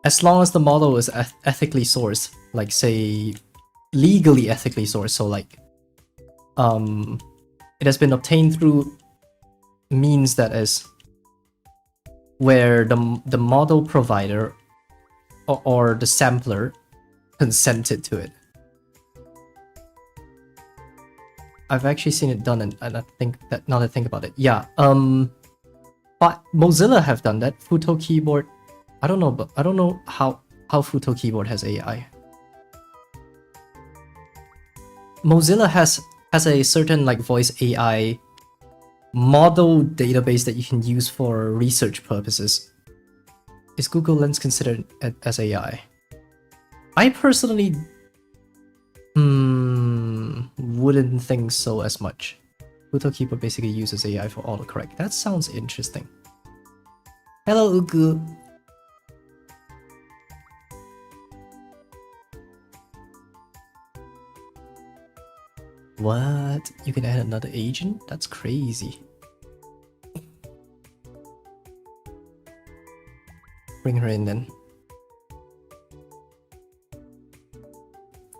as long as the model is ethically sourced, like say, legally ethically sourced, so like, it has been obtained through means that is where the model provider or the sampler consented to it. I've actually seen it done, and I think that now that I think about it, yeah. But Mozilla have done that. Futo Keyboard, I don't know, but I don't know how Futo Keyboard has AI. Mozilla has a certain like voice AI model database that you can use for research purposes. Is Google Lens considered as AI? I personally wouldn't think so as much. Futo Keyboard basically uses AI for autocorrect. That sounds interesting. Hello, Ugu. What? You can add another agent? That's crazy. Bring her in then.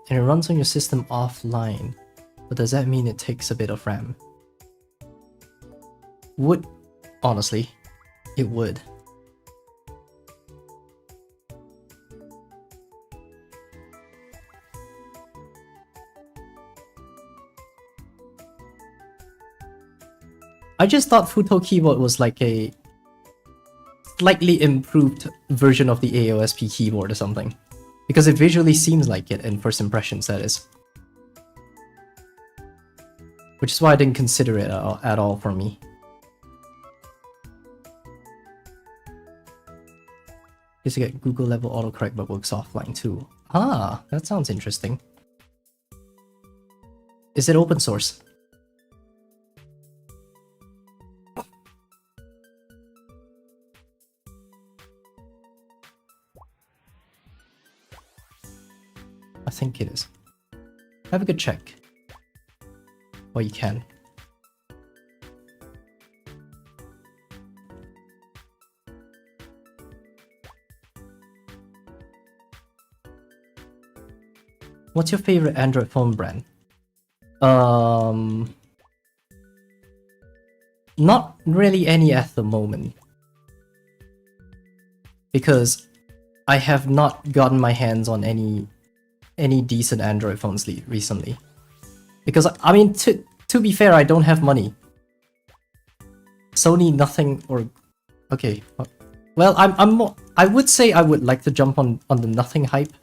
And it runs on your system offline. But does that mean it takes a bit of RAM? Would. Honestly, it would. I just thought Futo Keyboard was like a slightly improved version of the AOSP keyboard or something. Because it visually seems like it in first impressions, that is. Which is why I didn't consider it at all for me. Just to get Google level autocorrect but works offline too. Ah, that sounds interesting. Is it open source? I think it is. Have a good check. Well, you can. What's your favorite Android phone brand? Not really any at the moment. Because I have not gotten my hands on any decent Android phones recently. Because, I mean, to be fair, I don't have money. Sony, nothing, or... Okay. Well, I would say I would like to jump on the nothing hype.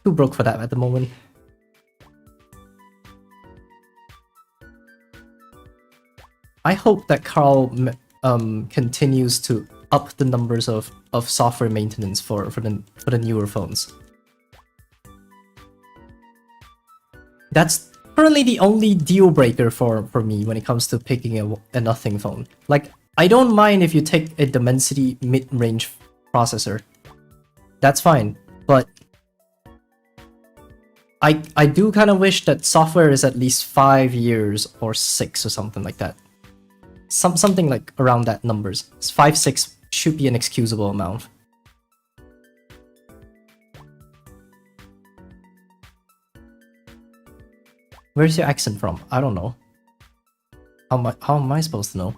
Too broke for that at the moment. I hope that Carl continues to up the numbers of software maintenance for the newer phones. That's currently the only deal breaker for me when it comes to picking a nothing phone. Like, I don't mind if you take a Dimensity mid-range processor. That's fine, but I do kind of wish that software is at least 5 years or 6 or something like that. Something like around that numbers. 5, 6 should be an excusable amount. Where's your accent from? I don't know. How am I supposed to know?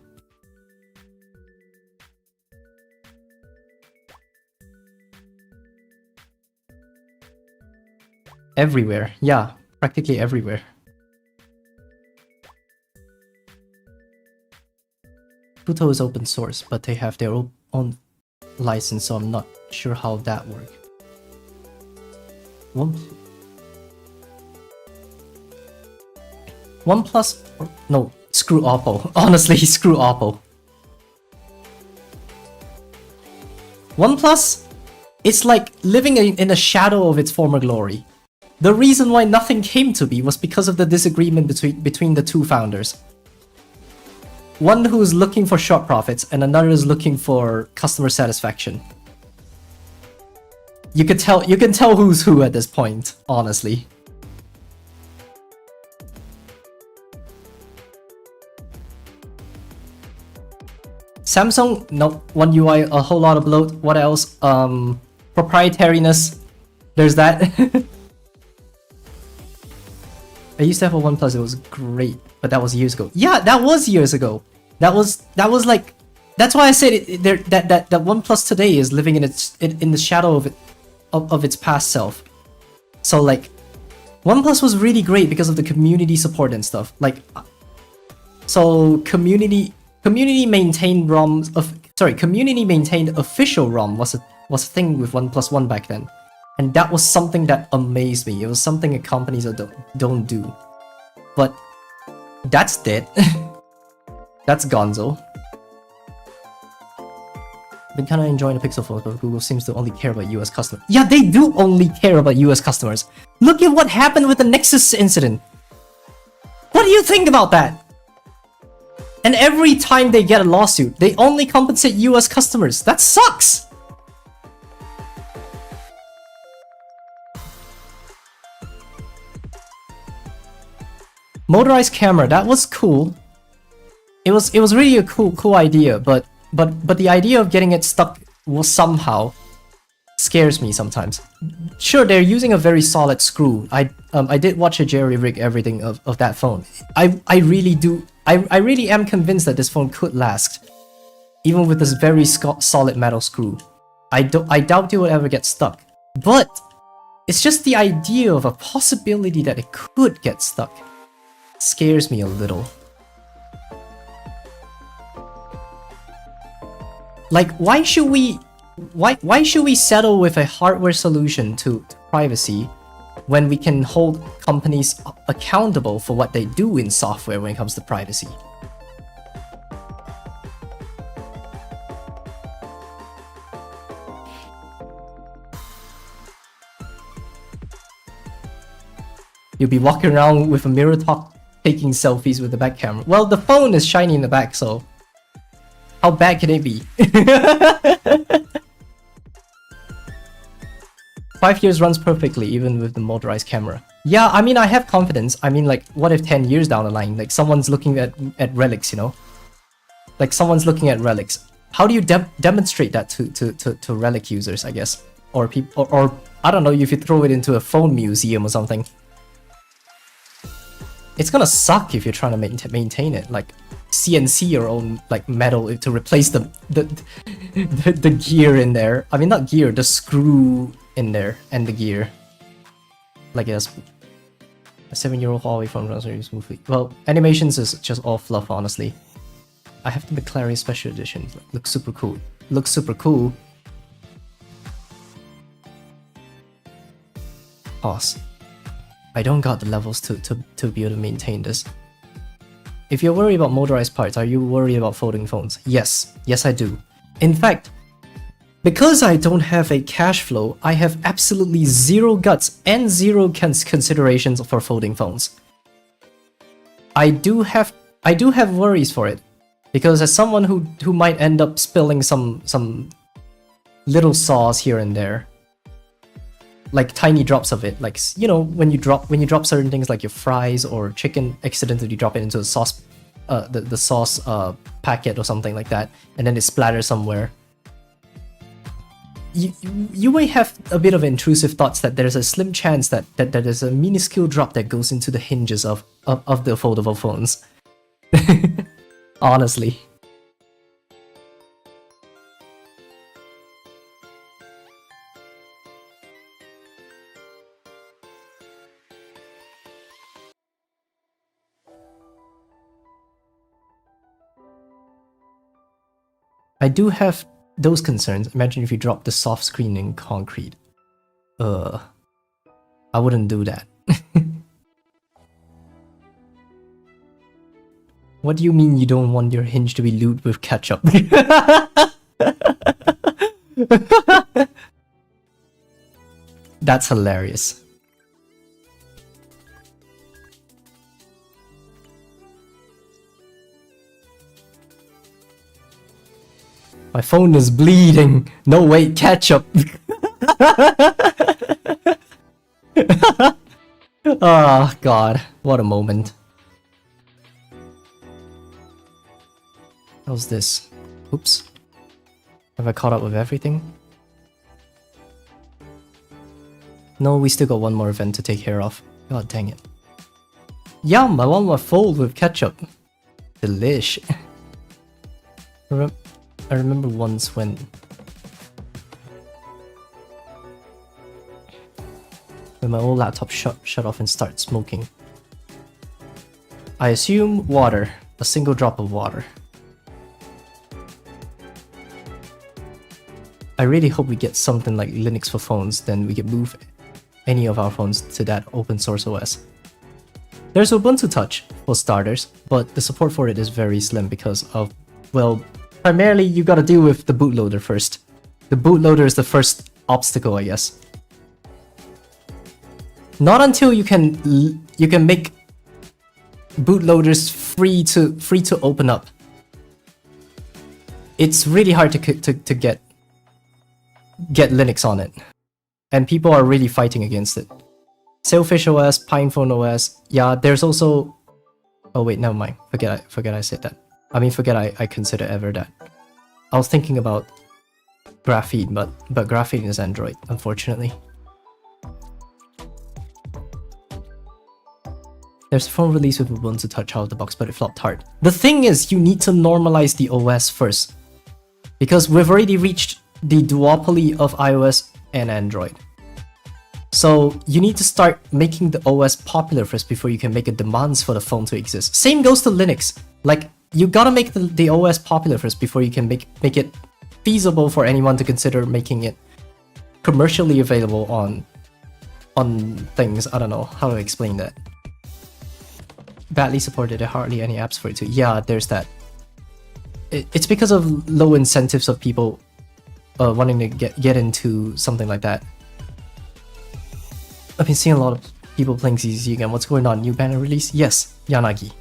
Everywhere. Yeah, practically everywhere. Pluto is open source, but they have their own license, so I'm not sure how that works. OnePlus, no, screw Oppo. Honestly, screw Oppo. OnePlus, it's like living in a shadow of its former glory. The reason why nothing came to be was because of the disagreement between the two founders. One who's looking for short profits and another is looking for customer satisfaction. You can tell who's who at this point, honestly. Samsung, no, One UI, a whole lot of bloat. What else? Proprietariness. There's that. I used to have a OnePlus, it was great, but that was years ago. Yeah, that was years ago. That was like, that's why I said that OnePlus today is living in the shadow of its past self. So like, OnePlus was really great because of the community support and stuff. Like, so community maintained ROMs community maintained official ROM was a thing with OnePlus One back then. And that was something that amazed me. It was something that companies don't do. But that's dead. That's gonzo. Been kinda enjoying the Pixel phones, but Google seems to only care about US customers. Yeah, they do only care about US customers. Look at what happened with the Nexus incident. What do you think about that? And every time they get a lawsuit, they only compensate US customers. That sucks! Motorized camera, that was cool. It was really a cool idea, but the idea of getting it stuck was somehow scares me sometimes. Sure, they're using a very solid screw. I did watch a jerry rig everything of that phone. I really am convinced that this phone could last, even with this very solid metal screw. I doubt it would ever get stuck. But it's just the idea of a possibility that it could get stuck scares me a little. Like, why should we settle with a hardware solution to privacy when we can hold companies accountable for what they do in software when it comes to privacy? You'll be walking around with a mirror taking selfies with the back camera. Well, the phone is shiny in the back, so how bad can it be? 5 years runs perfectly, even with the motorized camera. Yeah, I mean, I have confidence. I mean, like, what if 10 years down the line, like, someone's looking at relics, you know? Like, someone's looking at relics. How do you demonstrate that to relic users, I guess? Or people, or I don't know, if you throw it into a phone museum or something. It's gonna suck if you're trying to maintain it, like CNC your own like metal to replace the gear in there. I mean, not gear, the screw in there and the gear. Like a 7-year-old Huawei phone runs really smoothly. Well, animations is just all fluff, honestly. I have the McLaren Special Edition. Looks super cool. Looks super cool. Pause. I don't got the levels to be able to maintain this. If you're worried about motorized parts, are you worried about folding phones? Yes. Yes, I do. In fact, because I don't have a cash flow, I have absolutely zero guts and zero considerations for folding phones. I do have worries for it, because as someone who might end up spilling some little sauce here and there, like tiny drops of it, like, you know, when you drop certain things like your fries or chicken, accidentally drop it into a sauce the sauce packet or something like that, and then it splatters somewhere. You may have a bit of intrusive thoughts that there's a slim chance that there's a minuscule drop that goes into the hinges of the foldable phones. Honestly. I do have those concerns. Imagine if you drop the soft screen in concrete. I wouldn't do that. What do you mean you don't want your hinge to be lubed with ketchup? That's hilarious. My phone is bleeding. No, wait, ketchup. Oh, God. What a moment. How's this? Oops. Have I caught up with everything? No, we still got one more event to take care of. God dang it. Yum! I want my fold with ketchup. Delish. I remember once when my old laptop shut off and started smoking. I assume water, a single drop of water. I really hope we get something like Linux for phones, then we can move any of our phones to that open source OS. There's Ubuntu Touch for starters, but the support for it is very slim because of, well, primarily you gotta deal with the bootloader first. The bootloader is the first obstacle, I guess. Not until you can make bootloaders free to open up. It's really hard to get Linux on it, and people are really fighting against it. Sailfish OS, PinePhone OS, yeah. There's also, oh wait, never mind. Forget I said that. I mean, forget I consider ever that. I was thinking about Graphene, but Graphene is Android, unfortunately. There's a phone release with Ubuntu Touch out of the box, but it flopped hard. The thing is, you need to normalize the OS first, because we've already reached the duopoly of iOS and Android. So you need to start making the OS popular first before you can make a demands for the phone to exist. Same goes to Linux. Like, you gotta make the OS popular first before you can make it feasible for anyone to consider making it commercially available on things. I don't know how to explain that. Badly supported, there are hardly any apps for it too. Yeah, there's that. It's because of low incentives of people wanting to get into something like that. I've been seeing a lot of people playing ZZ again. What's going on? New banner release? Yes, Yanagi.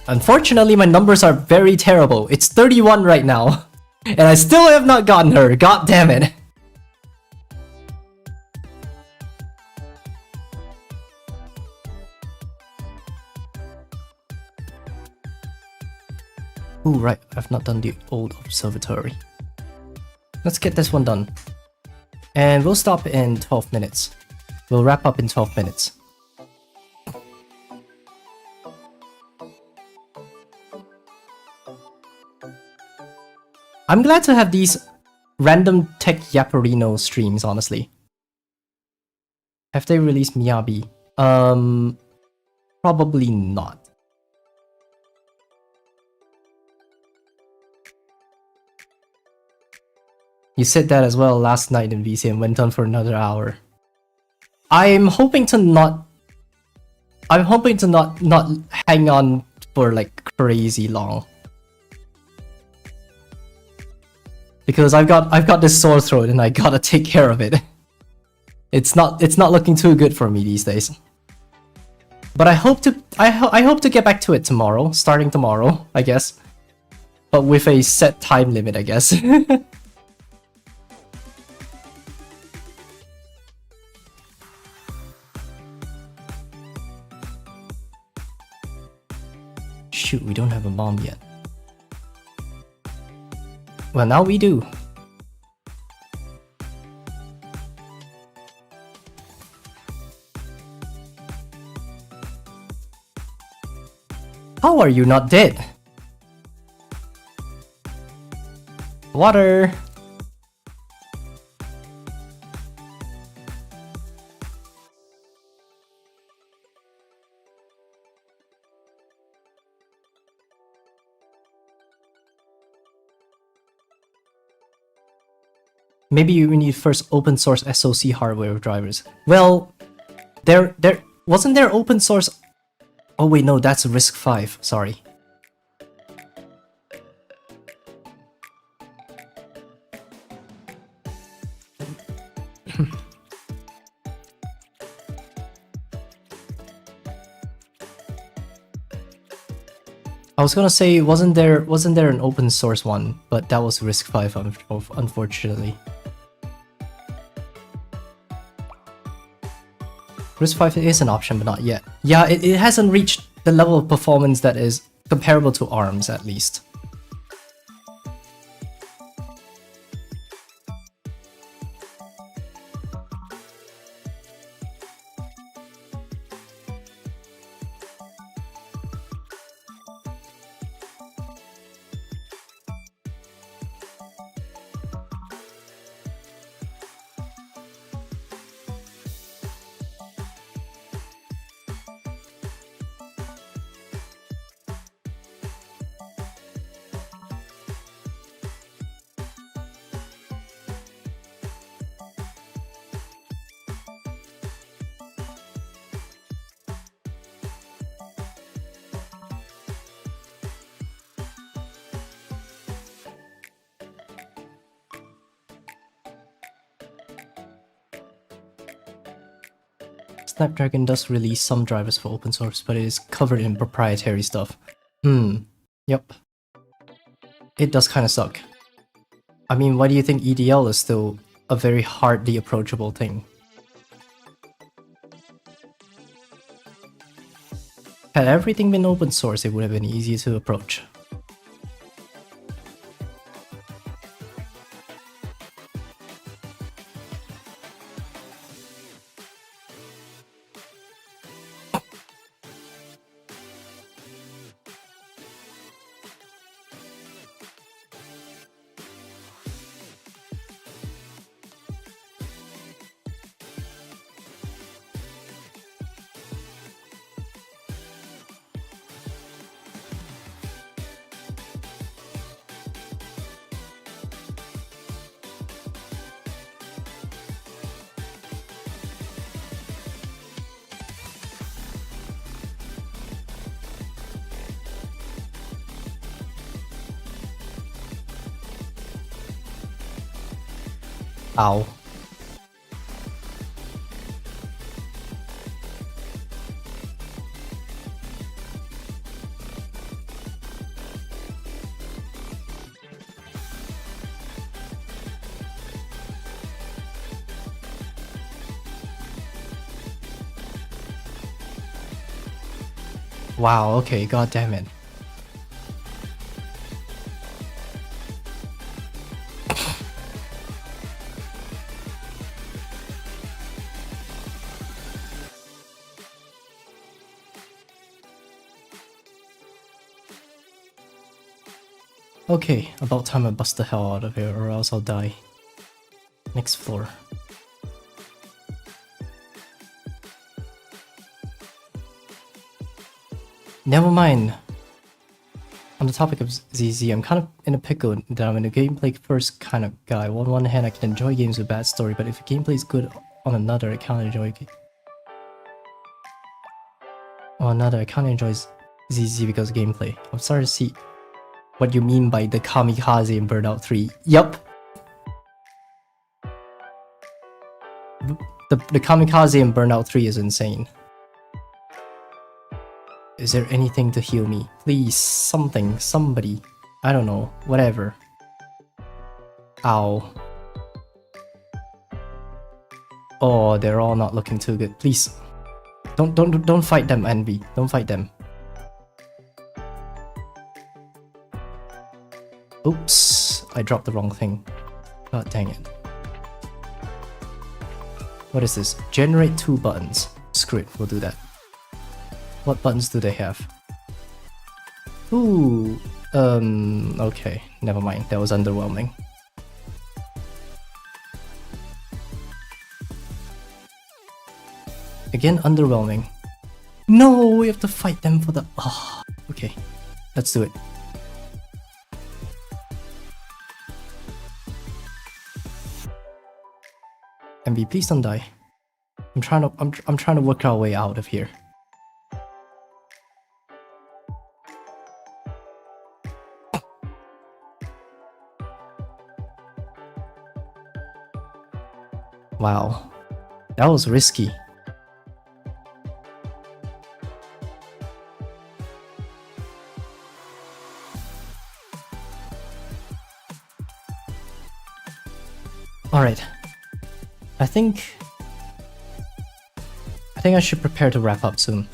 Unfortunately, my numbers are very terrible. It's 31 right now, and I still have not gotten her. God damn it. Ooh, right, I've not done the old observatory. Let's get this one done. And we'll stop in 12 minutes. We'll wrap up in 12 minutes. I'm glad to have these random tech Yapperino streams, honestly. Have they released Miyabi? Probably not. You said that as well last night in VC and went on for another hour. I'm hoping to not hang on for like crazy long. Because I've got this sore throat and I gotta take care of it. It's not looking too good for me these days. But I hope to get back to it tomorrow, starting tomorrow, I guess. But with a set time limit, I guess. Shoot, we don't have a bomb yet. Well, now we do. How are you not dead? Water! Maybe you need first open source SoC hardware drivers. Well, there wasn't there open source. Oh wait, no, that's RISC-V, sorry. I was gonna say, wasn't there an open source one, but that was RISC-V, unfortunately. RISC-V is an option, but not yet. Yeah, it hasn't reached the level of performance that is comparable to ARMS, at least. Snapdragon does release some drivers for open source, but it is covered in proprietary stuff. Yep. It does kinda suck. I mean, why do you think EDL is still a very hardly approachable thing? Had everything been open source, it would have been easier to approach. Ow. Wow, okay, god damn it. Okay, about time I bust the hell out of here or else I'll die. Next floor. Never mind. On the topic of ZZ, I'm kind of in a pickle that I'm in a gameplay first kind of guy. On one hand, I can enjoy games with bad story, but if the gameplay is good on another, I can't enjoy ZZ because of gameplay. I'm starting to see what you mean by the kamikaze in Burnout 3. Yup. The kamikaze in Burnout 3 is insane. Is there anything to heal me? Please, something, somebody. I don't know, whatever. Ow. Oh, they're all not looking too good. Please. Don't fight them, Envy. Don't fight them. Oops, I dropped the wrong thing. God dang it. What is this? Generate 2 buttons. Screw it, we'll do that. What buttons do they have? Ooh, okay, never mind. That was underwhelming. Again, underwhelming. No, we have to fight them for the... Oh, okay, let's do it. MV, please don't die. I'm trying to work our way out of here. Wow, that was risky. All right. I think I should prepare to wrap up soon.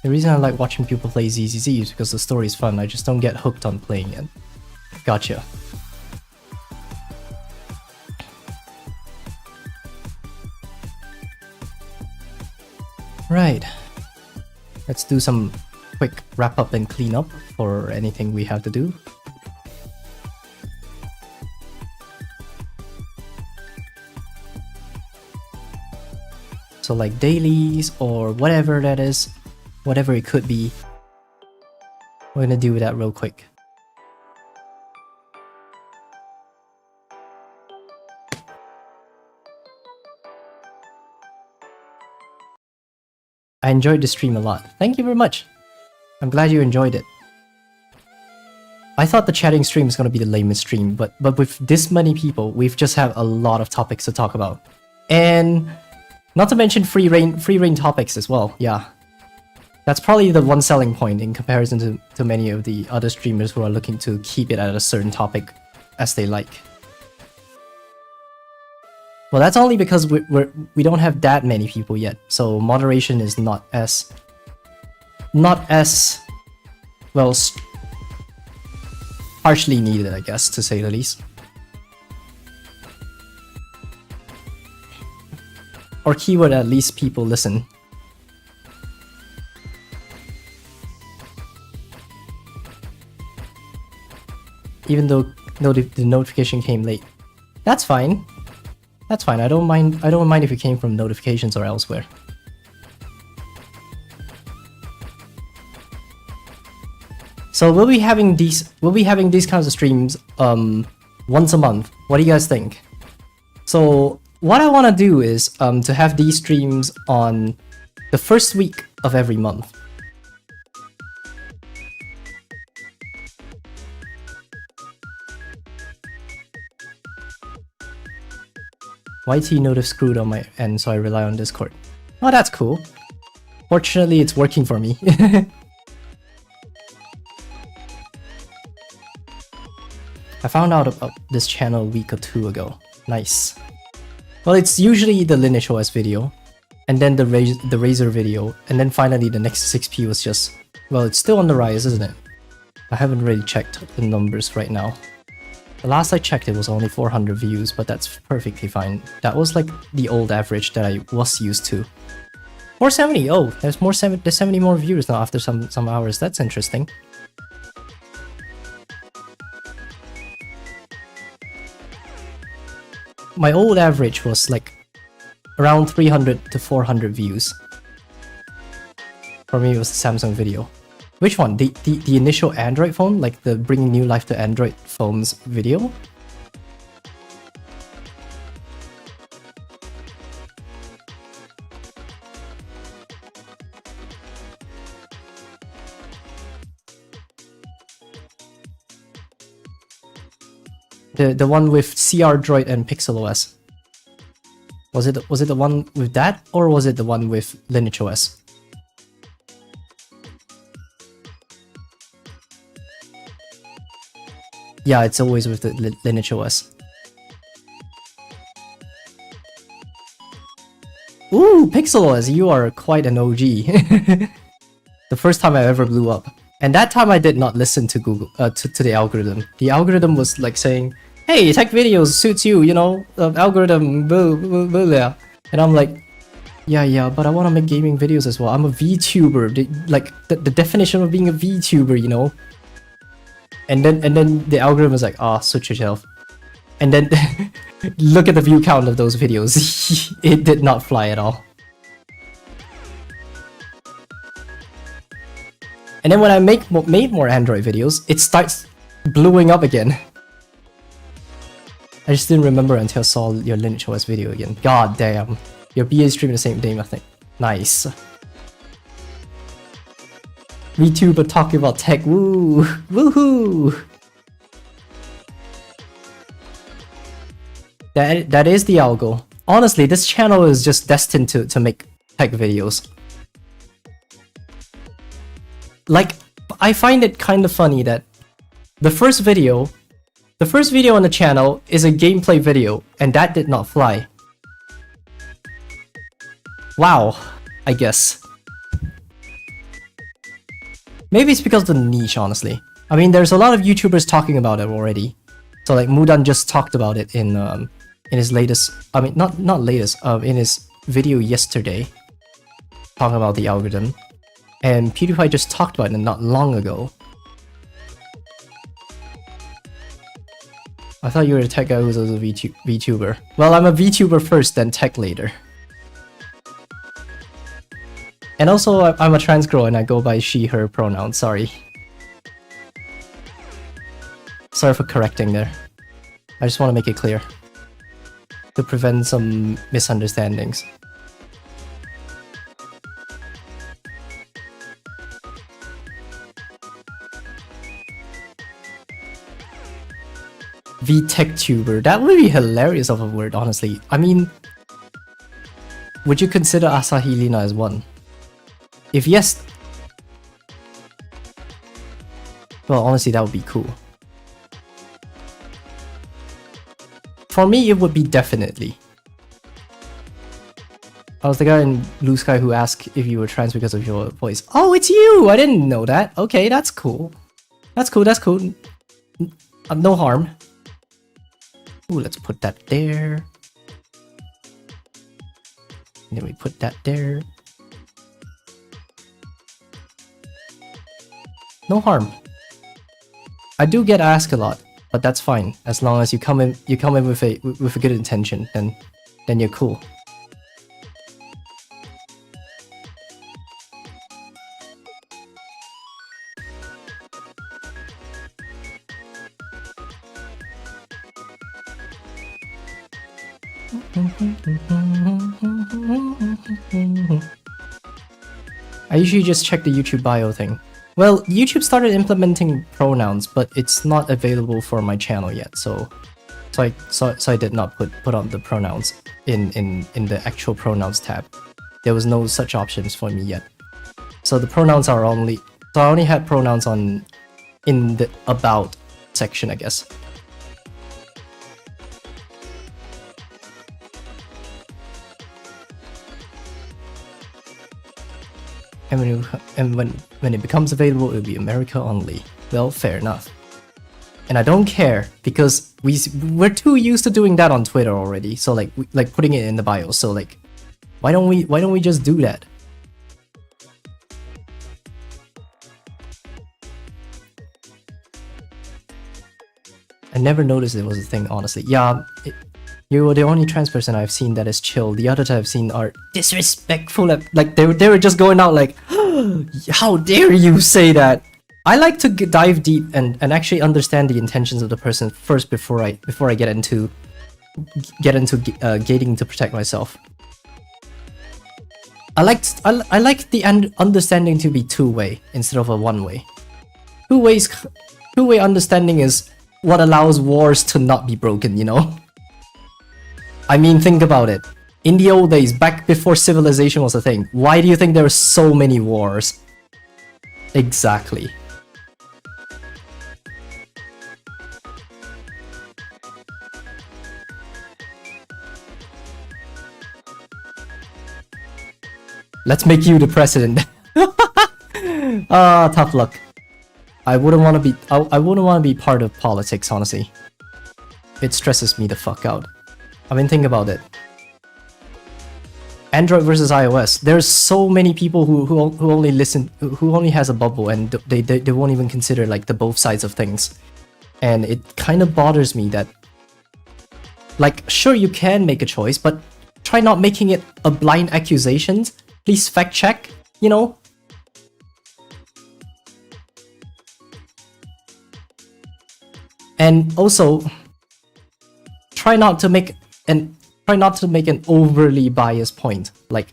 The reason I like watching people play ZZZ is because the story is fun. I just don't get hooked on playing it. Gotcha. Right. Let's do some quick wrap up and clean up for anything we have to do. So like dailies or whatever that is, whatever it could be. We're gonna do that real quick. I enjoyed the stream a lot. Thank you very much. I'm glad you enjoyed it. I thought the chatting stream was gonna be the lamest stream, but with this many people, we've just have a lot of topics to talk about. And not to mention free reign topics as well, yeah. That's probably the one selling point in comparison to many of the other streamers who are looking to keep it at a certain topic as they like. Well, that's only because we don't have that many people yet, so moderation is not as well harshly needed, I guess, to say the least. Or keyword at least people listen. Even though the notification came late. That's fine. That's fine. I don't mind if it came from notifications or elsewhere. So we'll be having these kinds of streams once a month. What do you guys think? So what I want to do is to have these streams on the first week of every month. YT notif screwed on my end, so I rely on Discord. Oh, that's cool. Fortunately, it's working for me. I found out about this channel a week or two ago. Nice. Well, it's usually the Lineage OS video, and then the Razer video, and then finally the next 6P was just... Well, it's still on the rise, isn't it? I haven't really checked the numbers right now. The last I checked it was only 400 views, but that's perfectly fine. That was like the old average that I was used to. 470! Oh, there's 70 more viewers now after some hours. That's interesting. My old average was like around 300 to 400 views. For me, it was the Samsung video. Which one? The initial Android phone? Like the bringing new life to Android phones video? The one with CR Droid and Pixel OS. Was it the one with that, or was it the one with Lineage OS? Yeah, it's always with the Lineage OS. Ooh! Ooh, Pixelos, you are quite an OG. The first time I ever blew up. And that time I did not listen to Google, to the algorithm. The algorithm was like saying, hey, tech videos suits you, you know, algorithm, blah, blah, blah, blah. And I'm like, yeah, but I want to make gaming videos as well. I'm a VTuber, the definition of being a VTuber, you know? And then the algorithm was like, suit yourself. And then look at the view count of those videos. It did not fly at all. And then when I made more Android videos, it starts blowing up again. I just didn't remember until I saw your Lineage OS video again. God damn. Your BA stream the same day, I think. Nice. VTuber talking about tech, woo! Woohoo! That is the algo. Honestly, this channel is just destined to make tech videos. Like, I find it kind of funny that the first video on the channel is a gameplay video, and that did not fly. Wow, I guess. Maybe it's because of the niche, honestly. I mean, there's a lot of YouTubers talking about it already. So like Mudan just talked about it in his latest, I mean not latest, in his video yesterday, talking about the algorithm. And PewDiePie just talked about it not long ago. I thought you were a tech guy who was also a VTuber. Well, I'm a VTuber first, then tech later. And also, I'm a trans girl and I go by she, her pronouns, sorry. Sorry for correcting there. I just want to make it clear. To prevent some misunderstandings. VTechTuber. That would be hilarious of a word, honestly. I mean, would you consider Asahi Lina as one? If yes, well, honestly, that would be cool. For me, it would be definitely. I was the guy in Blue Sky who asked if you were trans because of your voice. Oh, it's you! I didn't know that. Okay, that's cool. That's cool. No harm. Ooh, let's put that there. And then we put that there. No harm. I do get asked a lot, but that's fine. As long as you come in with a good intention, then you're cool. I usually just check the YouTube bio thing. Well, YouTube started implementing pronouns, but it's not available for my channel yet, so I did not put on the pronouns in the actual pronouns tab. There was no such options for me yet. So the pronouns are only, so I only had pronouns in the about section, I guess. And when it becomes available, it'll be America only. Well, fair enough. And I don't care because we're too used to doing that on Twitter already. So like putting it in the bio. So like, why don't we just do that? I never noticed it was a thing, honestly. Yeah. You were the only trans person I've seen that is chill. The others I've seen are disrespectful. Like they were just going out like, how dare you say that? I like to dive deep and actually understand the intentions of the person first before I get into gating to protect myself. I like the understanding to be two-way instead of a one-way. Two-way understanding is what allows wars to not be broken, you know? I mean, think about it. In the old days, back before civilization was a thing, why do you think there were so many wars? Exactly. Let's make you the president. Tough luck. I wouldn't want to be. I wouldn't want to be part of politics, honestly. It stresses me the fuck out. I mean, think about it. Android versus iOS. There's so many people who only listen, who only has a bubble, and they won't even consider like the both sides of things. And it kind of bothers me that, like, sure you can make a choice, but try not making it a blind accusation. Please fact check, you know. And also, try not to make an overly biased point, like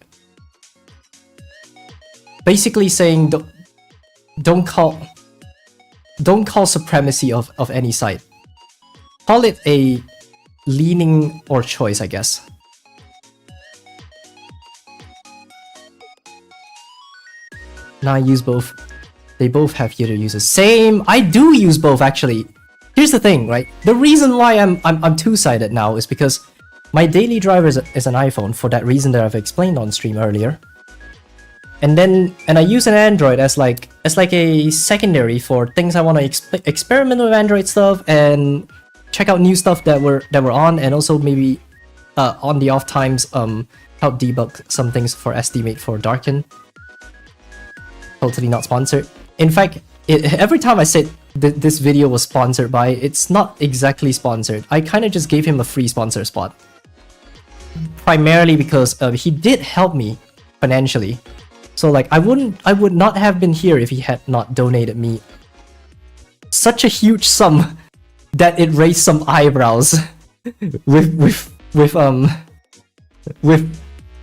basically saying don't call supremacy of any side. Call it a leaning or choice, I guess. Now I use both. They both have user users. Same. I do use both actually. Here's the thing, right? The reason why I'm two-sided now is because my daily driver is an iPhone for that reason that I've explained on stream earlier. And I use an Android as like a secondary for things I want to experiment with Android stuff and check out new stuff that we're on, and also maybe on the off times help debug some things for estimate for Darken. Totally not sponsored. In fact, every time I said this video was sponsored by, it's not exactly sponsored. I kind of just gave him a free sponsor spot. Primarily because he did help me financially. So like I would not have been here if he had not donated me such a huge sum that it raised some eyebrows with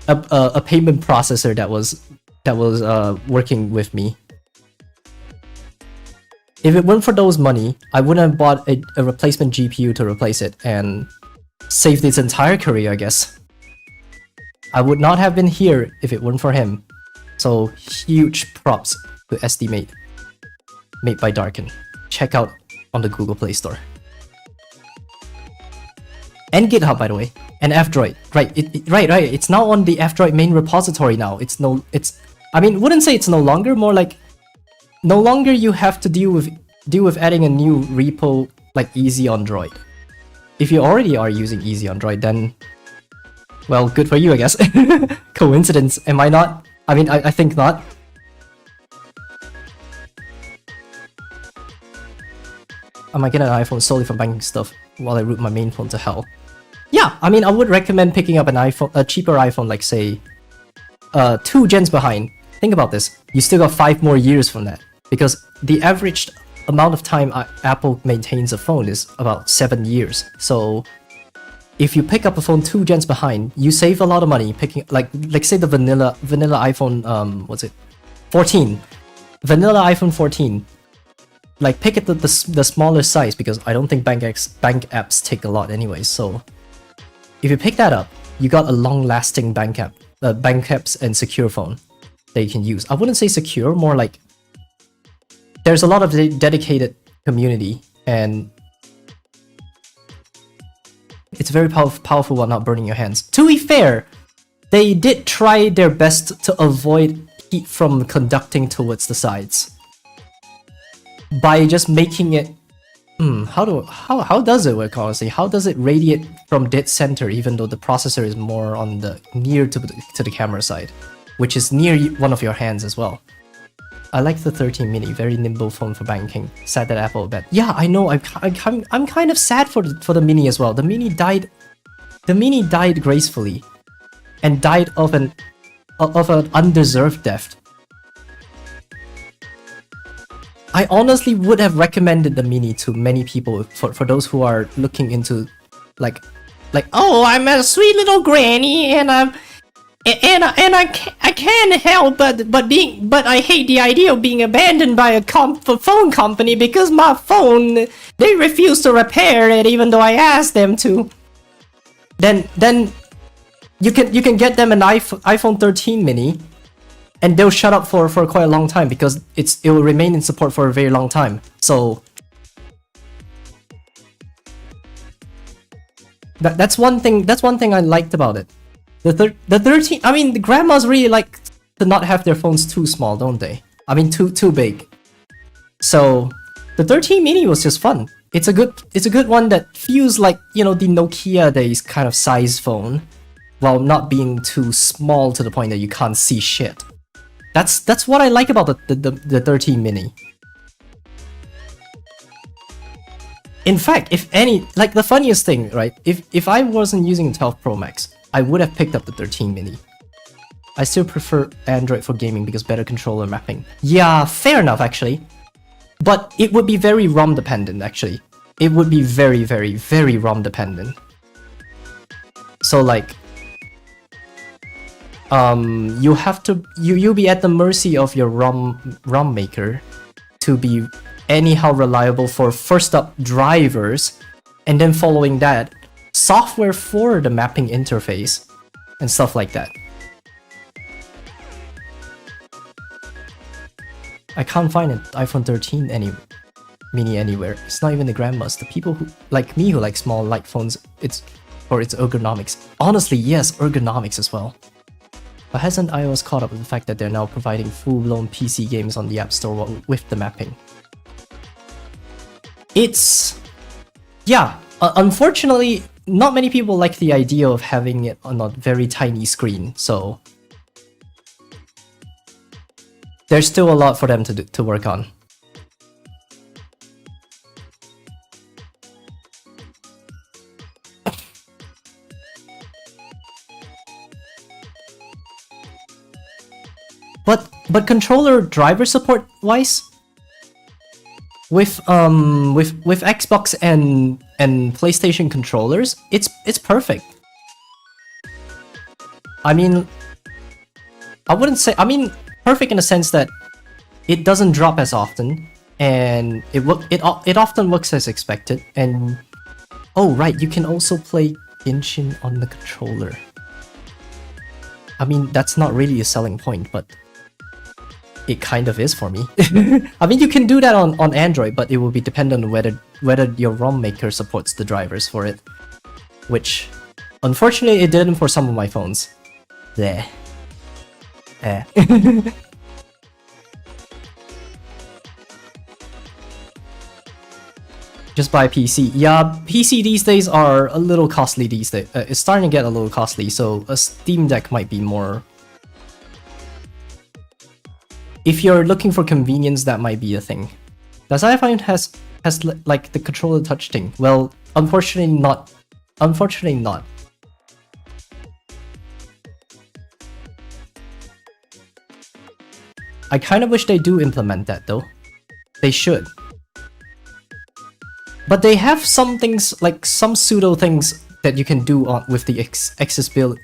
a payment processor that was working with me. If it weren't for those money, I wouldn't have bought a replacement GPU to replace it and saved its entire career, I guess. I would not have been here if it weren't for him. So huge props to Estimate, made by Darken. Check out on the Google Play Store. And GitHub, by the way. And F-Droid. Right, right. It's now on the F-Droid main repository now. I mean, wouldn't say it's no longer, more like no longer you have to deal with adding a new repo like Easy on Droid. If you already are using Easy on Droid, then well, good for you, I guess. Coincidence, am I not? I mean, I think not. I might get an iPhone solely for banking stuff while I root my main phone to hell. Yeah, I mean, I would recommend picking up a cheaper iPhone, like say, 2 gens behind. Think about this. You still got 5 more years from that, because the average amount of time Apple maintains a phone is about 7 years. So if you pick up a phone 2 gens behind, you save a lot of money picking like say the vanilla iPhone what's it? 14. Vanilla iPhone 14. Like pick it the smaller size, because I don't think bank apps take a lot anyways. So if you pick that up, you got a long-lasting bank apps and secure phone that you can use. I wouldn't say secure, more like there's a lot of dedicated community, and it's very powerful while not burning your hands. To be fair, they did try their best to avoid heat from conducting towards the sides by just making it. How does it work, honestly? How does it radiate from dead center, even though the processor is more on the near to the camera side, which is near one of your hands as well? I like the 13 mini, very nimble phone for banking. Sad that Apple bet. Yeah, I know. I'm kind of sad for the mini as well. The mini died gracefully, and died of an undeserved death. I honestly would have recommended the mini to many people for those who are looking into like oh, I'm a sweet little granny and I can't help but I hate the idea of being abandoned by a phone company because my phone, they refuse to repair it even though I asked them to. Then you can get them an iPhone 13 mini, and they'll shut up for quite a long time, because it will remain in support for a very long time. So that's one thing I liked about it. The 13, I mean, the grandmas really like to not have their phones too small, don't they? I mean, too big. So the 13 mini was just fun. It's a good one that feels like, you know, the Nokia days kind of size phone, while not being too small to the point that you can't see shit. That's what I like about the 13 mini. In fact, if any, like the funniest thing, right? If I wasn't using the 12 Pro Max, I would have picked up the 13 mini. I still prefer Android for gaming because better controller mapping. Yeah, fair enough actually. But it would be very ROM dependent actually. It would be very, very, very ROM dependent. So like, you'll be at the mercy of your ROM maker to be anyhow reliable for first up drivers, and then following that, software for the mapping interface and stuff like that. I can't find an iPhone 13 mini anywhere. It's not even the grandmas. The people who like me who like small light phones, it's for its ergonomics. Honestly, yes, ergonomics as well. But hasn't iOS caught up with the fact that they're now providing full-blown PC games on the App Store with the mapping? It's... yeah, unfortunately, not many people like the idea of having it on a very tiny screen, so... there's still a lot for them to work on. But controller driver support wise, with Xbox and PlayStation controllers, it's perfect. I mean, I wouldn't say, I mean, perfect in the sense that it doesn't drop as often, and it often looks as expected. And oh right, you can also play Genshin on the controller. I mean, that's not really a selling point, but it kind of is for me. I mean, you can do that on Android, but it will be dependent on whether your ROM maker supports the drivers for it, which unfortunately it didn't for some of my phones. There. Just buy a PC. Yeah, PC these days are a little costly these days. It's starting to get a little costly, so a Steam Deck might be more... if you're looking for convenience, that might be a thing. Does iPhone has like the controller touch thing? Well, unfortunately not. Unfortunately not. I kind of wish they do implement that though. They should. But they have some things, like some pseudo things that you can do on with the accessibility.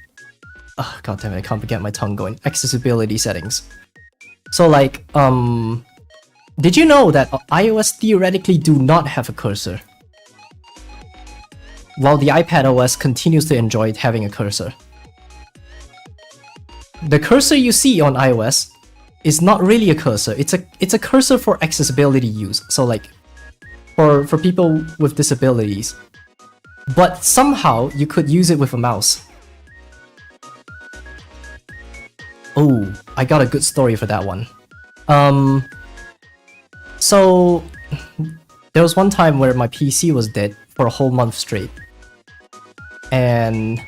Oh, god damn it, I can't get my tongue going. Accessibility settings. So like, did you know that iOS theoretically do not have a cursor? While the iPad OS continues to enjoy having a cursor. The cursor you see on iOS is not really a cursor. It's a cursor for accessibility use. So like, for people with disabilities. But somehow you could use it with a mouse. Oh, I got a good story for that one. So there was one time where my PC was dead for a whole month straight. And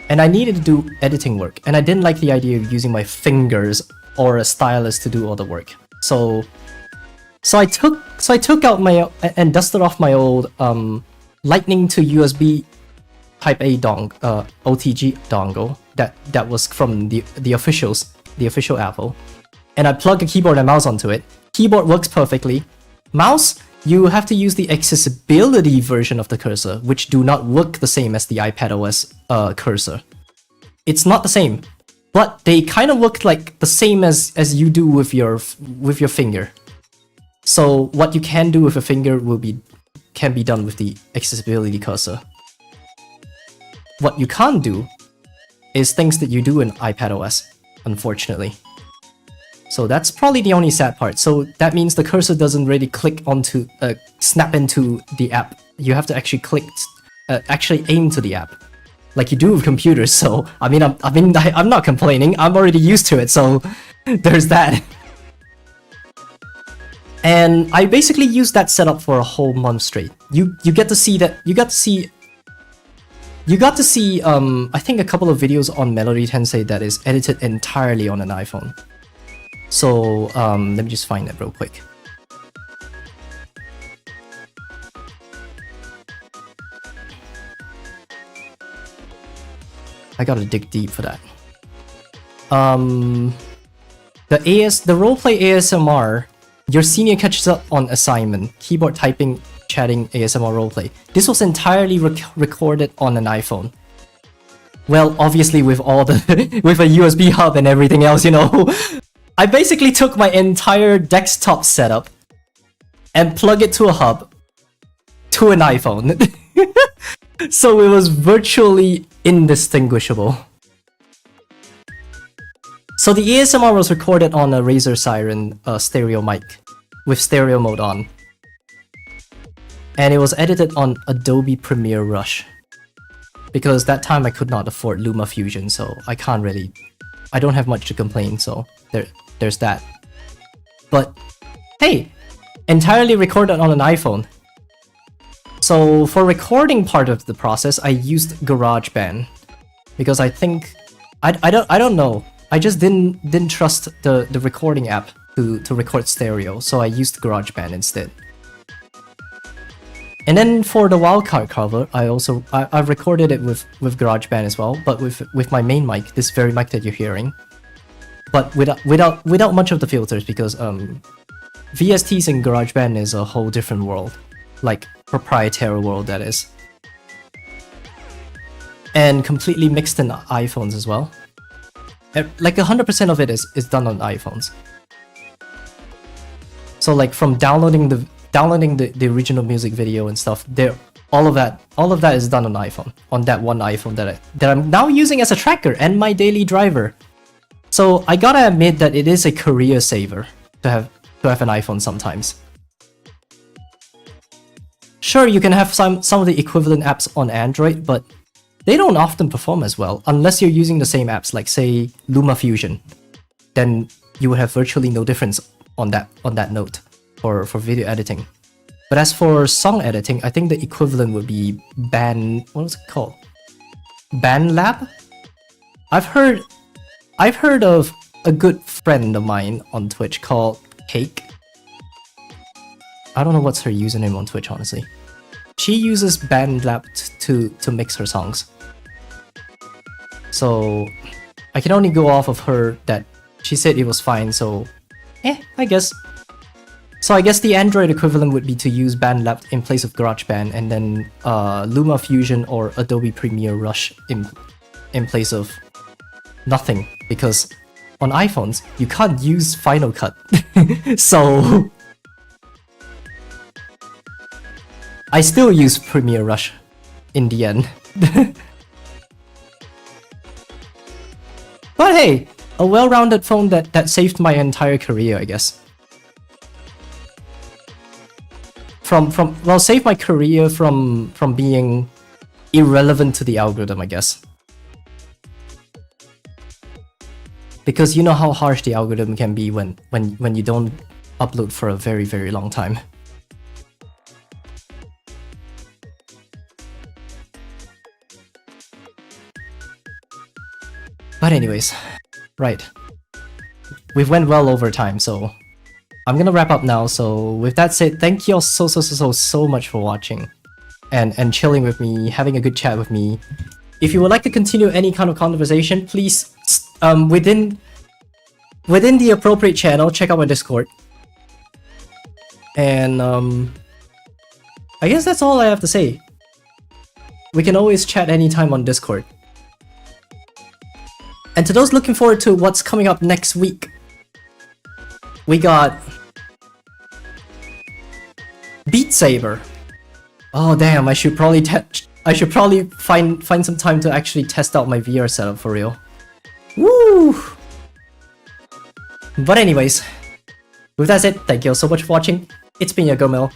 I needed to do editing work, and I didn't like the idea of using my fingers or a stylus to do all the work. So I took out my and dusted off my old Lightning to USB Type A OTG dongle that was from the official Apple, and I plugged a keyboard and mouse onto it. Keyboard works perfectly. Mouse, you have to use the accessibility version of the cursor, which do not work the same as the iPad OS cursor. It's not the same, but they kind of look like the same as you do with your finger. So what you can do with a finger can be done with the accessibility cursor. What you can't do is things that you do in iPad OS, unfortunately. So that's probably the only sad part. So that means the cursor doesn't really snap into the app. You have to actually actually aim to the app, like you do with computers. So I'm not complaining. I'm already used to it. So there's that. And I basically used that setup for a whole month straight. You get to see that. You got to see I think a couple of videos on Melody Tensei that is edited entirely on an iPhone. So let me just find it real quick. I gotta dig deep for that. The roleplay ASMR, your senior catches up on assignment, keyboard typing, chatting, ASMR roleplay. This was entirely recorded on an iPhone. Well, obviously with all the with a USB hub and everything else, you know. I basically took my entire desktop setup and plug it to a hub to an iPhone. So it was virtually indistinguishable. So the ASMR was recorded on a Razer Siren stereo mic with stereo mode on. And it was edited on Adobe Premiere Rush. Because that time I could not afford LumaFusion, so I don't have much to complain, so there's that. But hey, entirely recorded on an iPhone. So for recording part of the process, I used GarageBand because I think I don't know. I just didn't trust the recording app to record stereo, so I used GarageBand instead. And then for the wildcard cover, I recorded it with GarageBand as well, but with my main mic, this very mic that you're hearing, but without much of the filters because VSTs in GarageBand is a whole different world, like proprietary world that is, and completely mixed in iPhones as well. Like 100% of it is done on iPhones. So like from downloading the original music video and stuff, all of that is done on iPhone, on that one iPhone that I'm now using as a tracker and my daily driver. So I gotta admit that it is a career saver to have an iPhone sometimes. Sure, you can have some of the equivalent apps on Android, but they don't often perform as well unless you're using the same apps, like say LumaFusion. Then you would have virtually no difference on that note for video editing. But as for song editing, I think the equivalent would be what was it called? BandLab? I've heard of a good friend of mine on Twitch called Cake. I don't know what's her username on Twitch, honestly. She uses BandLab to mix her songs. So I can only go off of her that she said it was fine, so I guess. So I guess the Android equivalent would be to use BandLab in place of GarageBand, and then LumaFusion or Adobe Premiere Rush in place of nothing, because on iPhones you can't use Final Cut. So I still use Premiere Rush in the end. But hey, a well-rounded phone that saved my entire career, I guess. Saved my career from being irrelevant to the algorithm, I guess. Because you know how harsh the algorithm can be when you don't upload for a very, very long time. But anyways, right. We've went well over time, so I'm gonna wrap up now. So with that said, thank you all so much for watching and chilling with me, having a good chat with me. If you would like to continue any kind of conversation, please within the appropriate channel, check out my Discord. And I guess that's all I have to say. We can always chat anytime on Discord. And to those looking forward to what's coming up next week, we got Beat Saber. Oh damn! I should probably find some time to actually test out my VR setup for real. Woo! But anyways, with that said, thank you all so much for watching. It's been your Gomel.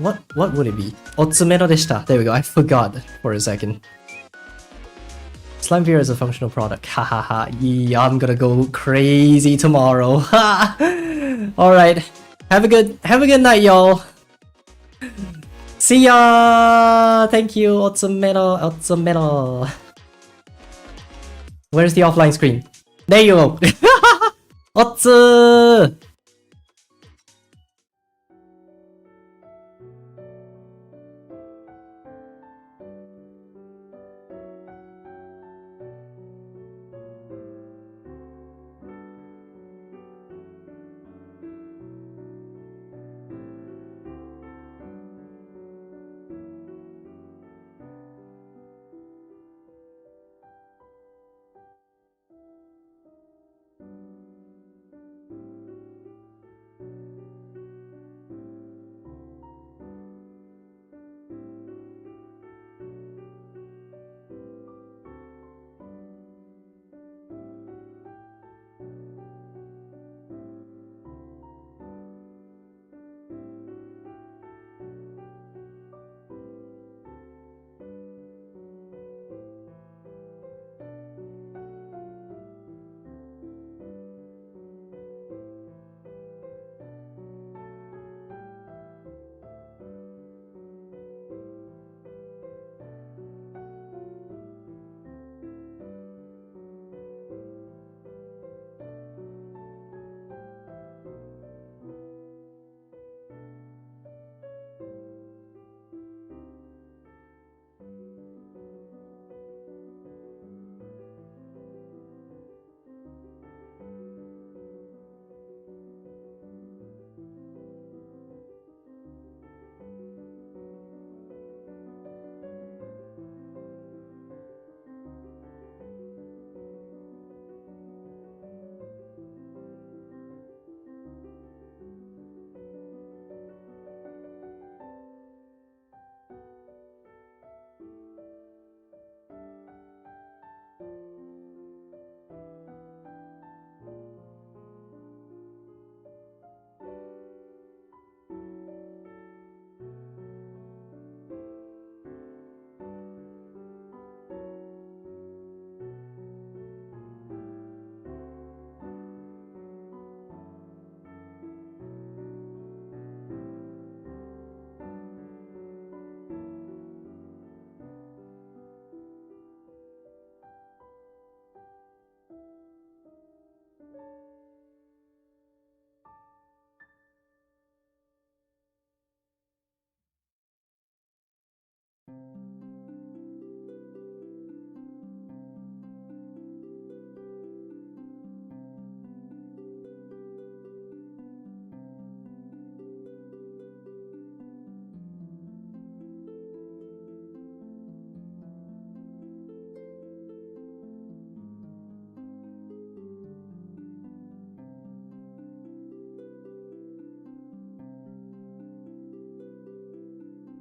What would it be? Otsumero deshita. There we go. I forgot for a second. Slime beer is a functional product. Ha ha ha. Yeah, I'm gonna go crazy tomorrow. Ha. All right. Have a good night, y'all. See ya. Thank you, Otsumero. Where's the offline screen? There you go. Otsu.